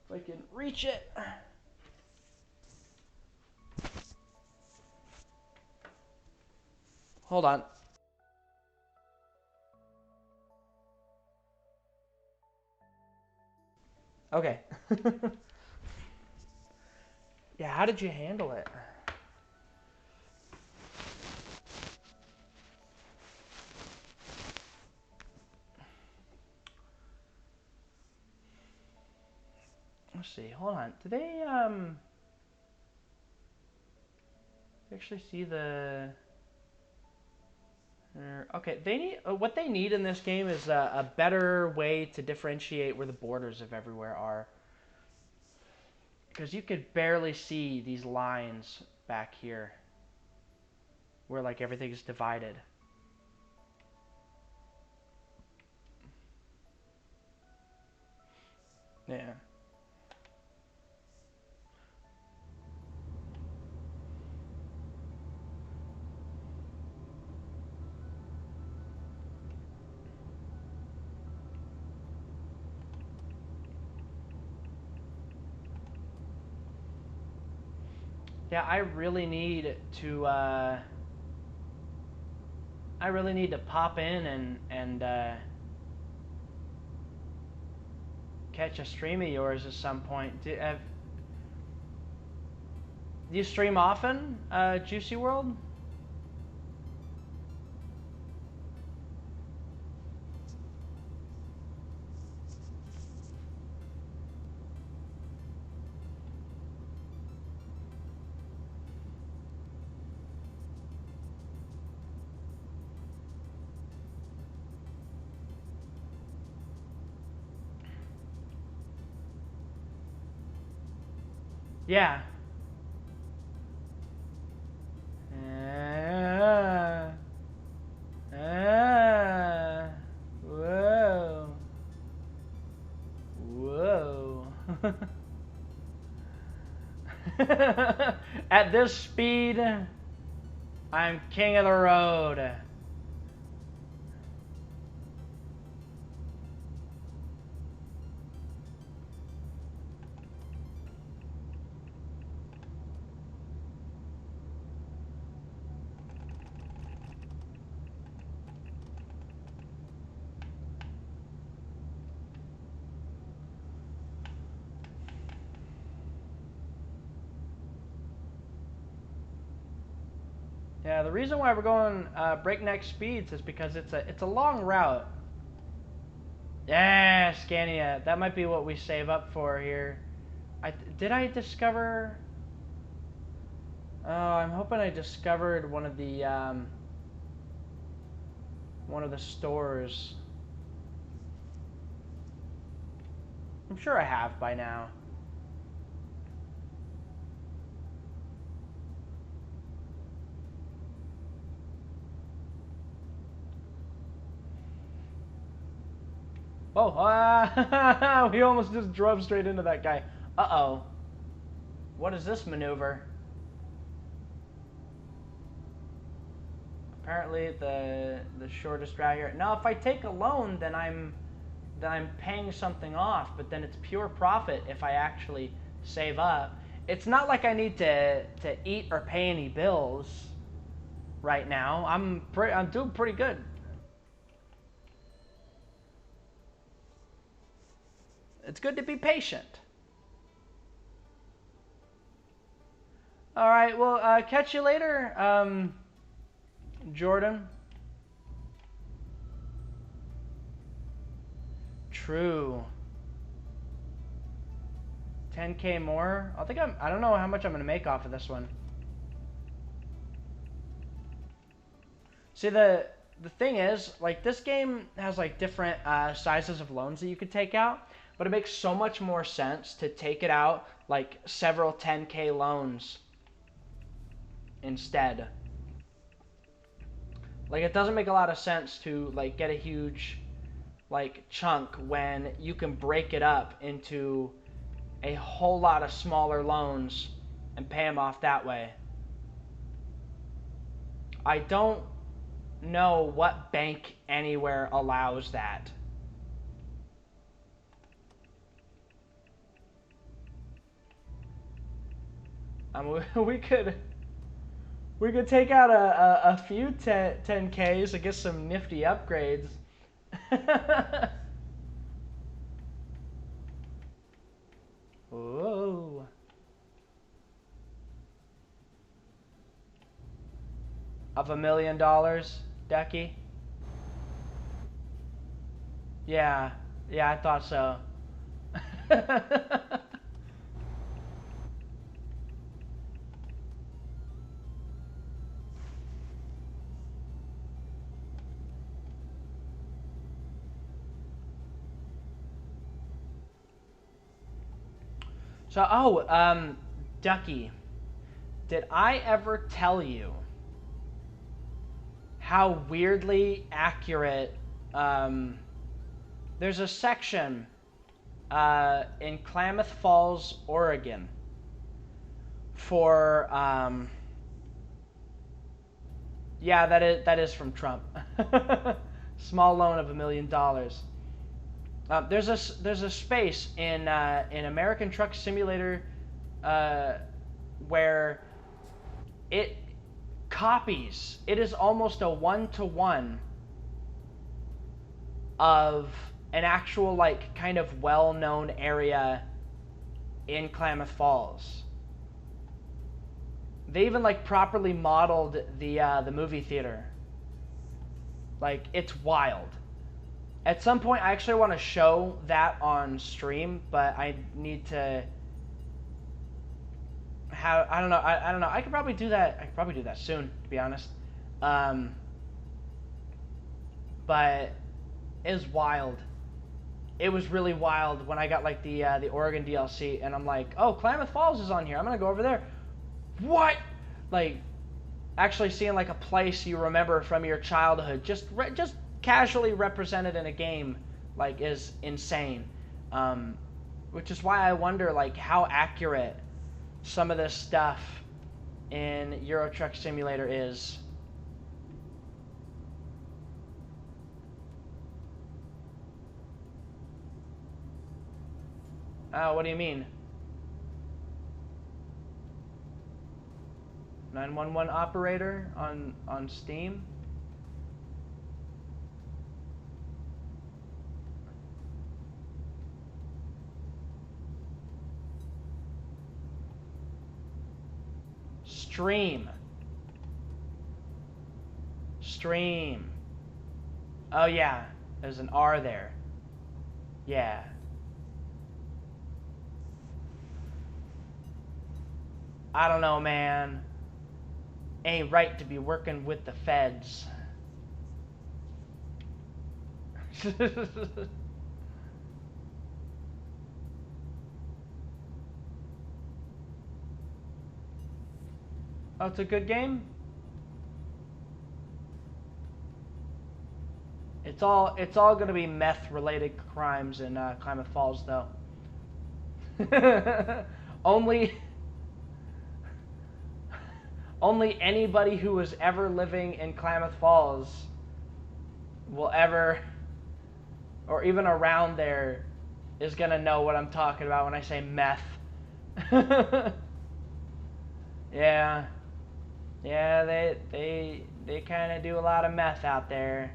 If I can reach it. Hold on. Okay. Yeah, how did you handle it? Let's see. Hold on. Do they actually see the? Okay, they need what they need in this game is a better way to differentiate where the borders of everywhere are, because you could barely see these lines back here, where like everything is divided. Yeah. Yeah, I really need to. I really need to pop in and catch a stream of yours at some point. Do you stream often, Juicy World? Yeah. Whoa. Whoa. At this speed, I'm king of the road. Yeah, the reason why we're going breakneck speeds is because it's a long route. Yeah, Scania. That might be what we save up for here. Did I discover? Oh, I'm hoping I discovered one of the stores. I'm sure I have by now. Oh, we almost just drove straight into that guy. Uh-oh. What is this maneuver? Apparently the shortest route here. Now, if I take a loan, then I'm paying something off, but then it's pure profit if I actually save up. It's not like I need to eat or pay any bills right now. I'm doing pretty good. It's good to be patient. All right, well, catch you later, Jordan. True. 10K more. I don't know how much I'm gonna make off of this one. See, the thing is, like, this game has like different sizes of loans that you could take out, but it makes so much more sense to take it out like several 10K loans instead. Like, it doesn't make a lot of sense to like get a huge like chunk when you can break it up into a whole lot of smaller loans and pay them off that way. I don't know what bank anywhere allows that. We could take out a few 10Ks to get some nifty upgrades. Whoa. Of $1 million, Ducky? Yeah, I thought so. So, Ducky, did I ever tell you how weirdly accurate, there's a section in Klamath Falls, Oregon for, yeah, that is from Trump. Small loan of $1 million. There's a space in American Truck Simulator where it copies. It is almost a 1-to-1 of an actual like kind of well-known area in Klamath Falls. They even like properly modeled the movie theater. Like, it's wild. At some point, I actually want to show that on stream, but I need to have, I don't know. I could probably do that. I could probably do that soon, to be honest. But it was wild. It was really wild when I got like the Oregon DLC, and I'm like, oh, Klamath Falls is on here. I'm gonna go over there. What? Like, actually seeing like a place you remember from your childhood, just casually represented in a game, like, is insane. Which is why I wonder like how accurate some of this stuff in Euro Truck Simulator is. What do you mean? 911 operator on Steam? Stream. Oh yeah, there's an R there. Yeah. I don't know, man. Ain't right to be working with the feds. Oh, it's a good game? It's all gonna be meth-related crimes in Klamath Falls, though. Only anybody who was ever living in Klamath Falls will ever, or even around there, is gonna know what I'm talking about when I say meth. Yeah. Yeah, they kind of do a lot of meth out there.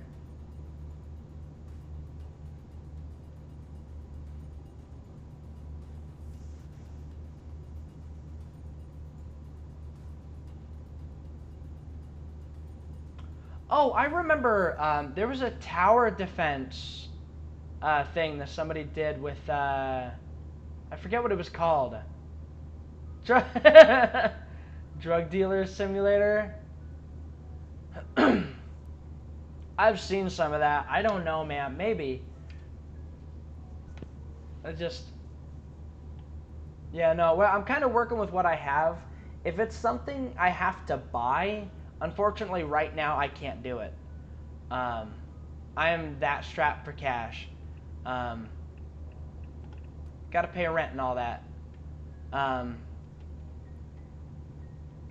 Oh, I remember there was a tower defense thing that somebody did with, I forget what it was called. Drug dealer simulator. I've seen some of that. I don't know, man. Maybe. Yeah, no. Well, I'm kind of working with what I have. If it's something I have to buy, unfortunately, right now I can't do it. I am that strapped for cash. Got to pay rent and all that. Um,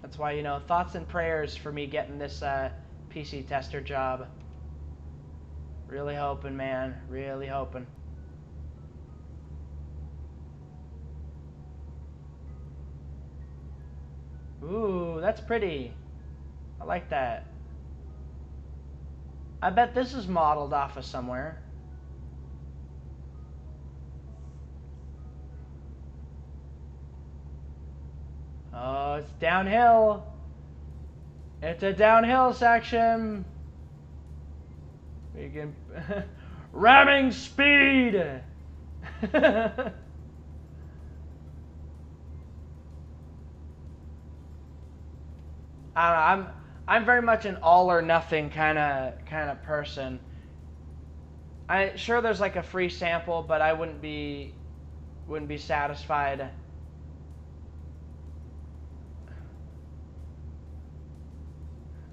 that's why, you know, thoughts and prayers for me getting this PC tester job. Really hoping, man. Really hoping. Ooh, that's pretty. I like that. I bet this is modeled off of somewhere. Oh, it's downhill. It's a downhill section. We can ramming speed. I don't know, I'm very much an all or nothing kind of person. I sure there's like a free sample, but I wouldn't be satisfied.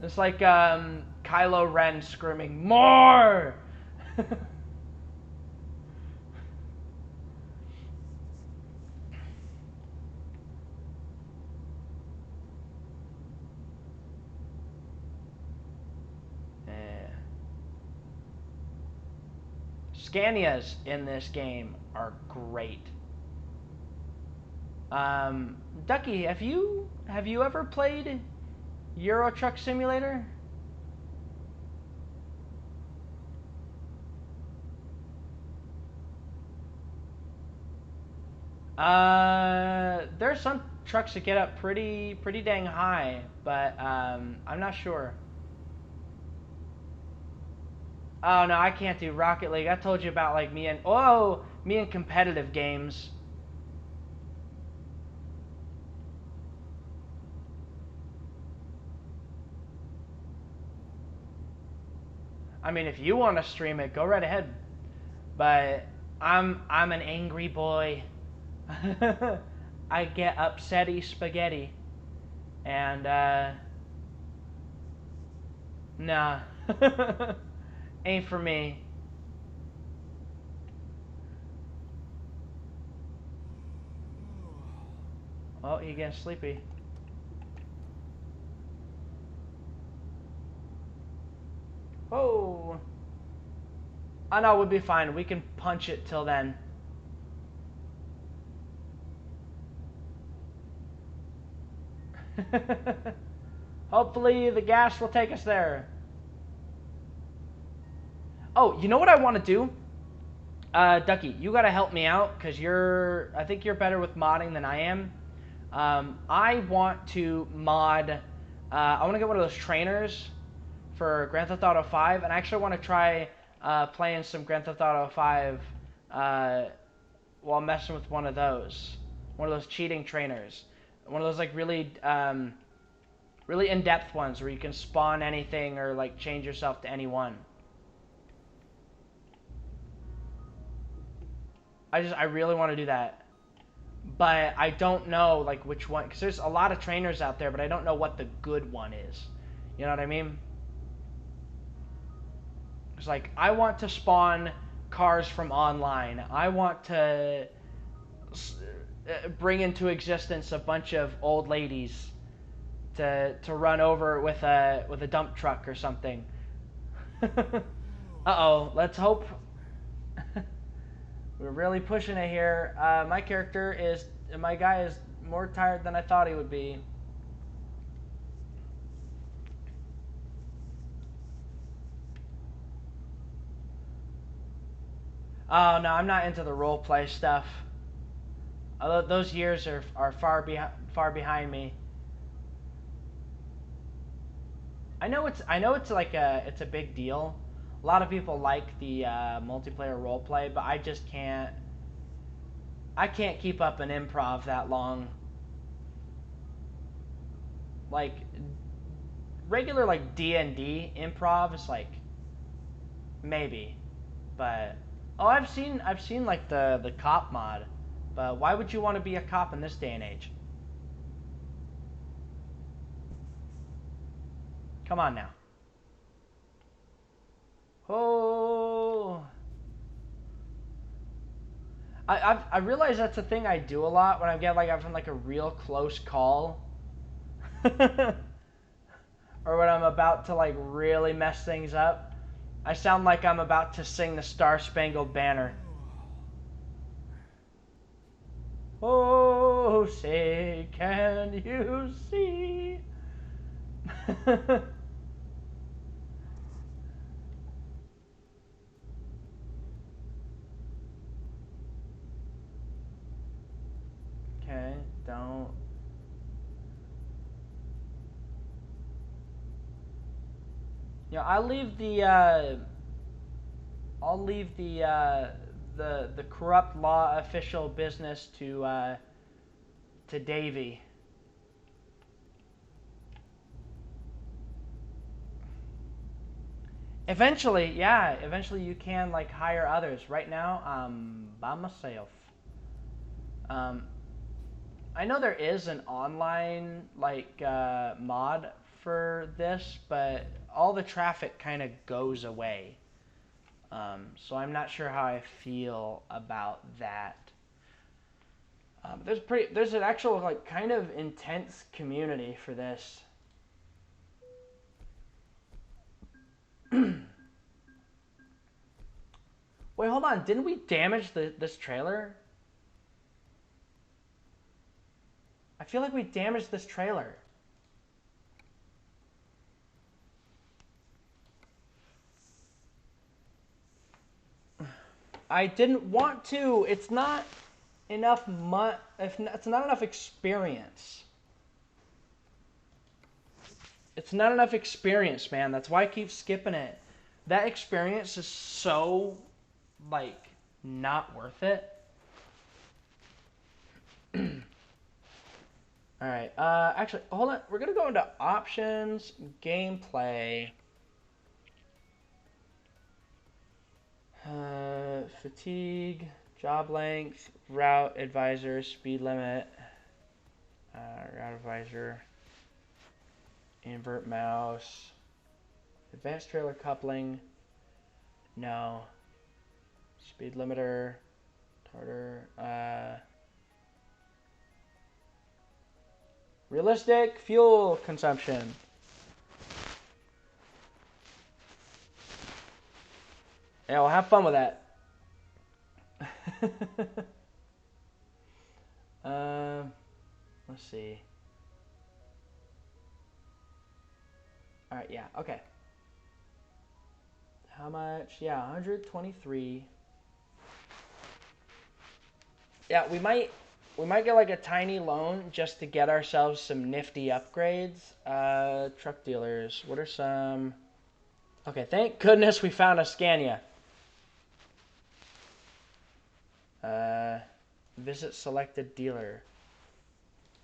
It's like Kylo Ren screaming more. Scanias in this game are great. Ducky, have you ever played Euro Truck Simulator? There's some trucks that get up pretty dang high, but I'm not sure. Oh no, I can't do Rocket League. I told you about like me and competitive games. I mean, if you want to stream it, go right ahead. But I'm an angry boy. I get upsetty spaghetti, and nah, ain't for me. Oh, you getting sleepy? Oh. Oh no, we'll be fine. We can punch it till then. Hopefully the gas will take us there. Oh, you know what I want to do? Ducky, you gotta help me out, because I think you're better with modding than I am. I want to mod, I want to get one of those trainers for Grand Theft Auto 5, and I actually want to try playing some Grand Theft Auto 5 while messing with one of those cheating trainers. One of those like really really in-depth ones where you can spawn anything or like change yourself to anyone. I really want to do that. But I don't know like which one, because there's a lot of trainers out there, but I don't know what the good one is. You know what I mean? It's like, I want to spawn cars from online. I want to bring into existence a bunch of old ladies to run over with a dump truck or something. Uh-oh, let's hope. We're really pushing it here. My guy is more tired than I thought he would be. Oh no, I'm not into the role play stuff. Those years are far behind me. I know it's like it's a big deal. A lot of people like the multiplayer role play, but I just can't. I can't keep up an improv that long. Like regular like D&D improv is like maybe, but oh, I've seen like the cop mod, but why would you want to be a cop in this day and age? Come on now. Oh. I realize that's a thing I do a lot when I get like having like a real close call. Or when I'm about to like really mess things up. I sound like I'm about to sing the Star Spangled Banner. Oh, say, can you see? Okay, don't. You know, I'll leave the corrupt law official business to Davey. Eventually, yeah, eventually you can like hire others. Right now, I'm by myself. Um, I know there is an online like mod for this, but all the traffic kind of goes away. So I'm not sure how I feel about that. There's an actual like kind of intense community for this. Wait, hold on. Didn't we damage this trailer? I feel like we damaged this trailer. I didn't want to. It's not enough it's not enough experience. It's not enough experience, man. That's why I keep skipping it. That experience is so like not worth it. All right. Actually, hold on. We're gonna go into options, gameplay. Fatigue, job length, route advisor, speed limit, route advisor, invert mouse, advanced trailer coupling, no, speed limiter, tartar, realistic fuel consumption. Yeah, well, have fun with that. Let's see. All right, yeah, okay. How much? Yeah, 123. Yeah, we might get like a tiny loan just to get ourselves some nifty upgrades. Truck dealers. What are some? Okay, thank goodness we found a Scania. Visit selected dealer.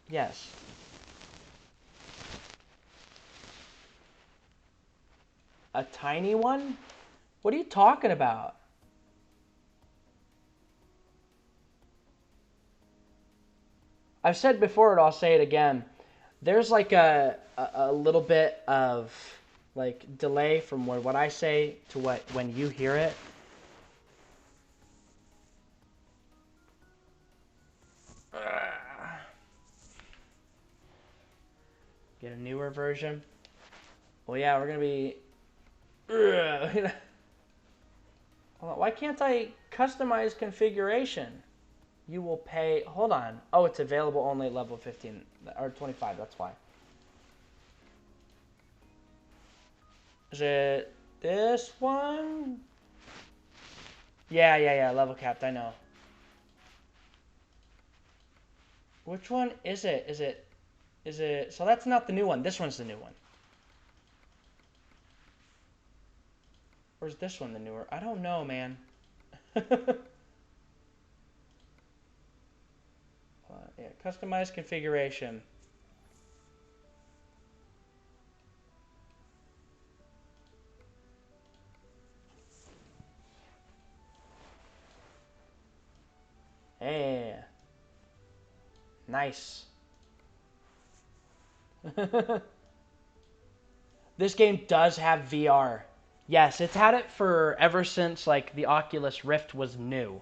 Yes. A tiny one? What are you talking about? I've said before, and I'll say it again. There's like a little bit of like delay from what I say to when you hear it. Get a newer version. Well, yeah, we're gonna be. Hold on, why can't I customize configuration? You will pay. Hold on. Oh, it's available only at level 15 or 25. That's why. Is it this one? Yeah. Level capped. I know. Which one is it? Is it? So that's not the new one. This one's the new one. Or is this one the newer? I don't know, man. Yeah, customize configuration. Hey. Nice. This game does have VR. Yes, it's had it for ever since like the Oculus Rift was new.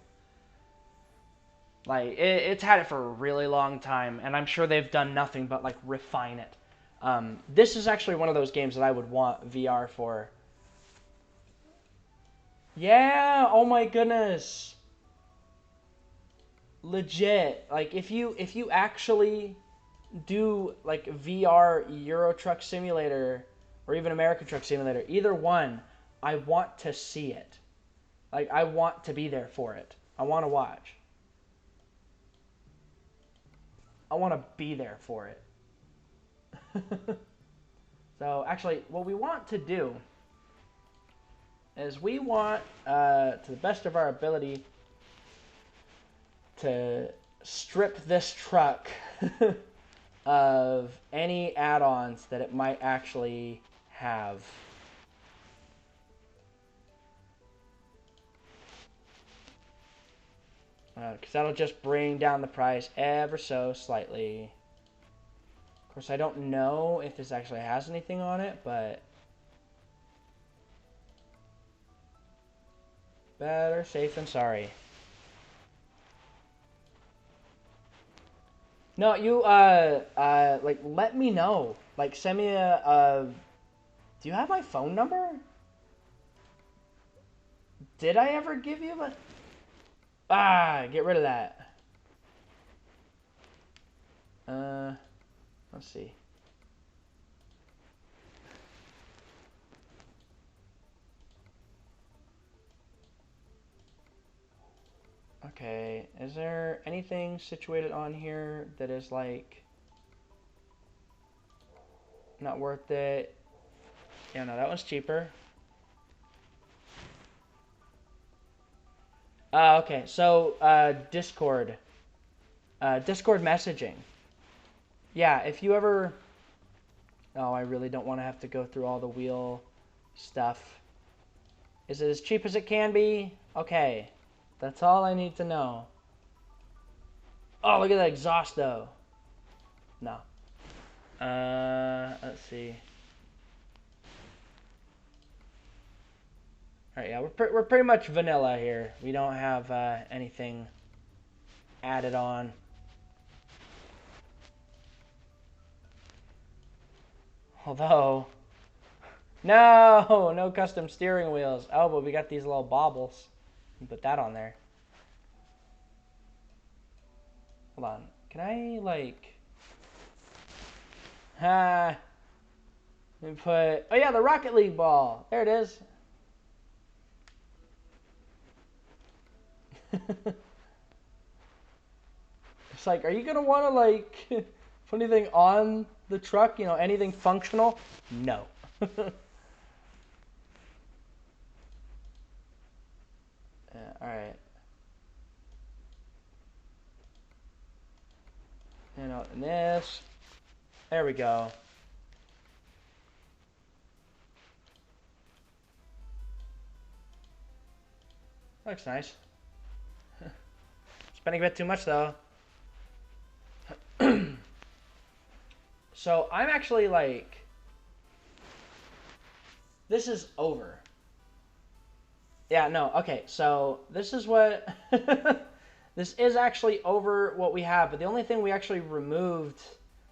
Like it's had it for a really long time, and I'm sure they've done nothing but like refine it. This is actually one of those games that I would want VR for. Yeah, oh my goodness. Legit. Like if you actually do like VR Euro Truck Simulator or even American Truck Simulator, either one, I want to see it. Like I want to be there for it. I want to watch. I want to be there for it. So actually, what we want to do is we want, to the best of our ability, to strip this truck of any add-ons that it might actually have. Because that'll just bring down the price ever so slightly. Of course, I don't know if this actually has anything on it, but better safe than sorry. No, you, like, let me know. Like, send me do you have my phone number? Did I ever give you a... get rid of that. Let's see. Okay, is there anything situated on here that is like not worth it? Yeah, no, that one's cheaper. Okay, so Discord. Discord messaging. Yeah, if you ever... Oh, I really don't want to have to go through all the wheel stuff. Is it as cheap as it can be? Okay. That's all I need to know. Oh, look at that exhaust, though. No. Let's see. Alright, yeah, we're pretty much vanilla here. We don't have anything added on. Although... No custom steering wheels. Oh, but we got these little baubles. Put that on there. Hold on. Can I, like... Let me put... Oh, yeah, the Rocket League ball. There it is. It's like, are you going to want to, like, put anything on the truck? You know, anything functional? No. Yeah, alright. And this. There we go. Looks nice. Spending a bit too much, though. So, I'm actually, like... This is over. Yeah, no, okay, so this is what... This is actually over what we have, but the only thing we actually removed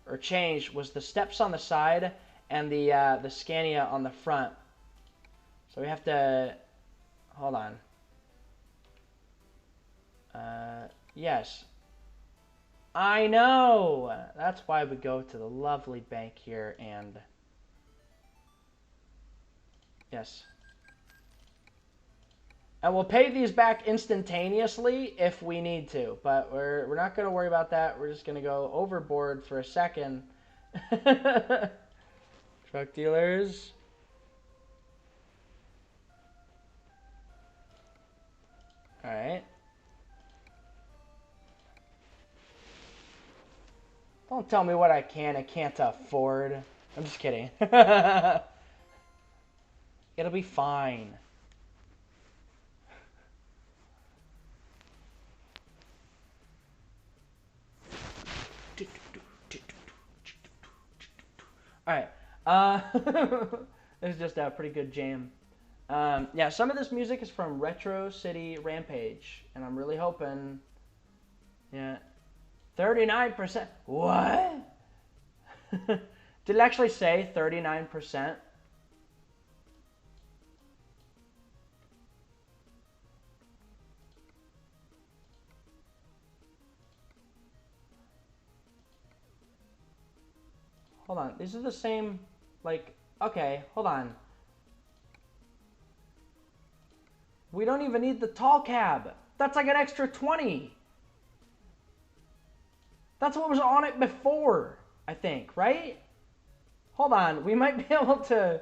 or changed was the steps on the side and the Scania on the front. So we have to... Hold on. Yes. I know! That's why we go to the lovely bank here and... Yes. And we'll pay these back instantaneously if we need to, but we're not going to worry about that. We're just going to go overboard for a second. Truck dealers. All right. Don't tell me what I can and can't afford. I'm just kidding. It'll be fine. Alright. This is just a pretty good jam. Yeah, some of this music is from Retro City Rampage, and I'm really hoping Yeah. 39%. What? Did it actually say 39%? Hold on. These are the same, like, okay, hold on. We don't even need the tall cab. That's like an extra 20. That's what was on it before, I think, right? Hold on. We might be able to...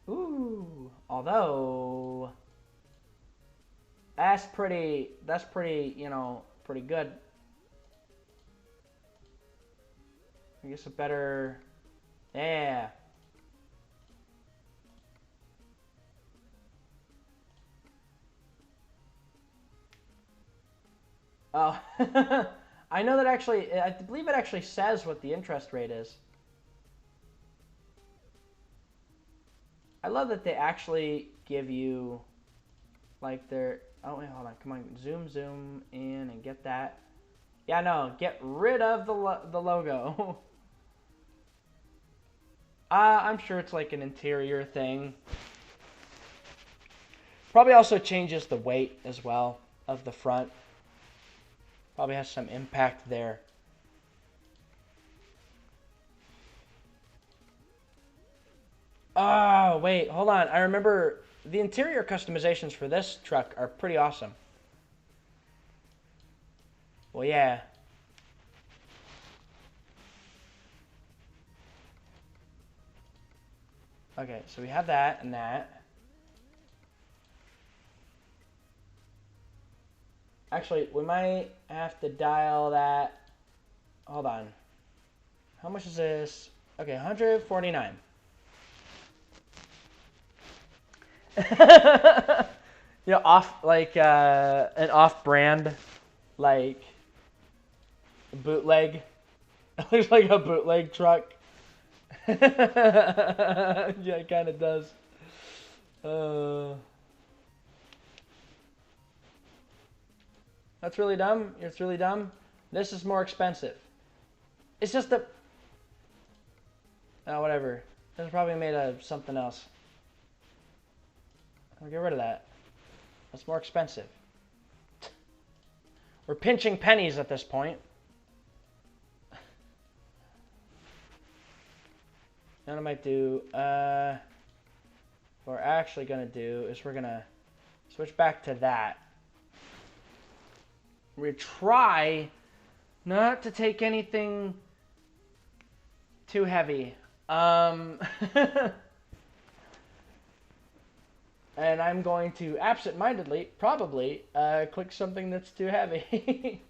Ooh. Although... That's pretty, you know, pretty good. I guess a better... Yeah. Oh, I know that actually, I believe it actually says what the interest rate is. I love that they actually give you, like, their, oh, wait, hold on, come on, zoom in and get that. Yeah, no, get rid of the logo. I'm sure it's like an interior thing. Probably also changes the weight as well of the front. Probably has some impact there. Oh, wait, hold on. I remember the interior customizations for this truck are pretty awesome. Well, yeah. Okay, so we have that and that. Actually, we might have to dial that. Hold on. How much is this? Okay, 149. Yeah, off like an off-brand like bootleg. It looks like a bootleg truck. Yeah, it kind of does. That's really dumb. It's really dumb. This is more expensive. It's just the... Oh, whatever. This is probably made of something else. I'll get rid of that. That's more expensive. We're pinching pennies at this point. What I might do, what we're actually going to do is we're going to switch back to that. We try not to take anything too heavy. And I'm going to absent-mindedly, probably, click something that's too heavy.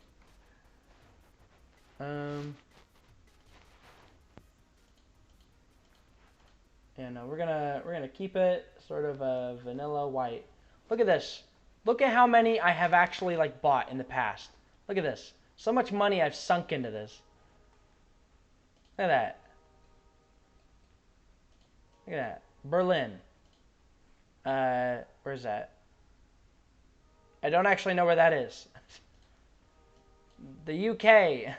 Yeah, no, we're gonna keep it sort of a vanilla white. Look at this. Look at how many I have actually like bought in the past. Look at this. So much money I've sunk into this. Look at that. Look at that. Berlin. Where's that? I don't actually know where that is. The UK.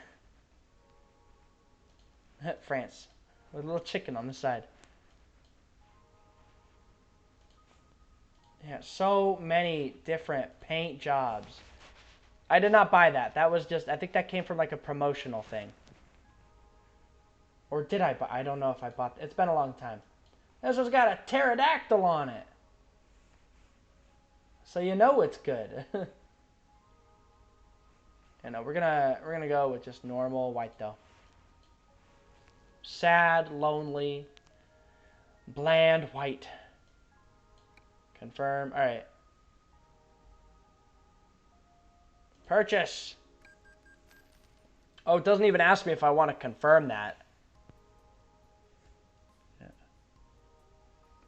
France. With a little chicken on the side. Yeah, so many different paint jobs. I did not buy that. That was just, I think that came from like a promotional thing. Or did I buy? I don't know if I bought. It's been a long time. This one's got a pterodactyl on it. So you know it's good. You know, we're gonna go with just normal white though. Sad, lonely, bland white. Confirm. All right. Purchase. Oh, it doesn't even ask me if I want to confirm that.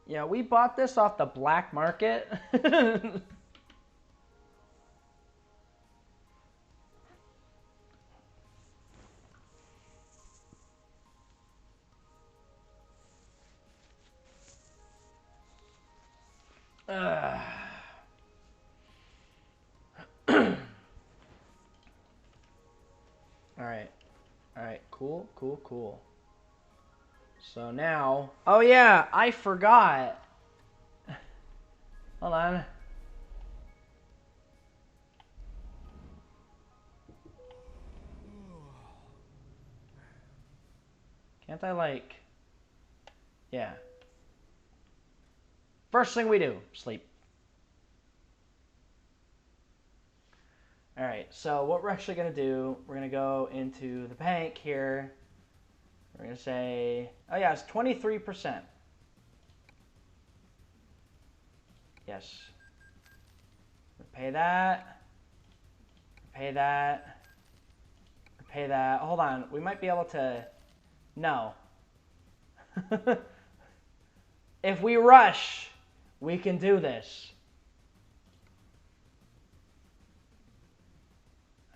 Yeah, we bought this off the black market. Cool, cool, cool. So now... Oh yeah, I forgot. Hold on. Can't I, like... Yeah. First thing we do, sleep. Alright, so what we're actually going to do, we're going to go into the bank here. We're going to say... Oh yeah, it's 23%. Yes. Pay that. Pay that. Pay that. Hold on, we might be able to... No. If we rush, we can do this.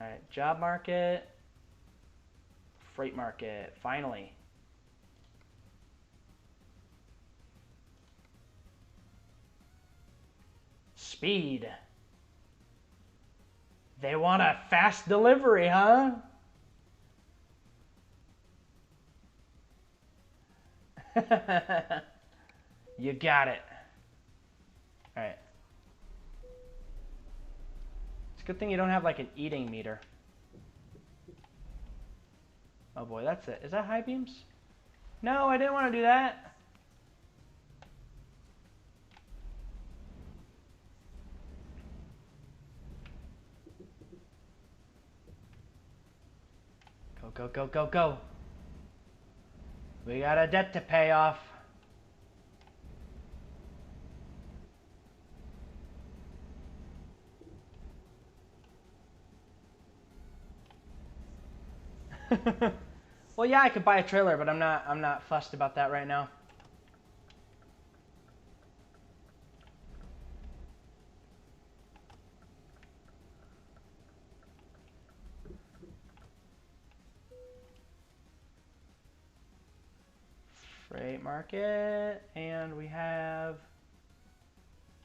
Alright, job market. Freight market, finally. Speed. They want a fast delivery, huh? You got it. Alright. It's a good thing you don't have like an eating meter. Oh boy, that's it. Is that high beams? No, I didn't want to do that. Go, go, go, go, go. We got a debt to pay off. Well, yeah, I could buy a trailer, but I'm not fussed about that right now. Freight market, and we have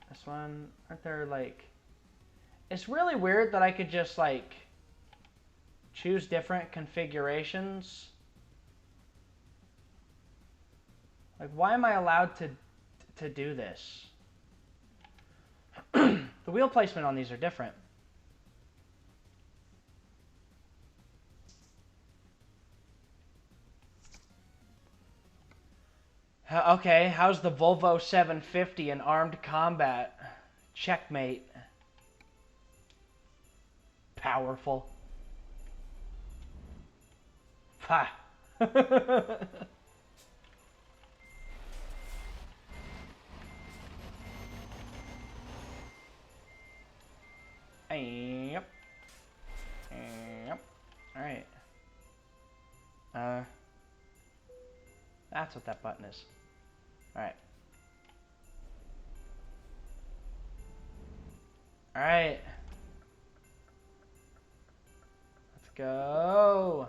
this one. Aren't there like... It's really weird that I could just like choose different configurations. Like, why am I allowed to do this? The wheel placement on these are different. Okay, how's the Volvo 750 in armed combat? Checkmate. Powerful. Ha! Yep. Yep. Alright. That's what that button is. Alright. Alright. Let's go.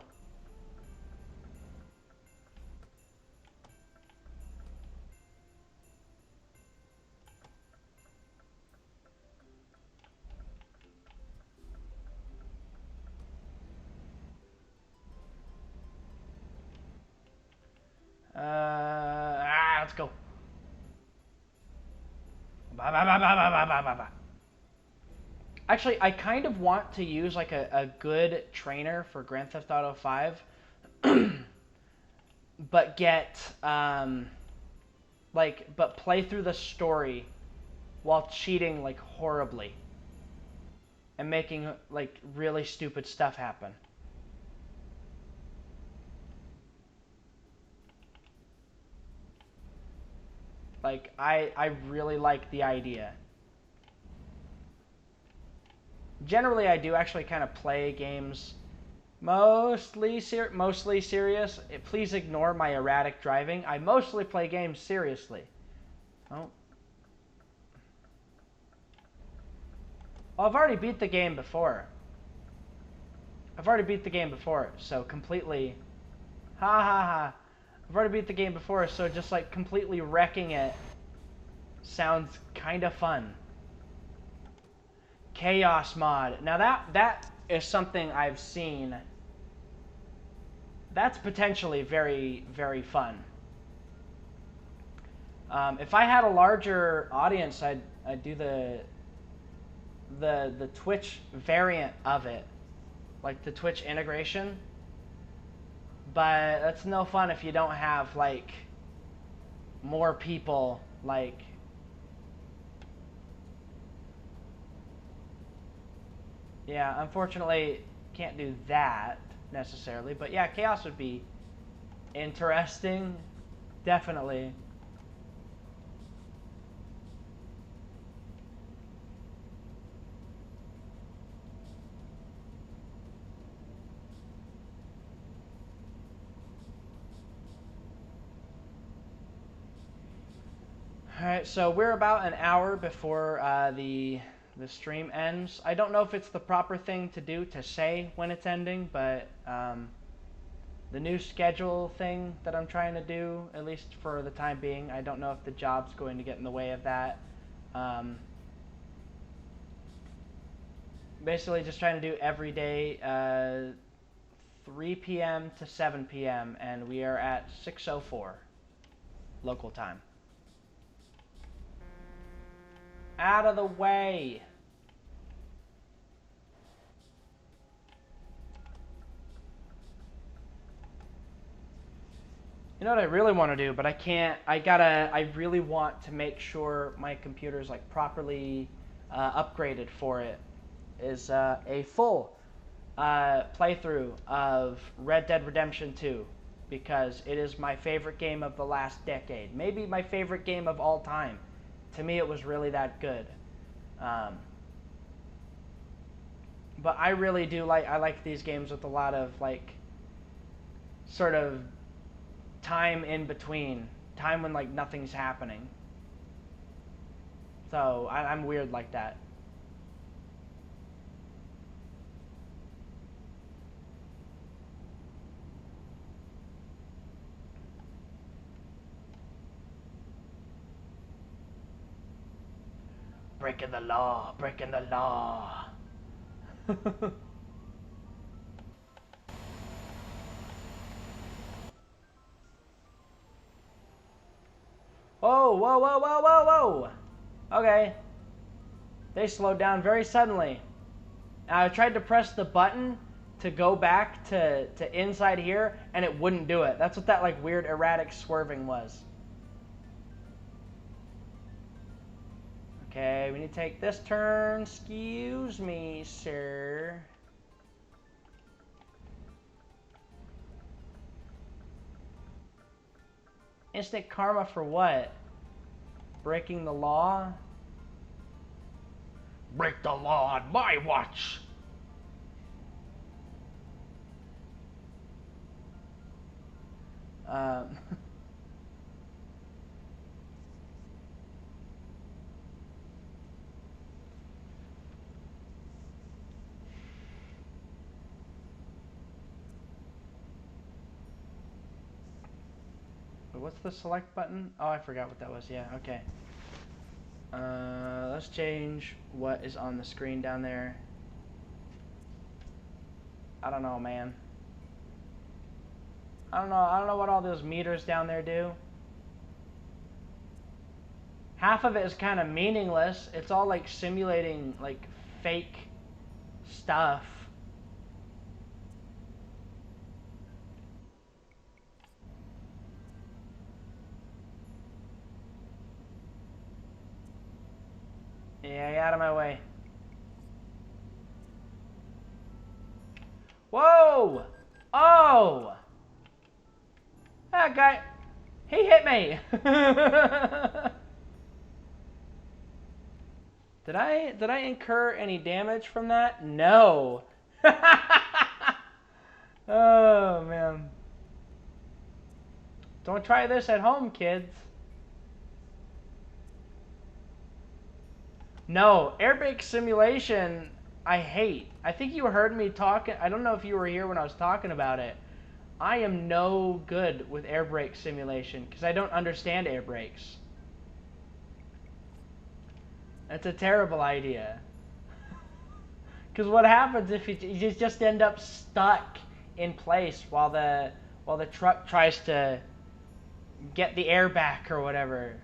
Let's go. Actually, I kind of want to use like a good trainer for Grand Theft Auto 5, but get but play through the story while cheating like horribly and making like really stupid stuff happen. Like, I really like the idea. Generally, I do actually kind of play games mostly serious. Please ignore my erratic driving. I mostly play games seriously. Oh. Well, I've already beat the game before. So completely... Ha ha ha. I've already beat the game before, so just like completely wrecking it sounds kind of fun. Chaos mod. Now that is something I've seen that's potentially very, very fun. If I had a larger audience, I'd do the Twitch variant of it, like the Twitch integration. But that's no fun if you don't have like more people like. Yeah, unfortunately, can't do that necessarily. But yeah, chaos would be interesting, definitely. All right, so we're about an hour before the stream ends. I don't know if it's the proper thing to do to say when it's ending, but the new schedule thing that I'm trying to do, at least for the time being, I don't know if the job's going to get in the way of that. Basically, just trying to do every day, 3 p.m. to 7 p.m., and we are at 6:04 local time. Out of the way! You know what I really want to do, but I can't. I really want to make sure my computer's like properly upgraded for it. Is a full playthrough of Red Dead Redemption 2, because it is my favorite game of the last decade. Maybe my favorite game of all time. To me, it was really that good. But I really do I like these games with a lot of like sort of time in between, time when like nothing's happening. So I'm weird like that. Breaking the law, breaking the law. Whoa, whoa, whoa, whoa, whoa, whoa. Okay. They slowed down very suddenly. I tried to press the button to go back to inside here, and it wouldn't do it. That's what that like weird erratic swerving was. Okay, we need to take this turn. Excuse me, sir. Instant karma for what? Breaking the law? Break the law on my watch! What's the select button? Oh, I forgot what that was. Yeah, okay. Let's change what is on the screen down there. I don't know, man. I don't know what all those meters down there do. Half of it is kind of meaningless. It's all like simulating like fake stuff. Yeah, get out of my way. Whoa! Oh! That guy, he hit me! Did I incur any damage from that? No. Oh, man. Don't try this at home, kids. No, airbag simulation, I hate. I think you heard me talking. I don't know if you were here when I was talking about it. I am no good with air brake simulation because I don't understand air brakes. That's a terrible idea. Because what happens if you just end up stuck in place while the while the truck tries to get the air back or whatever.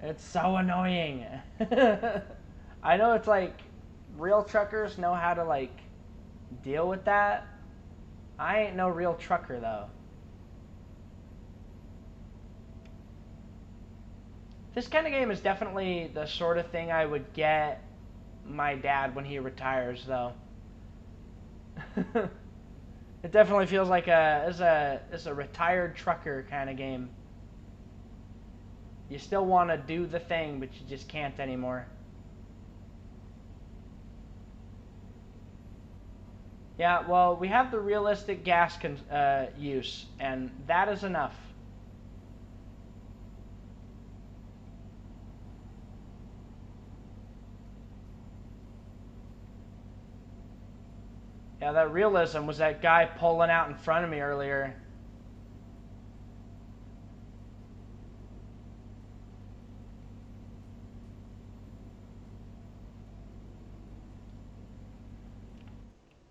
It's so annoying. I know it's like real truckers know how to like deal with that. I ain't no real trucker though. This kind of game is definitely the sort of thing I would get my dad when he retires though. It definitely feels like it's a retired trucker kind of game. You still want to do the thing, but you just can't anymore. Yeah, well, we have the realistic gas use, and that is enough. Yeah, that realism was that guy pulling out in front of me earlier.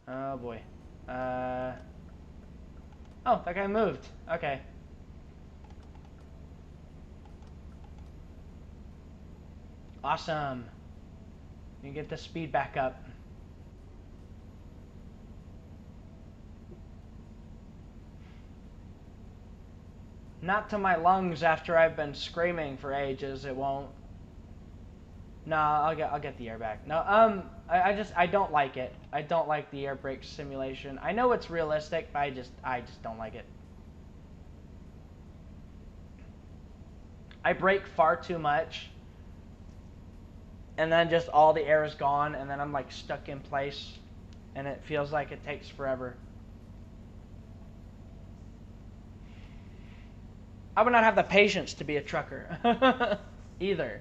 Oh boy. Oh, that guy moved. Okay. Awesome. You get the speed back up. Not to my lungs after I've been screaming for ages, it won't. No, I'll get the airbag. No, I don't like it. I don't like the air brake simulation. I know it's realistic, but I just don't like it. I brake far too much, and then just all the air is gone, and then I'm like stuck in place, and it feels like it takes forever. I would not have the patience to be a trucker either.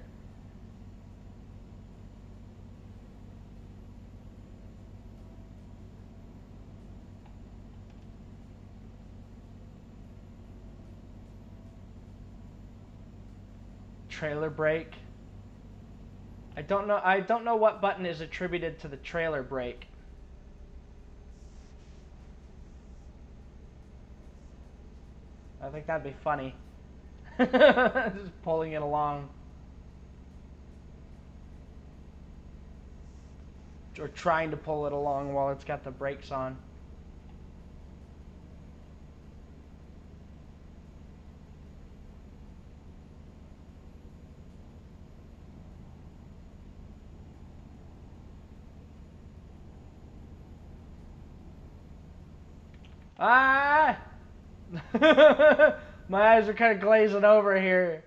Trailer brake. I don't know what button is attributed to the trailer brake. I think that'd be funny. Just pulling it along. Or trying to pull it along while it's got the brakes on. Ah! My eyes are kind of glazing over here.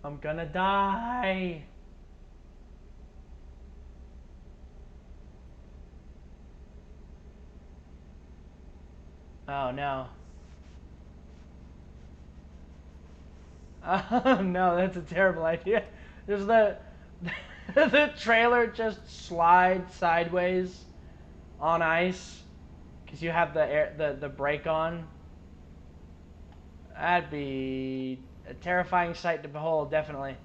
I'm gonna die. Oh no. Oh no, that's a terrible idea. There's the trailer just slides sideways on ice because you have the brake on. That'd be a terrifying sight to behold, definitely.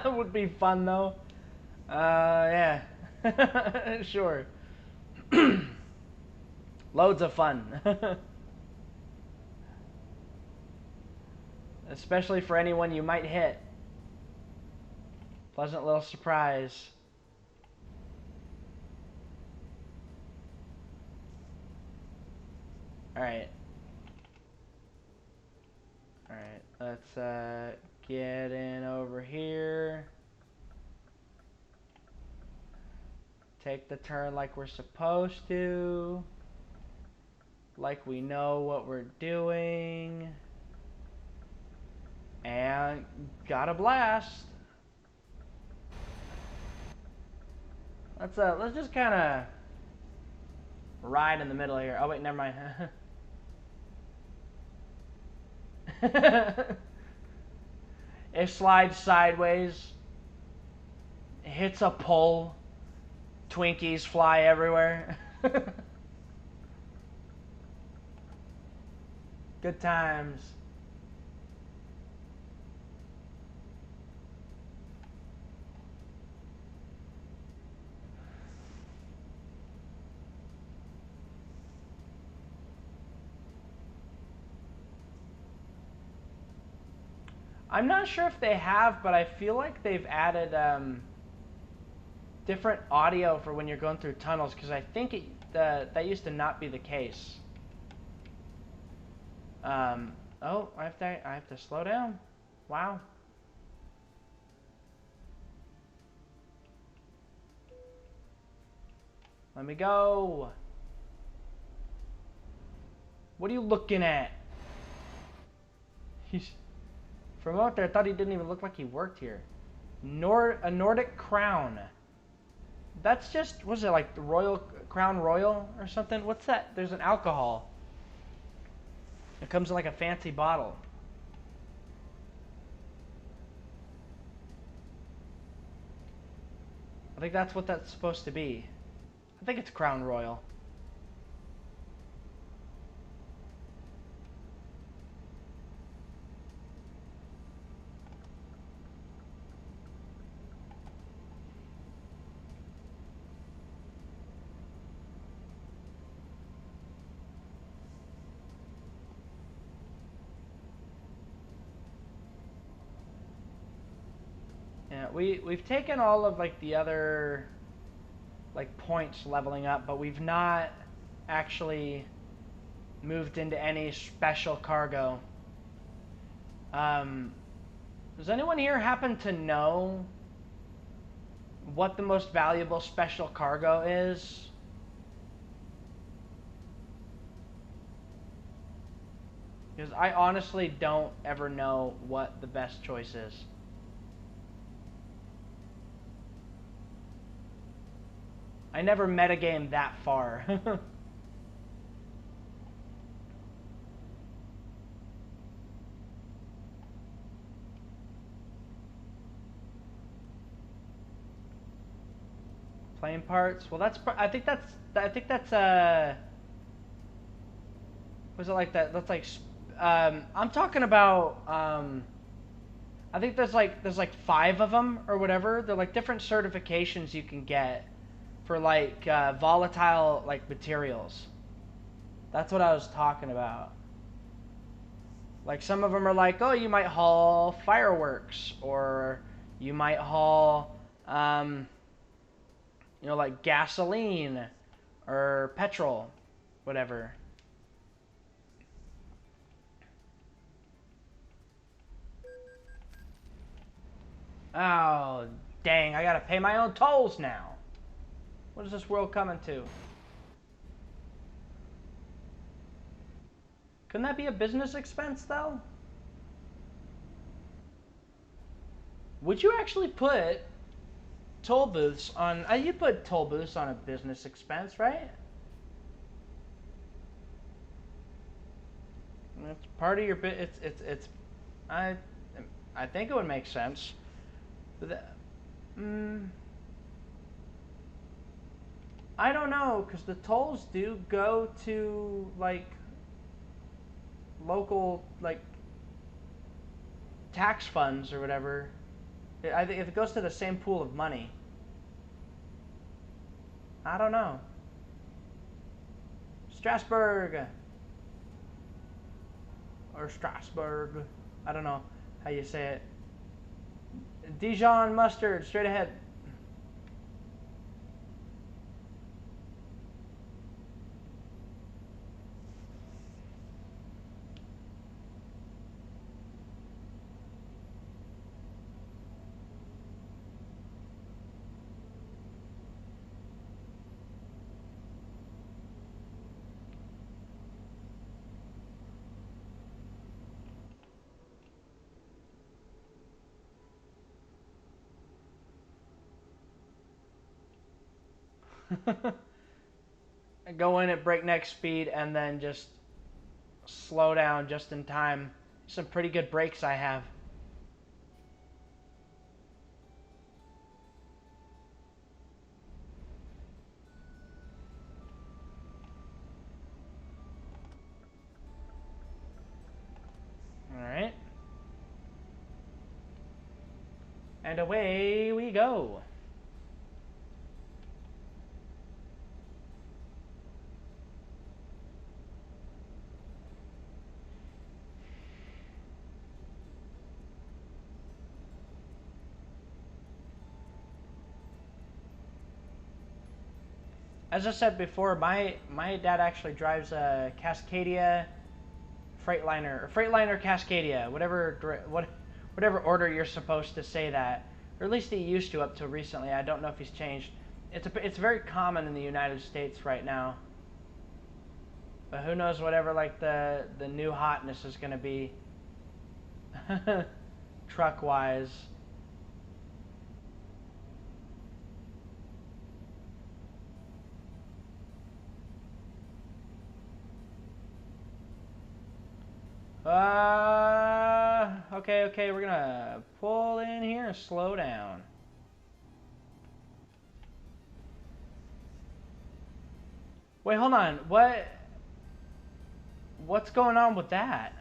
Would be fun though. Yeah. Sure. Loads of fun. Especially for anyone you might hit. Pleasant little surprise. Alright. Alright, let's get in over here. Take the turn like we're supposed to. Like we know what we're doing. And got a blast. let's just kind of ride in the middle here. Oh wait, never mind. It slides sideways. It hits a pole. Twinkies fly everywhere. Good times. I'm not sure if they have, but I feel like they've added different audio for when you're going through tunnels, because I think that used to not be the case. Oh, I have to slow down. Wow. Let me go. What are you looking at? From out there, I thought he didn't even look like he worked here. A Nordic crown. That's just, was it like the Crown Royal or something? What's that? There's an alcohol. It comes in like a fancy bottle. I think that's what that's supposed to be. I think it's Crown Royal. Yeah, we've taken all of like the other like points leveling up, but we've not actually moved into any special cargo. Does anyone here happen to know what the most valuable special cargo is? Because I honestly don't ever know what the best choice is. I never metagame that far. Plane parts. Well, I think that's was it like that? That's like I'm talking about I think there's like 5 of them or whatever. They're like different certifications you can get for like volatile like materials. That's what I was talking about. Like some of them are like, oh, you might haul fireworks, or you might haul, like gasoline or petrol, whatever. Oh, dang, I gotta pay my own tolls now. What is this world coming to? Couldn't that be a business expense, though? Would you actually put toll booths on... you put toll booths on a business expense, right? It's part of your... It's I think it would make sense. But I don't know, because the tolls do go to, like, local, like, tax funds or whatever. I think if it goes to the same pool of money. I don't know. Strasbourg. Or Strasbourg. I don't know how you say it. Dijon mustard, straight ahead. Go in at breakneck speed and then just slow down just in time. Some pretty good brakes I have. Alright. And away we go. As I said before, my dad actually drives a Cascadia Freightliner, or Freightliner Cascadia, whatever order you're supposed to say that, or at least he used to up till recently. I don't know if he's changed. It's very common in the United States right now, but who knows whatever like the new hotness is gonna be, truck wise. Okay, we're gonna pull in here and slow down. Wait, hold on. What's going on with that?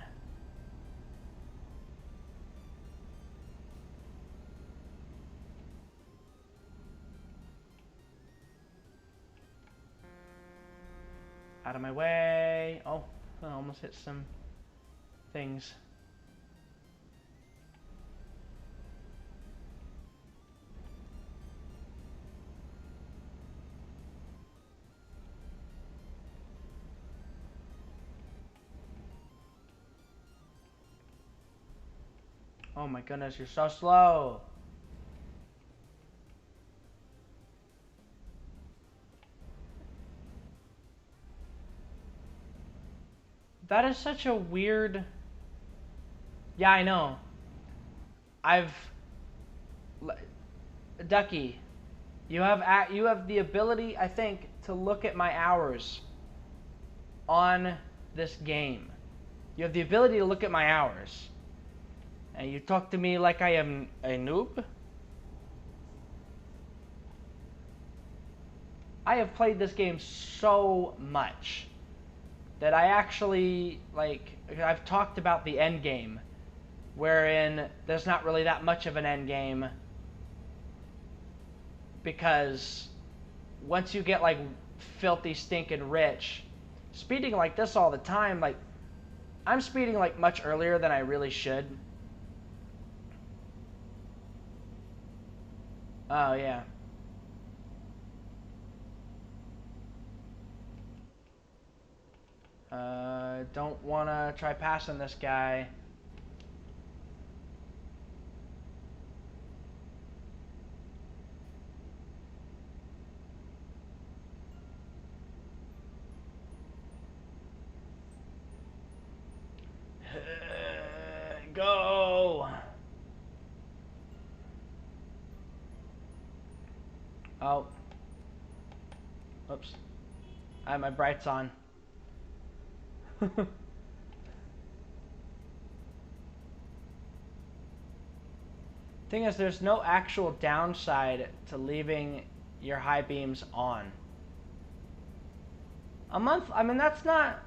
Out of my way. Oh, I almost hit some things. Oh my goodness, you're so slow. That is such a weird... Yeah, I know. Ducky, you have the ability, I think, to look at my hours on this game. You have the ability to look at my hours. And you talk to me like I am a noob? I have played this game so much that I actually, like, I've talked about the end game, wherein there's not really that much of an end game, because once you get, like, filthy, stinking rich, speeding like this all the time, like, I'm speeding, like, much earlier than I really should. Oh, yeah. Don't want to try passing this guy. Go! Oh. Oops. I have my brights on. Thing is, there's no actual downside to leaving your high beams on. A month, I mean that's not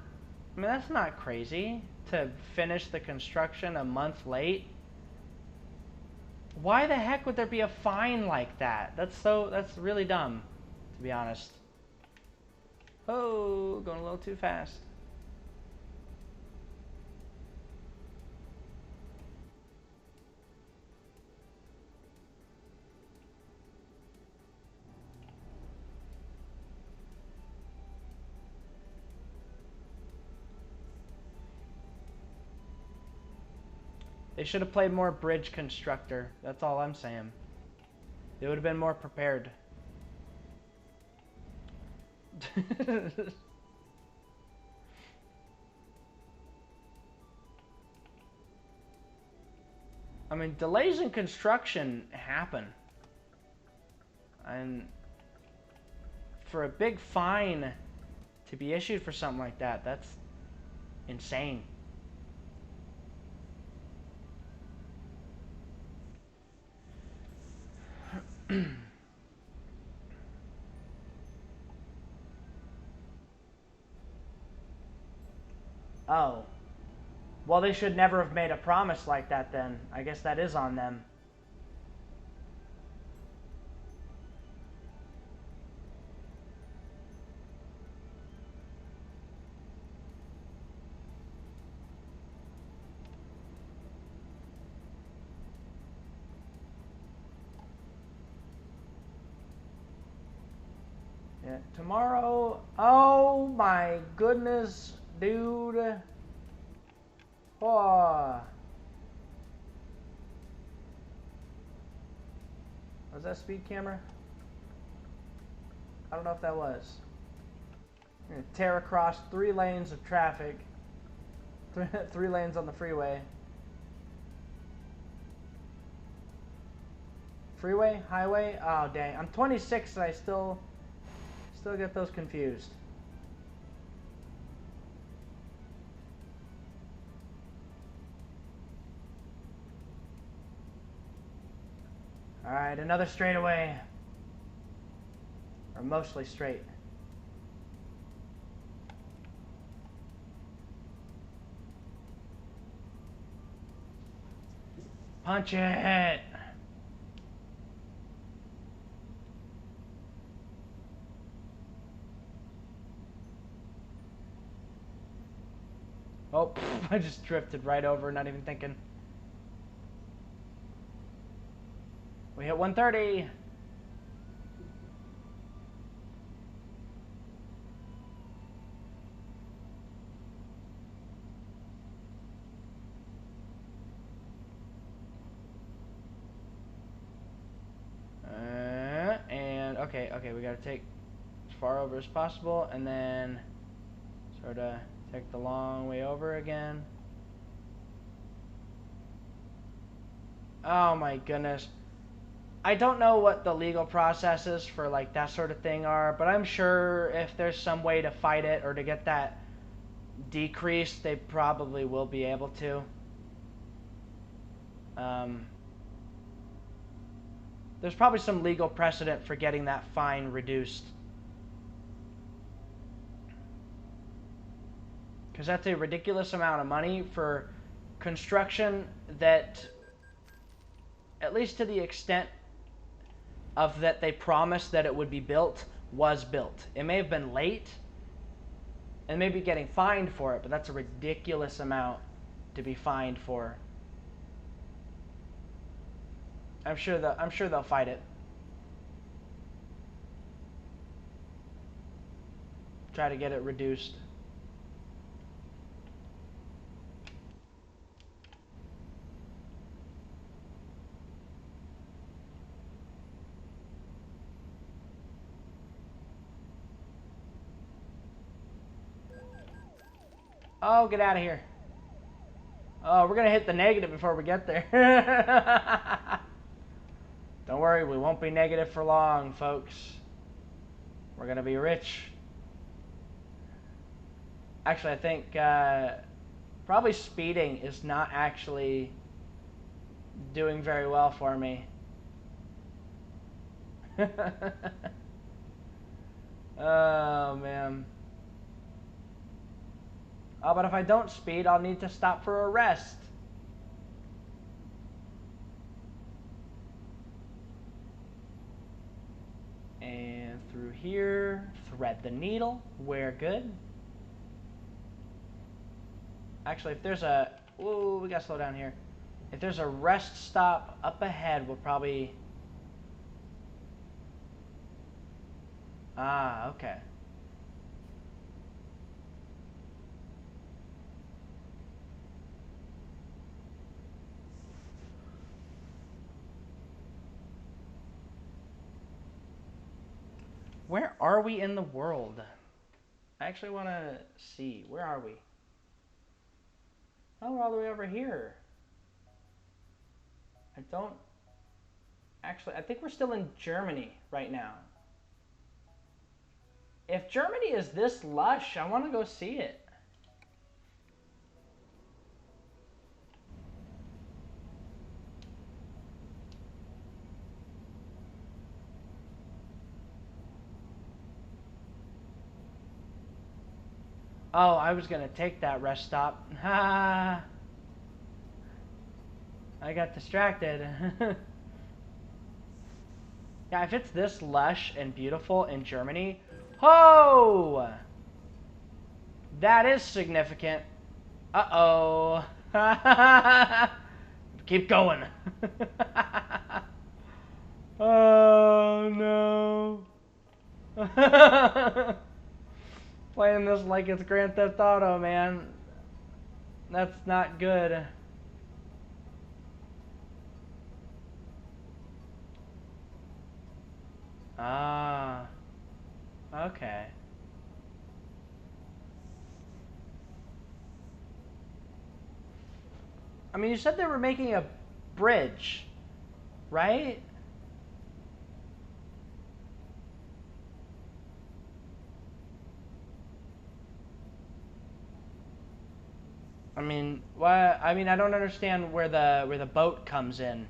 crazy to finish the construction a month late. Why the heck would there be a fine like that? That's really dumb, to be honest. Oh, going a little too fast. They should have played more Bridge Constructor. That's all I'm saying. They would have been more prepared. I mean, delays in construction happen. And for a big fine to be issued for something like that, that's insane. Oh. Well, they should never have made a promise like that then. I guess that is on them. Yeah, tomorrow. Oh my goodness, dude. Oh. Was that speed camera? I don't know if that was. I'm gonna tear across 3 lanes of traffic. 3 lanes on the freeway. Freeway? Highway? Oh dang. I'm 26 and I still get those confused. Alright, another straightaway. Or mostly straight. Punch it! Oh, I just drifted right over, not even thinking. We hit 130. And okay, we gotta take as far over as possible, and then sort of take the long way over again. Oh my goodness. I don't know what the legal processes for like that sort of thing are, but I'm sure if there's some way to fight it or to get that decreased, they probably will be able to. There's probably some legal precedent for getting that fine reduced. Because that's a ridiculous amount of money for construction that, at least to the extent of that they promised that it would be built, was built. It may have been late and maybe getting fined for it, but that's a ridiculous amount to be fined for. I'm sure they'll fight it. Try to get it reduced. Oh, get out of here. Oh, we're going to hit the negative before we get there. Don't worry, we won't be negative for long, folks. We're going to be rich. Actually, I think probably speeding is not actually doing very well for me. Oh, man. Oh, but if I don't speed, I'll need to stop for a rest. And through here, thread the needle. We're good. Actually, if there's a... Ooh, we gotta slow down here. If there's a rest stop up ahead, we'll probably... Ah, okay. Where are we in the world? I actually want to see. Where are we? Oh, we're all the way over here. I don't... Actually, I think we're still in Germany right now. If Germany is this lush, I want to go see it. Oh, I was gonna take that rest stop. Ha! I got distracted. Yeah, if it's this lush and beautiful in Germany, oh, that is significant. Uh-oh. Keep going. Oh, no. Playing this like it's Grand Theft Auto, man. That's not good. Ah. Okay. I mean, you said they were making a bridge, right? I mean, why? I mean, I don't understand where the boat comes in.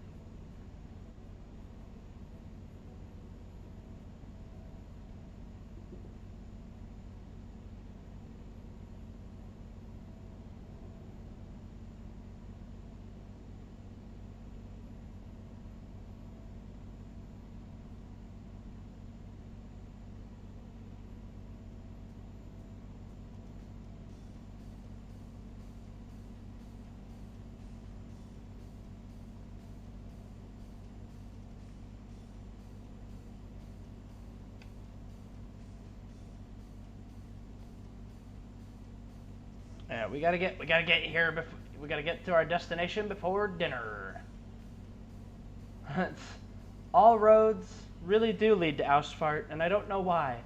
Yeah, we gotta get here before we gotta get to our destination before dinner. All roads really do lead to Ausfahrt, and I don't know why.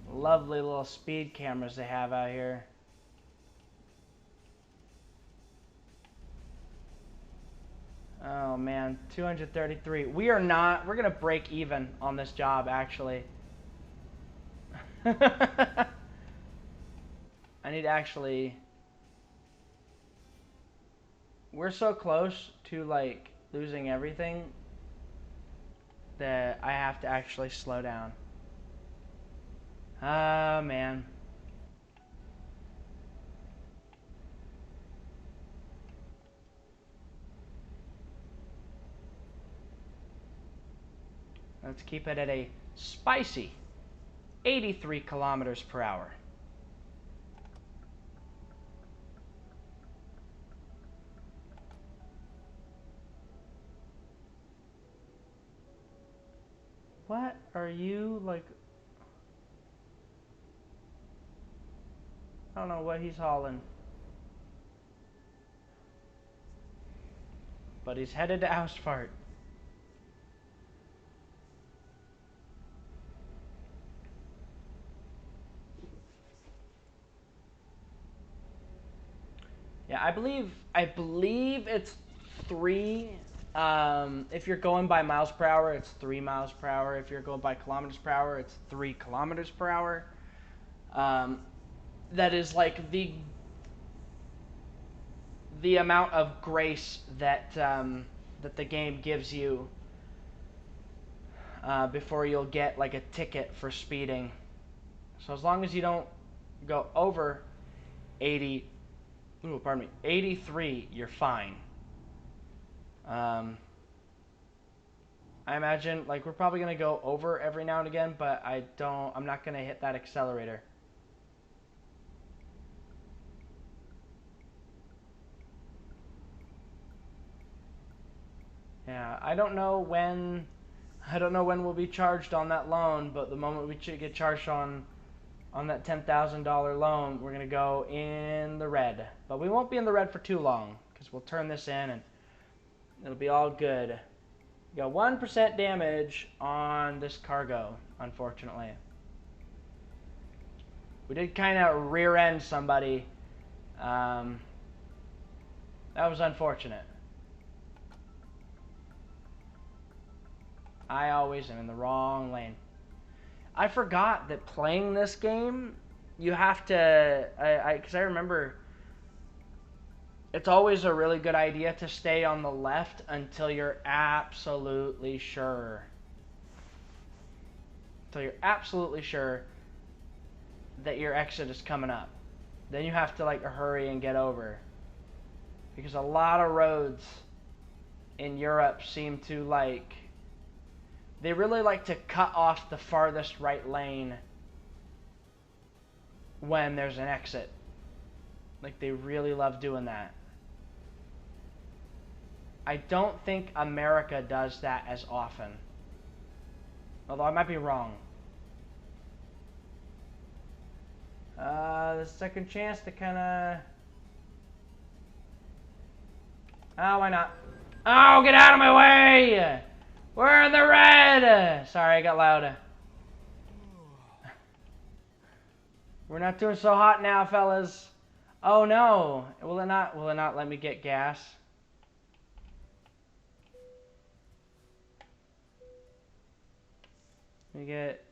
Lovely little speed cameras they have out here. Oh man, 233. We're gonna break even on this job, actually. I need to actually... We're so close to, like, losing everything that I have to actually slow down. Ah, man. Let's keep it at a spicy 83 kilometers per hour. What are you, like... I don't know what he's hauling. But he's headed to Ausfahrt. Yeah, I believe it's 3. If you're going by miles per hour, it's 3 miles per hour. If you're going by kilometers per hour, it's 3 kilometers per hour. That is like the amount of grace that that the game gives you before you'll get like a ticket for speeding. So as long as you don't go over 83, you're fine. I imagine, like, we're probably gonna go over every now and again, but I'm not gonna hit that accelerator. Yeah, I don't know when we'll be charged on that loan, but the moment we get charged on that $10,000 loan, we're gonna go in the red. But we won't be in the red for too long, because we'll turn this in and it'll be all good. We got 1% damage on this cargo, unfortunately. We did kind of rear end somebody That was unfortunate. I always am in the wrong lane. I forgot that playing this game, you have to, because I remember it's always a really good idea to stay on the left until you're absolutely sure. Until you're absolutely sure that your exit is coming up. Then you have to like hurry and get over. Because a lot of roads in Europe seem to like, they really like to cut off the farthest right lane when there's an exit. Like they really love doing that. I don't think America does that as often. Although I might be wrong. The second chance to kind of... Oh, why not? Oh, get out of my way! We're in the red! Sorry, I got loud. We're not doing so hot now, fellas. Oh no! Will it not let me get gas? Let me get...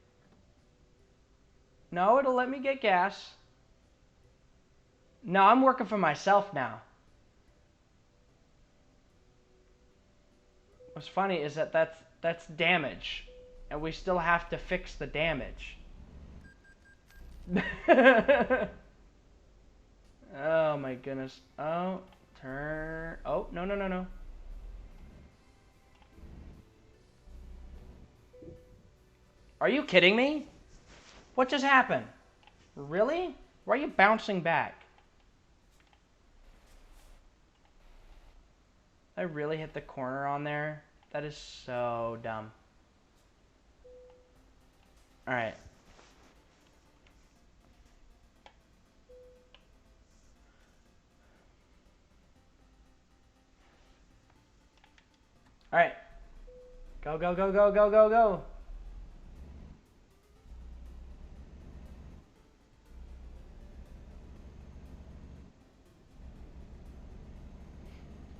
No, it'll let me get gas. No, I'm working for myself now. What's funny is that that's damage, and we still have to fix the damage. Oh my goodness. Oh, turn. Oh, no, no, no, no. Are you kidding me? What just happened? Really? Why are you bouncing back? I really hit the corner on there. That is so dumb. Alright. Alright. Go, go, go, go, go, go, go.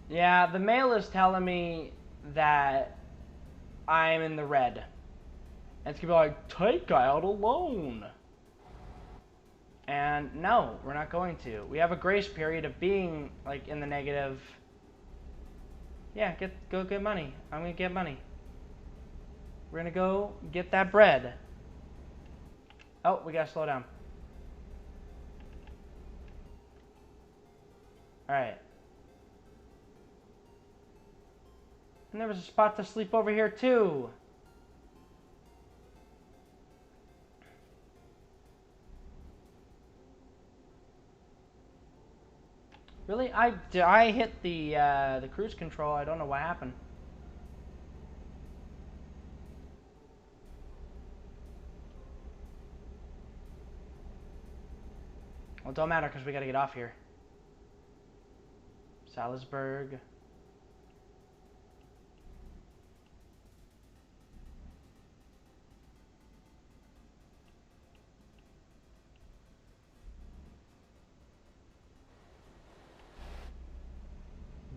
Yeah, the mail is telling me that I'm in the red. And it's gonna be like, take out a loan. And no, we're not going to. We have a grace period of being like in the negative. Yeah, go get money. I'm gonna get money. We're gonna go get that bread. Oh, we gotta slow down. Alright. And there was a spot to sleep over here too. Really? I hit the cruise control. I don't know what happened. Well, it don't matter because we gotta get off here. Salisbury.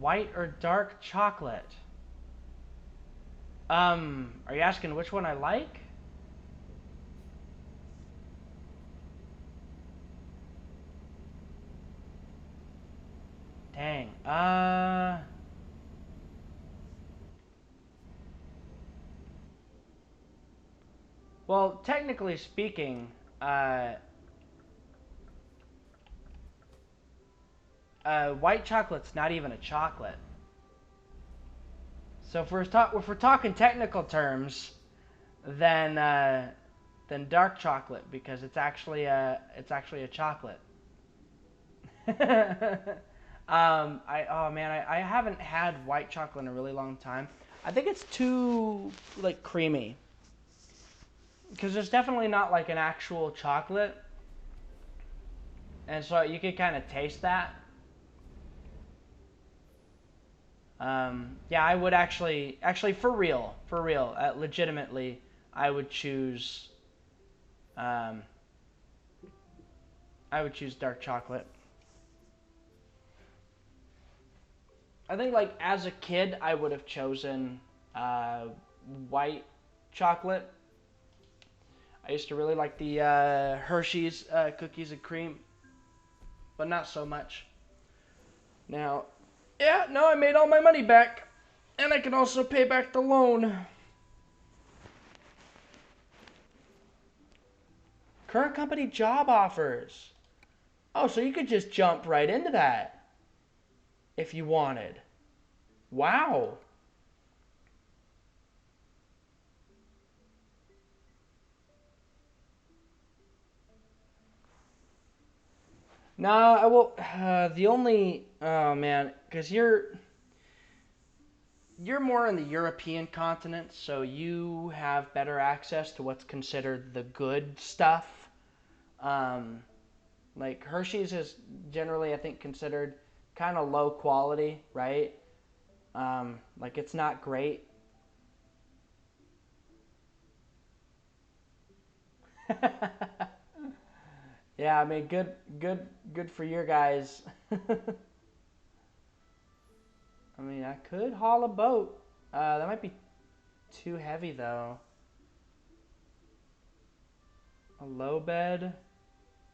White or dark chocolate? Are you asking which one I like? Dang. Well, technically speaking, white chocolate's not even a chocolate. So if we're talking technical terms, then dark chocolate, because it's actually a chocolate. I haven't had white chocolate in a really long time. I think it's too like creamy, because it's definitely not like an actual chocolate, and so you can kind of taste that. Yeah, I would actually for real, legitimately, I would choose dark chocolate. I think like as a kid, I would have chosen white chocolate. I used to really like the Hershey's cookies and cream, but not so much. Now, yeah, no, I made all my money back, and I can also pay back the loan. Current company job offers. Oh, so you could just jump right into that if you wanted. Wow. No, I will. The only, oh man, because you're more in the European continent, so you have better access to what's considered the good stuff. Um, like Hershey's is generally, I think, considered kind of low quality, right? Like it's not great. Yeah, I mean, good for your guys. I mean, I could haul a boat. That might be too heavy though. A low bed,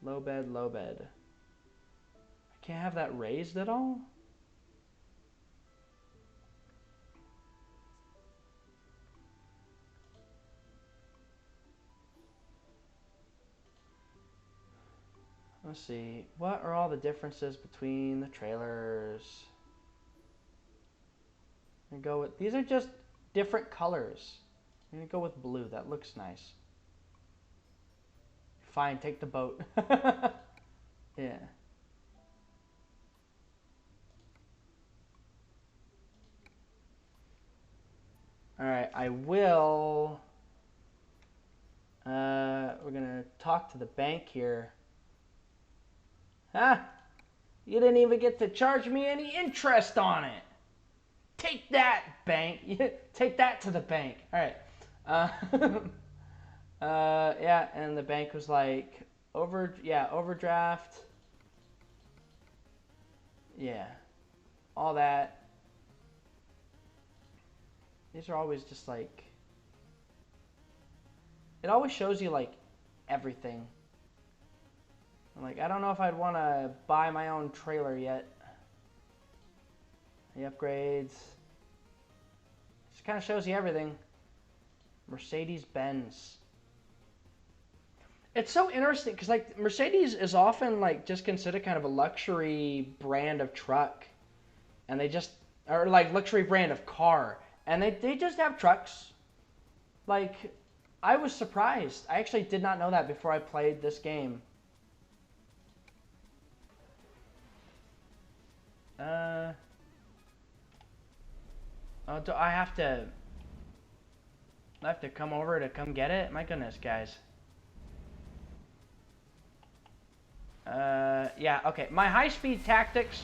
low bed, low bed. I can't have that raised at all? Let's see. What are all the differences between the trailers? I'm gonna go with, these are just different colors. I'm gonna go with blue. That looks nice. Fine, take the boat. Yeah. Alright, I will. We're gonna talk to the bank here. Ah, you didn't even get to charge me any interest on it. Take that, bank. Take that to the bank. All right. Uh, yeah, and the bank was like, overdraft. Yeah, all that. These are always just like, it always shows you like everything. I'm like, I don't know if I'd want to buy my own trailer yet. The upgrades. Just kind of shows you everything. Mercedes-Benz. It's so interesting because like Mercedes is often like just considered kind of a luxury brand of truck, and they just or like luxury brand of car, and they just have trucks. Like I was surprised. I actually did not know that before I played this game. Oh, do I have to? I have to come over to come get it? My goodness, guys. Yeah, okay. My high-speed tactics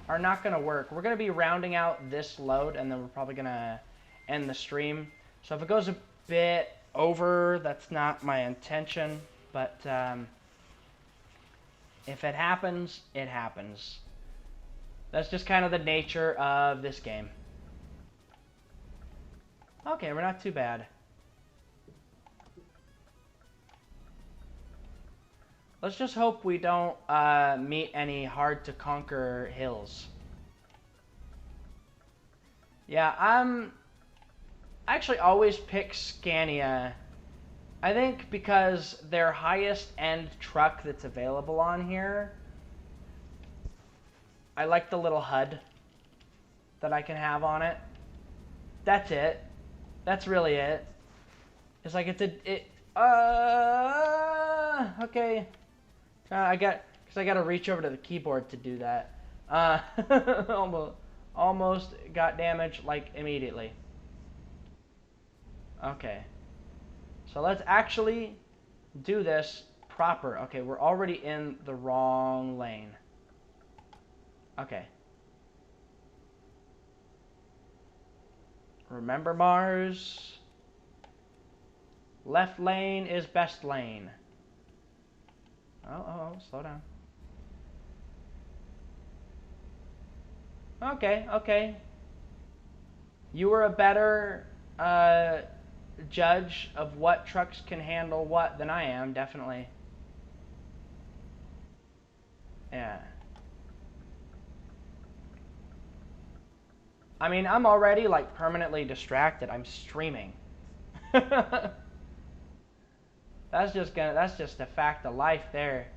are not going to work. We're going to be rounding out this load, and then we're probably going to end the stream. So if it goes a bit over, that's not my intention. But if it happens, it happens. That's just kind of the nature of this game. Okay, we're not too bad. Let's just hope we don't meet any hard-to-conquer hills. Yeah, I actually always pick Scania. I think because their highest-end truck that's available on here, I like the little HUD that I can have on it. That's it. That's really it. It's like okay. Because I got to reach over to the keyboard to do that. Almost got damaged like immediately. Okay. So let's actually do this proper. Okay, we're already in the wrong lane. Okay. Remember, Mars. Left lane is best lane. Oh, slow down. Okay, okay. You were a better judge of what trucks can handle what than I am, definitely. Yeah. I mean, I'm already like permanently distracted. I'm streaming. That's just a fact of life there.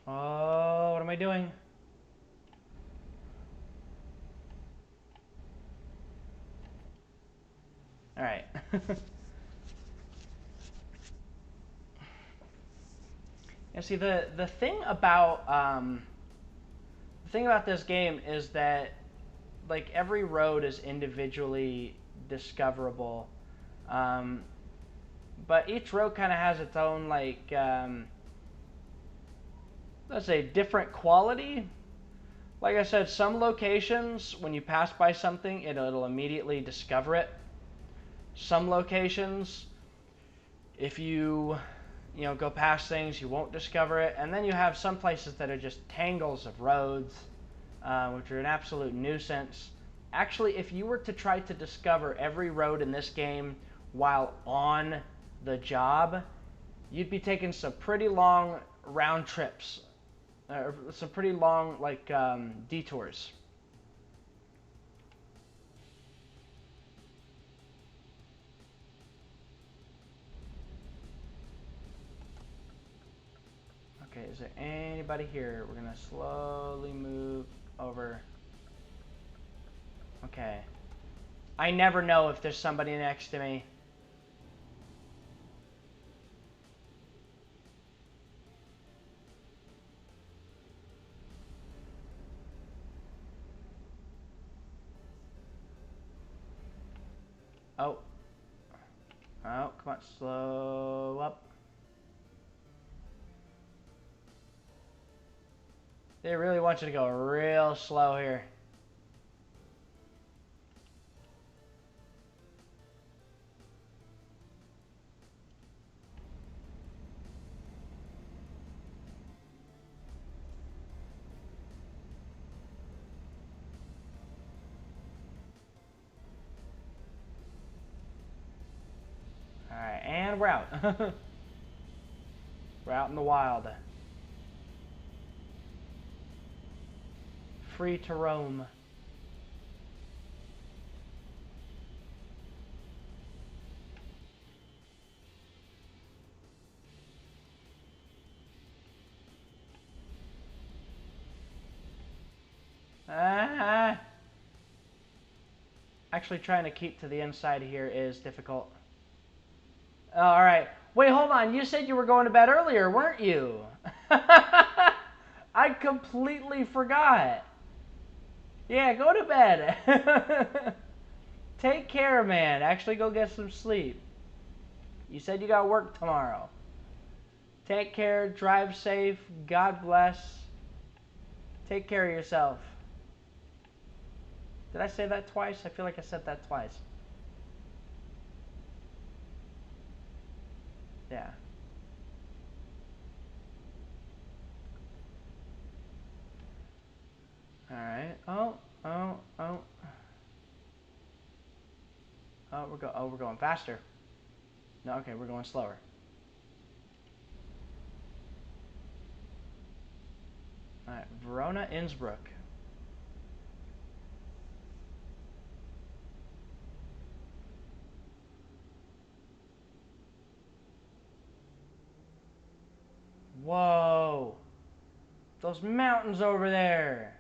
Oh, what am I doing? All right. And see, the thing about this game is that like every road is individually discoverable, um, but each road kind of has its own like let's say different quality. Like I said, some locations when you pass by something, it'll immediately discover it. Some locations, if you know, go past things, you won't discover it. And then you have some places that are just tangles of roads, which are an absolute nuisance. Actually, if you were to try to discover every road in this game while on the job, you'd be taking some pretty long round trips, some pretty long like detours. Okay, is there anybody here? We're gonna slowly move over. Okay. I never know if there's somebody next to me. Oh. Oh, come on, slow up. They really want you to go real slow here. Alright, and we're out. We're out in the wild. Free to roam. Ah. Actually trying to keep to the inside here is difficult. Oh, alright. Wait, hold on. You said you were going to bed earlier, weren't you? I completely forgot. Yeah, go to bed. Take care, man. Actually, go get some sleep. You said you got work tomorrow. Take care. Drive safe. God bless. Take care of yourself. Did I say that twice? I feel like I said that twice. Yeah. Alright. Oh, oh, oh. Oh, we're going faster. No, okay, we're going slower. Alright, Verona, Innsbruck. Whoa. Those mountains over there.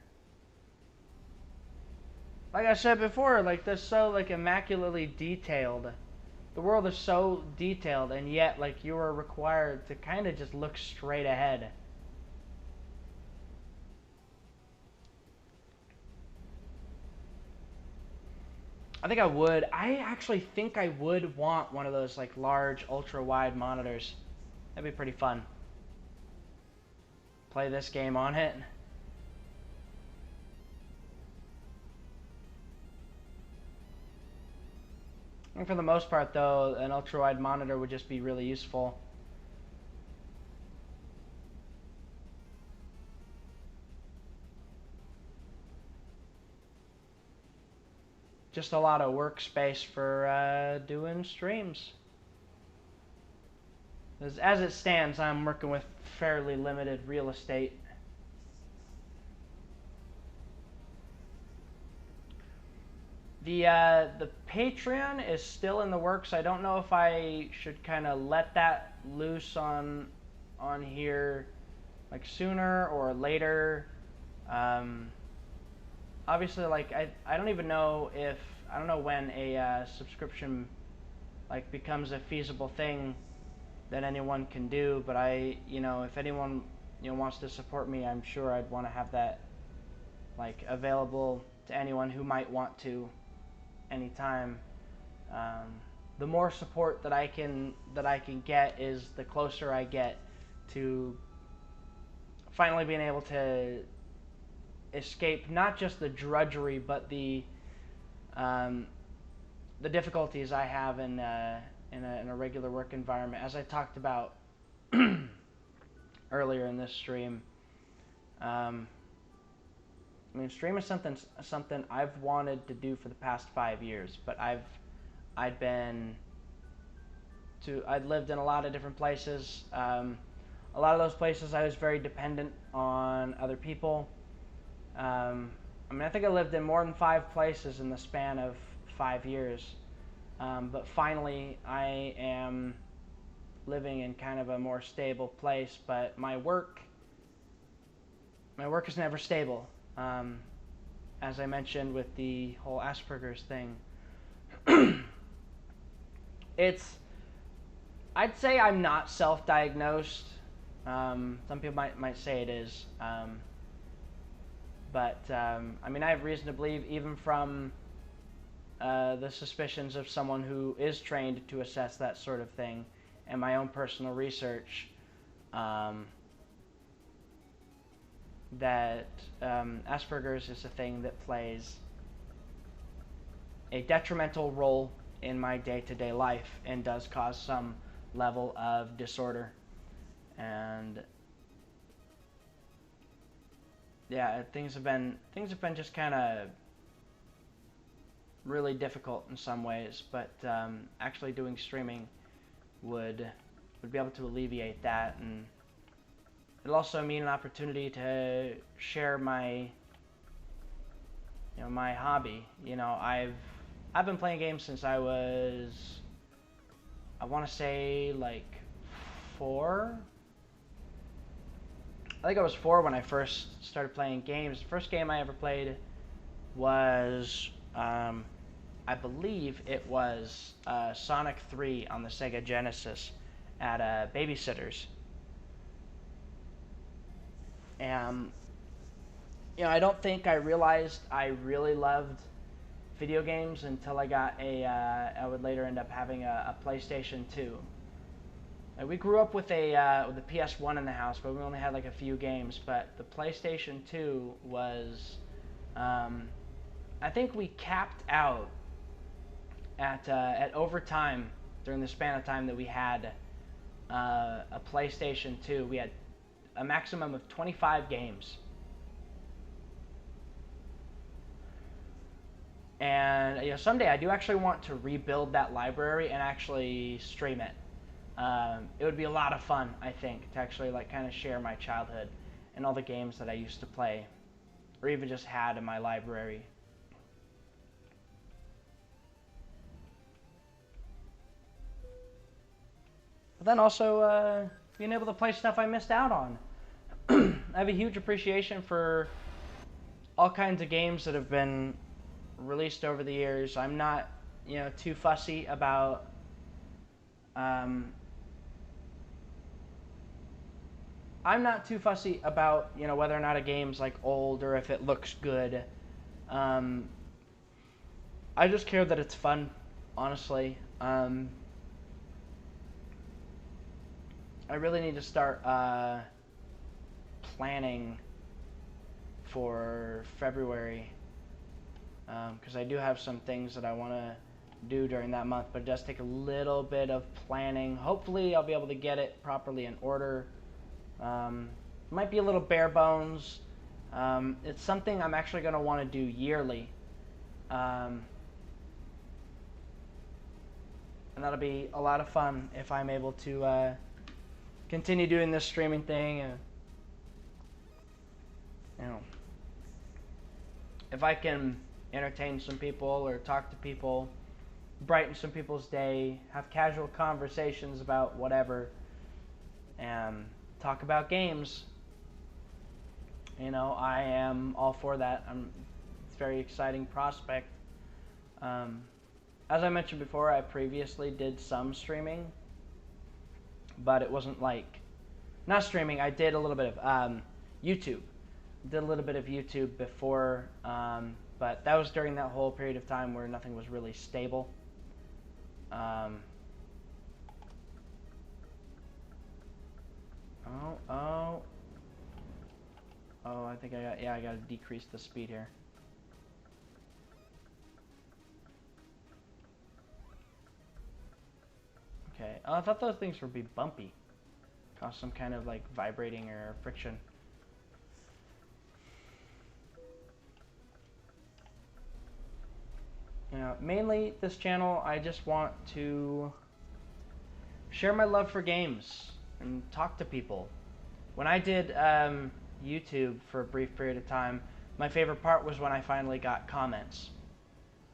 Like I said before, like they're so like immaculately detailed. The world is so detailed, and yet like you are required to kind of just look straight ahead. I actually think I would want one of those like large ultra wide monitors. That'd be pretty fun. Play this game on it. And for the most part, though, an ultra-wide monitor would just be really useful. Just a lot of workspace for doing streams. As it stands, I'm working with fairly limited real estate. The Patreon is still in the works. I don't know if I should kind of let that loose on here like sooner or later. Obviously, like I don't even know if I don't know when a subscription like becomes a feasible thing that anyone can do. But if anyone wants to support me, I'm sure I'd want to have that like available to anyone who might want to anytime. The more support that I can get is the closer I get to finally being able to escape not just the drudgery but the difficulties I have in a regular work environment. As I talked about earlier in this stream, I mean, stream is something I've wanted to do for the past 5 years, but I'd lived in a lot of different places. A lot of those places I was very dependent on other people. I mean, I think I lived in more than 5 places in the span of 5 years. But finally, I am living in kind of a more stable place. But my work is never stable. As I mentioned with the whole Asperger's thing, I'd say I'm not self-diagnosed. Some people might say it is. But I mean, I have reason to believe, even from the suspicions of someone who is trained to assess that sort of thing, and my own personal research, that Asperger's is a thing that plays a detrimental role in my day-to-day life and does cause some level of disorder. And yeah, things have been just kind of really difficult in some ways, but actually doing streaming would be able to alleviate that, and it'll also mean an opportunity to share my my hobby. I've been playing games since I was, I want to say, like 4. I think I was 4 when I first started playing games. The first game I ever played was, I believe it was Sonic 3 on the Sega Genesis at Babysitter's. And I don't think I realized I really loved video games until I got I would later end up having a PlayStation 2. We grew up with a PS1 in the house, but we only had like a few games. But the PlayStation 2 was, I think we capped out at overtime during the span of time that we had a PlayStation 2. We had a maximum of 25 games. And someday I do actually want to rebuild that library and actually stream it. It would be a lot of fun, I think, to actually like kind of share my childhood and all the games that I used to play, or even just had in my library. But then also being able to play stuff I missed out on. I have a huge appreciation for all kinds of games that have been released over the years. I'm not, too fussy about whether or not a game's like old or if it looks good. I just care that it's fun, honestly. I really need to start planning for February, because I do have some things that I want to do during that month, but it does take a little bit of planning. Hopefully I'll be able to get it properly in order. Might be a little bare bones. It's something I'm actually going to want to do yearly. And that'll be a lot of fun if I'm able to continue doing this streaming thing. You know, if I can entertain some people or talk to people, brighten some people's day, have casual conversations about whatever, and talk about games, you know, I am all for that. It's a very exciting prospect. As I mentioned before, I previously did some streaming, but it wasn't like, not streaming, I did a little bit of YouTube. Did a little bit of YouTube before, but that was during that whole period of time where nothing was really stable. Oh, I think I got to decrease the speed here. Okay, oh, I thought those things would be bumpy. Cause some kind of like vibrating or friction. You know, mainly this channel, I just want to share my love for games and talk to people. When I did YouTube for a brief period of time, my favorite part was when I finally got comments.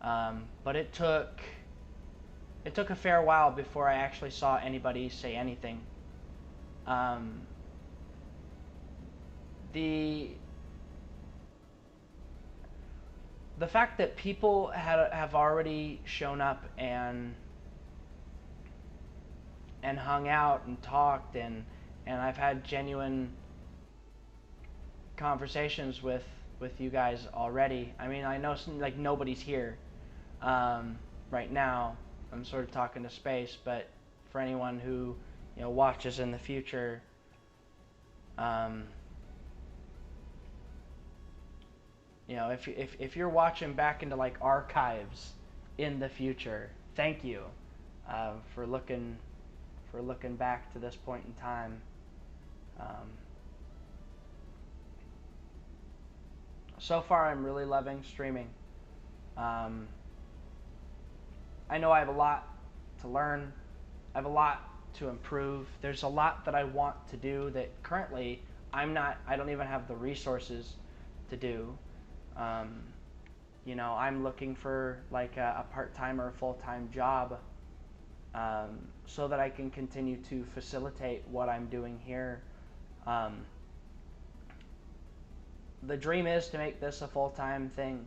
But it took a fair while before I actually saw anybody say anything. The fact that people have already shown up and hung out and talked and I've had genuine conversations with you guys already. I mean, I know like nobody's here right now. I'm sort of talking to space, but for anyone who, you know, watches in the future, you know, if you're watching back into like archives in the future, thank you for looking back to this point in time. So far, I'm really loving streaming. I know I have a lot to learn. I have a lot to improve. There's a lot that I want to do that currently I don't even have the resources to do. You know, I'm looking for like a part-time or a full-time job so that I can continue to facilitate what I'm doing here. The dream is to make this a full-time thing.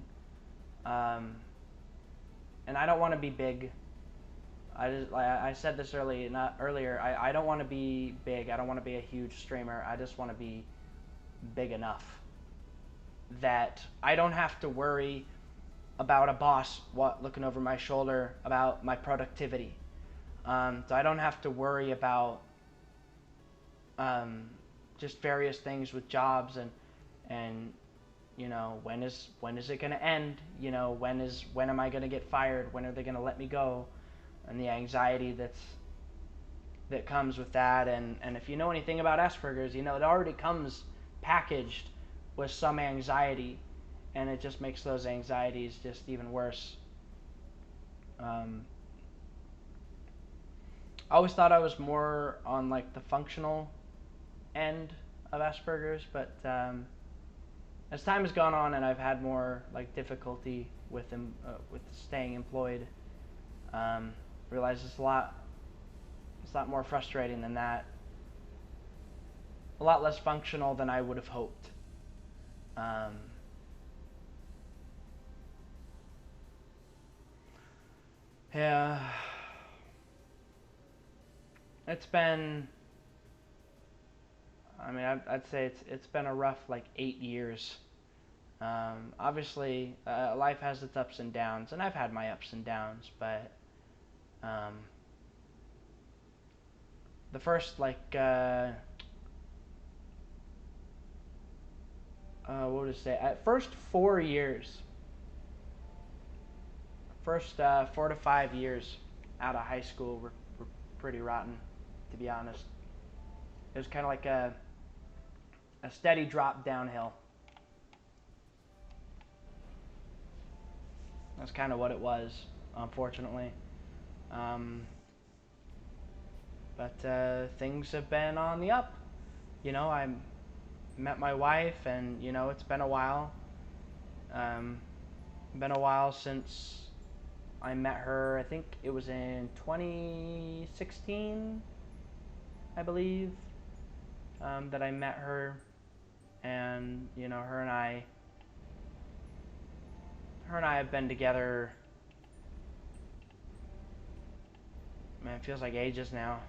And I don't want to be big. I said this earlier. I don't want to be big. I don't want to be a huge streamer. I just want to be big enough that I don't have to worry about a boss looking over my shoulder about my productivity. So I don't have to worry about just various things with jobs and you know, when is it going to end? You know, when am I going to get fired? When are they going to let me go? And the anxiety that comes with that. And if you know anything about Asperger's, you know it already comes packaged with some anxiety, and it just makes those anxieties just even worse. I always thought I was more on like the functional end of Asperger's, but as time has gone on and I've had more like difficulty with staying employed, realize it's a lot more frustrating than that. A lot less functional than I would have hoped. Yeah, it's been. I mean, I'd say it's been a rough like 8 years. Obviously, life has its ups and downs, and I've had my ups and downs, but the first like what would I say? At first 4 years first 4 to 5 years out of high school were pretty rotten, to be honest. It was kind of like a steady drop downhill. That's kind of what it was, unfortunately. But things have been on the up. I met my wife, and it's been a while. Been a while since I met her. I think it was in 2016, I believe, that I met her, and her and I have been together. Man, it feels like ages now.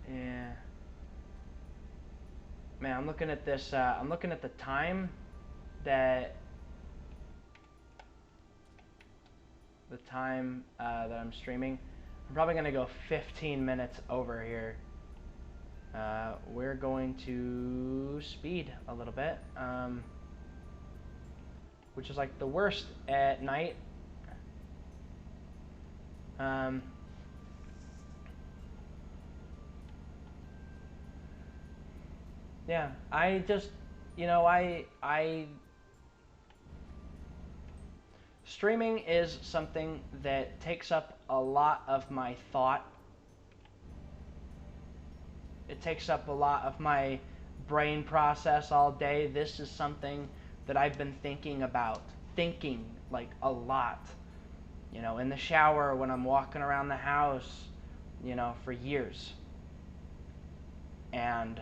Yeah. Man, I'm looking at this. I'm looking at the time that that I'm streaming. I'm probably gonna go 15 minutes over here. We're going to speed a little bit, which is like the worst at night. Yeah, I just, I streaming is something that takes up a lot of my thought. It takes up a lot of my brain process all day. This is something that I've been thinking like a lot. In the shower, when I'm walking around the house, for years. And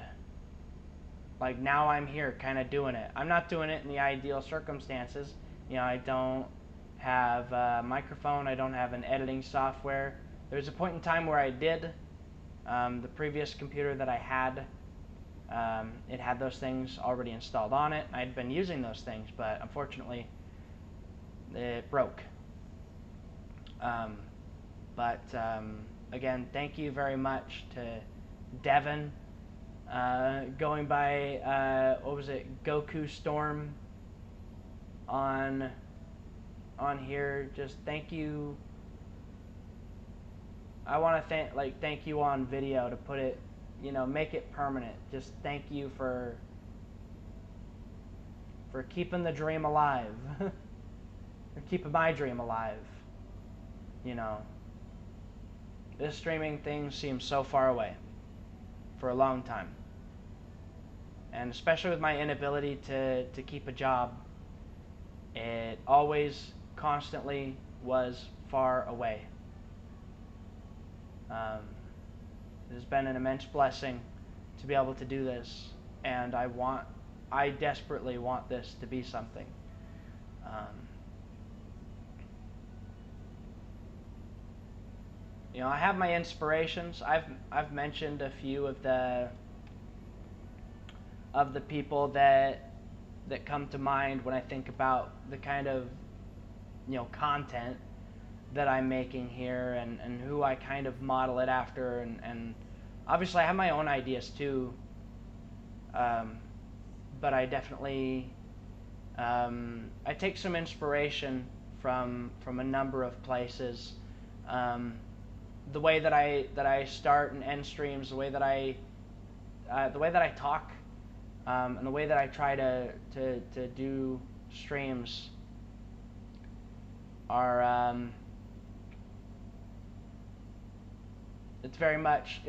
like now I'm here kind of doing it. I'm not doing it in the ideal circumstances. I don't have a microphone. I don't have an editing software. There's a point in time where I did. The previous computer that I had, it had those things already installed on it. I'd been using those things, but unfortunately it broke. But again, thank you very much to Devin, going by what was it, Goku Storm on here. Just thank you. I want to thank you on video to put it, make it permanent. Just thank you for keeping the dream alive, for keeping my dream alive. This streaming thing seems so far away for a long time. And especially with my inability to keep a job, it always constantly was far away. It has been an immense blessing to be able to do this, and I desperately want this to be something. I have my inspirations. I've mentioned a few of the people that come to mind when I think about the kind of content that I'm making here, and who I kind of model it after, and obviously I have my own ideas too, but I definitely I take some inspiration from a number of places. The way that I start and end streams, the way that I talk, and the way that I try to do streams are it's very much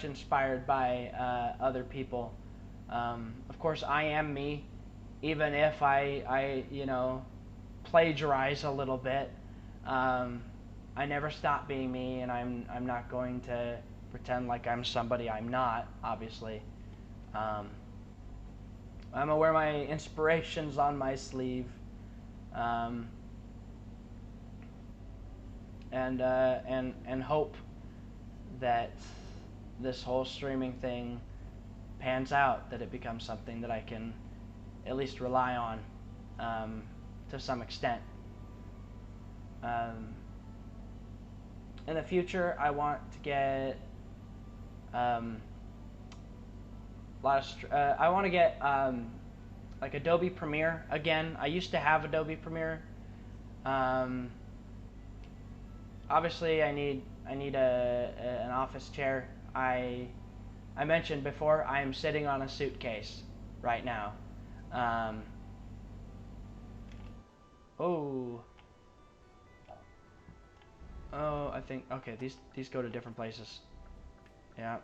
inspired by other people. Of course, I am me, even if I plagiarize a little bit. I never stop being me, and I'm not going to pretend like I'm somebody I'm not. Obviously, I'm gonna wear my inspirations on my sleeve, and hope that this whole streaming thing pans out, that it becomes something that I can at least rely on to some extent. In the future, I want to get I want to get like Adobe Premiere again. I used to have Adobe Premiere. Obviously, I need an office chair. I mentioned before I am sitting on a suitcase right now. Oh, I think okay. These go to different places. Yeah.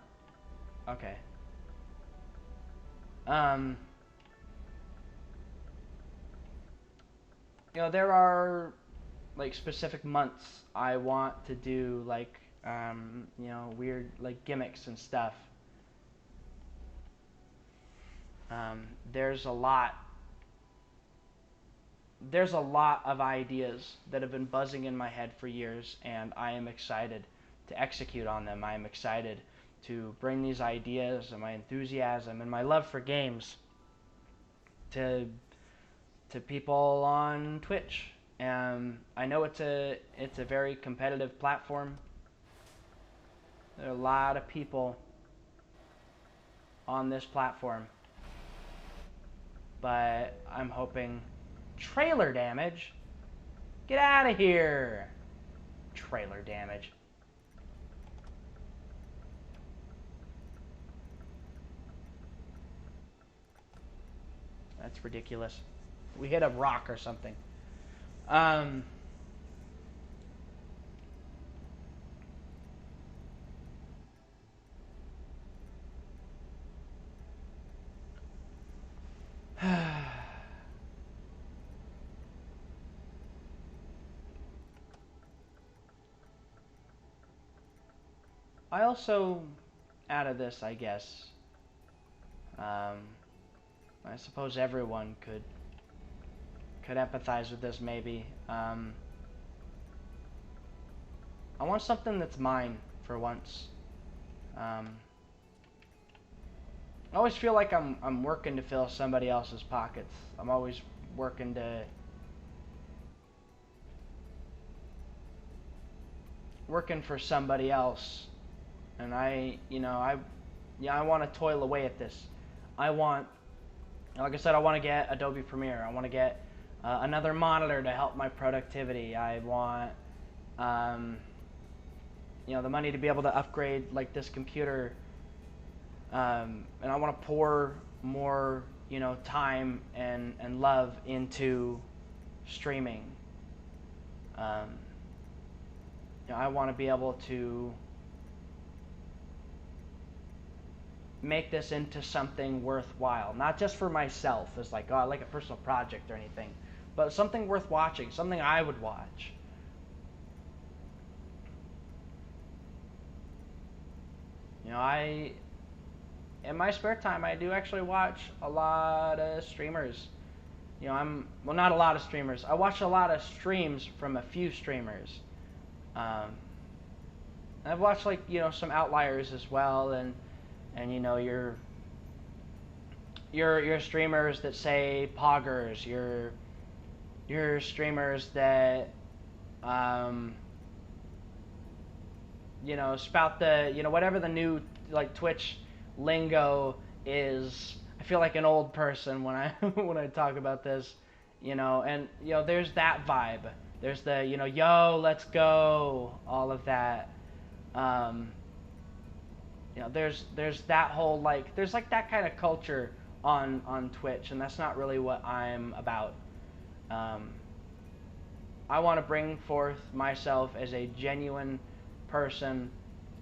Okay. There are like specific months I want to do like weird like gimmicks and stuff. There's a lot of ideas that have been buzzing in my head for years, and I am excited to execute on them. I am excited to bring these ideas and my enthusiasm and my love for games to people on Twitch. I know it's a very competitive platform. There are a lot of people on this platform, but I'm hoping trailer damage. Get out of here. Trailer damage. That's ridiculous. We hit a rock or something. I also, out of this, I guess, I suppose everyone could empathize with this maybe. I want something that's mine for once. I always feel like I'm working to fill somebody else's pockets. I'm always working for somebody else, and I want to toil away at this. Like I said, I want to get Adobe Premiere. I want to get another monitor to help my productivity. I want the money to be able to upgrade like this computer, and I want to pour more time and love into streaming. I want to be able to make this into something worthwhile, not just for myself as like a personal project or anything, but something worth watching, something I would watch. In my spare time, I do actually watch a lot of streamers. Not a lot of streamers. I watch a lot of streams from a few streamers. I've watched some outliers as well, and your streamers that say poggers, your streamers that spout the whatever the new Twitch lingo is. I feel like an old person when I when I talk about this, and there's that vibe. There's the yo, let's go, all of that. There's that whole there's that kind of culture on Twitch, and that's not really what I'm about. I want to bring forth myself as a genuine person,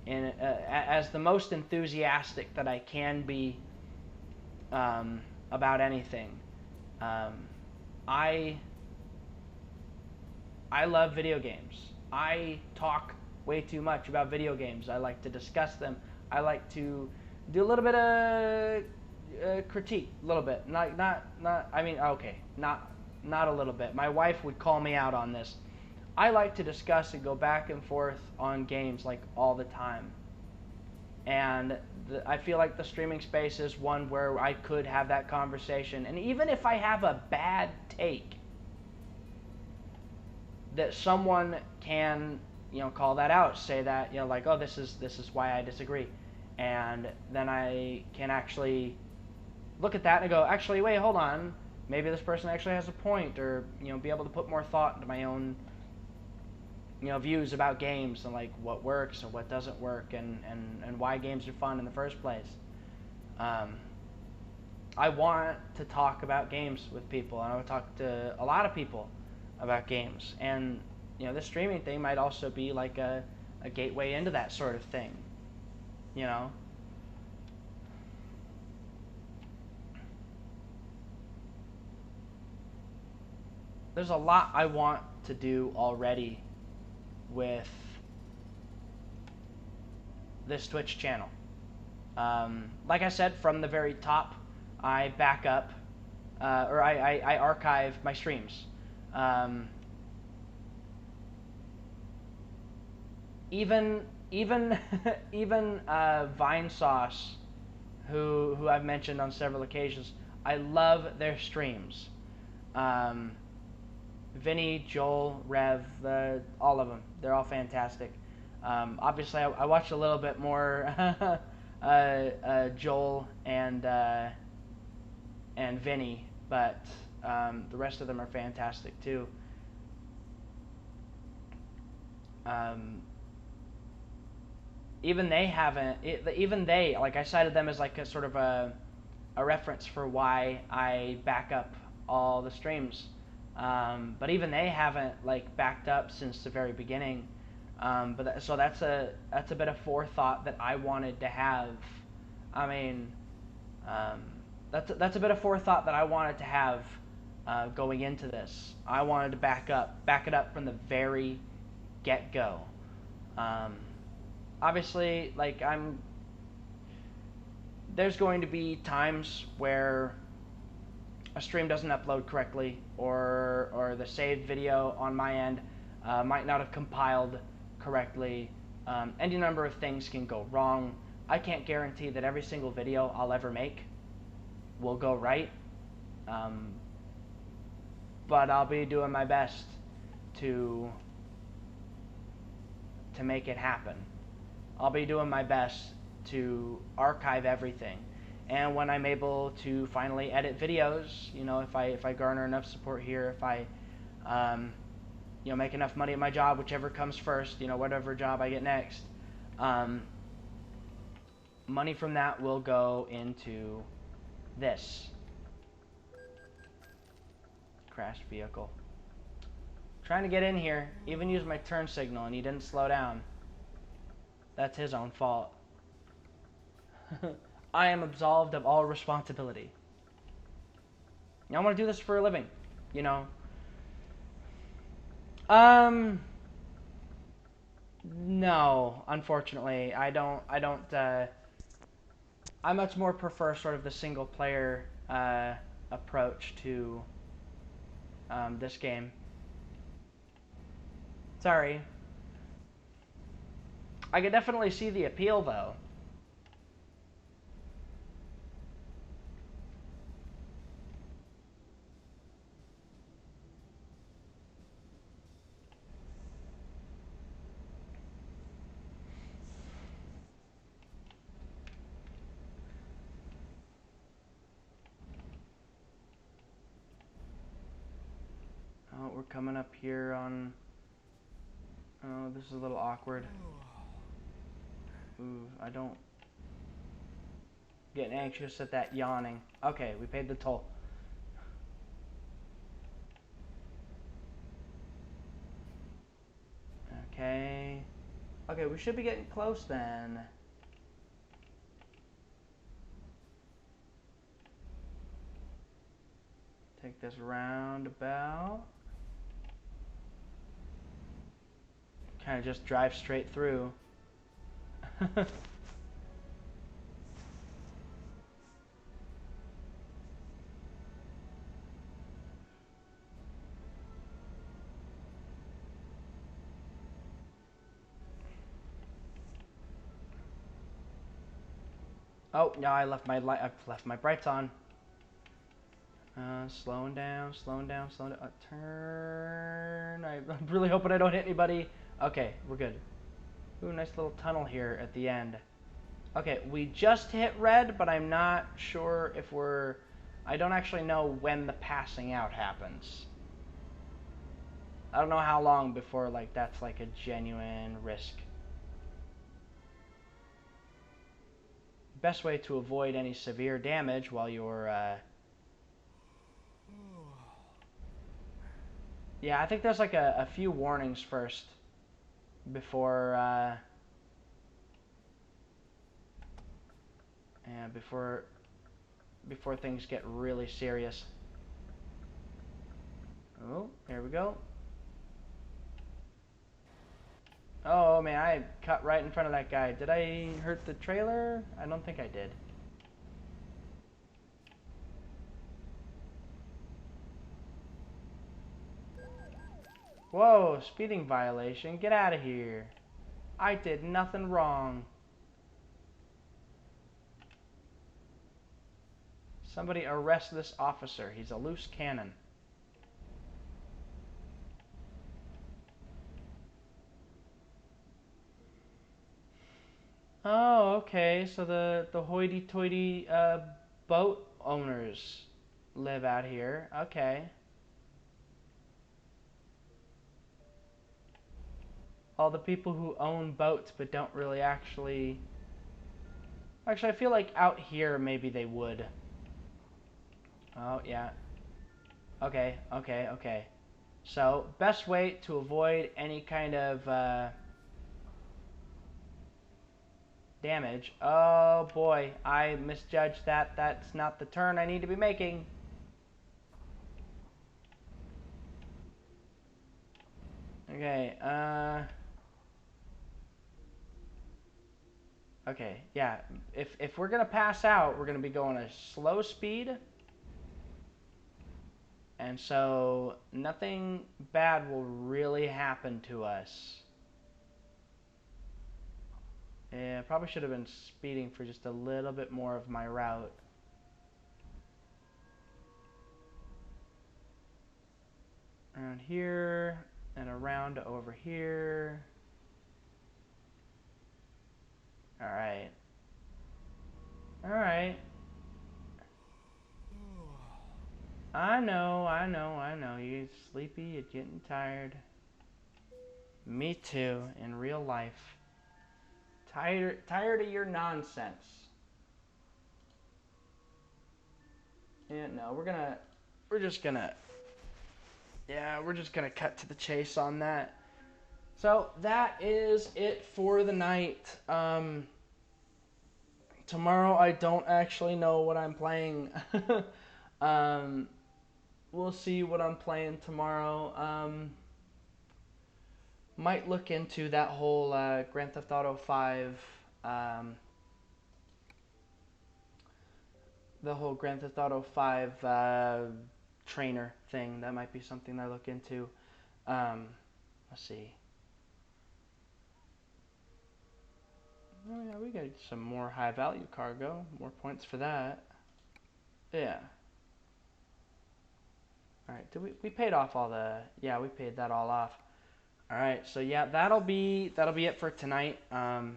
as the most enthusiastic that I can be about anything. I love video games. I talk way too much about video games. I like to discuss them. I like to do a little bit of critique, a little bit. Not a little bit. My wife would call me out on this. I like to discuss and go back and forth on games all the time. And I feel like the streaming space is one where I could have that conversation. And even if I have a bad take, that someone can call that out, say that oh, this is why I disagree, and then I can actually look at that and go, actually wait, hold on, maybe this person actually has a point, or be able to put more thought into my own views about games and like what works and what doesn't work, and why games are fun in the first place. I want to talk about games with people, and I want to talk to a lot of people about games, and this streaming thing might also be like a gateway into that sort of thing. There's a lot I want to do already with this Twitch channel. Like I said, from the very top, I back up, or I archive my streams. Even even Vine Sauce, who I've mentioned on several occasions, I love their streams. Vinny, Joel, Rev, all of them, they're all fantastic. Obviously, I watched a little bit more Joel and Vinny, but the rest of them are fantastic too. Even they, like, I cited them as like a sort of a reference for why I back up all the streams. But even they haven't like backed up since the very beginning. So that's a bit of forethought that I wanted to have. I mean, that's a bit of forethought that I wanted to have going into this. I wanted to back it up from the very get-go. Obviously, like, there's going to be times where a stream doesn't upload correctly, or the saved video on my end might not have compiled correctly. Any number of things can go wrong. I can't guarantee that every single video I'll ever make will go right, but I'll be doing my best to make it happen. I'll be doing my best to archive everything. And when I'm able to finally edit videos, if I garner enough support here, if I, make enough money at my job, whichever comes first, whatever job I get next, money from that will go into this. Crashed vehicle. Trying to get in here, even used my turn signal, and he didn't slow down. That's his own fault. I am absolved of all responsibility. I want to do this for a living, No, unfortunately, I don't, I much more prefer sort of the single player, approach to, this game. Sorry. I could definitely see the appeal, though. Oh, we're coming up here on... Oh, this is a little awkward. Ooh, I don't... Getting anxious at that yawning. Okay, we paid the toll. Okay. Okay, we should be getting close then. Take this roundabout. Kind of just drive straight through. Oh, no, I left my light. I've left my brights on. Slowing down, slowing down, slowing down. Turn. I'm really hoping I don't hit anybody. Okay, we're good. Ooh, nice little tunnel here at the end. Okay, we just hit red, but I'm not sure if we're I don't actually know when the passing out happens. I don't know how long before like that's like a genuine risk. Best way to avoid any severe damage while you're yeah, I think there's like a few warnings first before yeah, before things get really serious. Oh, here we go. Oh man, I cut right in front of that guy. Did I hurt the trailer? I don't think I did. Whoa, speeding violation. Get out of here. I did nothing wrong. Somebody arrest this officer. He's a loose cannon. Oh, okay. So the hoity-toity boat owners live out here. Okay. All the people who own boats but don't really actually... Actually, I feel like out here maybe they would. Oh, yeah. Okay, okay, okay. So, best way to avoid any kind of damage. Oh boy, I misjudged that. That's not the turn I need to be making. Okay, okay, yeah. If we're gonna pass out, we're gonna be going a slow speed. And so nothing bad will really happen to us. Yeah, probably should have been speeding for just a little bit more of my route. Around here, and around over here. Alright. Alright. I know, I know, I know. You're sleepy, you're getting tired. Me too, in real life. Tired of your nonsense. Yeah, no, we're just gonna cut to the chase on that. So that is it for the night. Tomorrow I don't actually know what I'm playing. We'll see what I'm playing tomorrow. Might look into that whole Grand Theft Auto 5, the whole Grand Theft Auto 5 trainer thing. That might be something I look into. Let's see. Oh yeah, we got some more high value cargo. More points for that. Yeah. Alright, we paid off all the... Yeah, we paid that all off. Alright, so yeah, that'll be it for tonight. To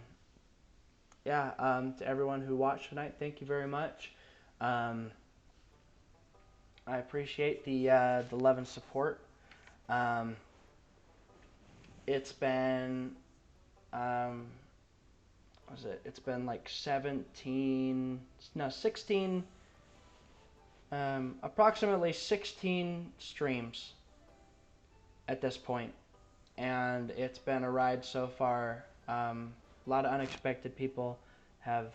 everyone who watched tonight, thank you very much. I appreciate the love and support. It's been it's been like 16, approximately 16 streams at this point, and it's been a ride so far. A lot of unexpected people have,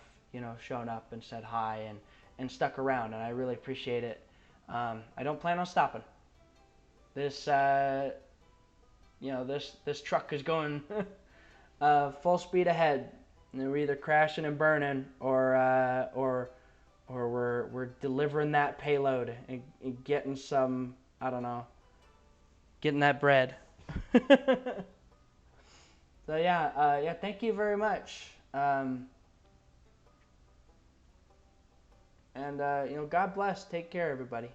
shown up and said hi and stuck around, and I really appreciate it. I don't plan on stopping. This this truck is going full speed ahead, and we're either crashing and burning, or we're delivering that payload and getting some, I don't know, getting that bread. So yeah, thank you very much. And God bless. Take care, everybody.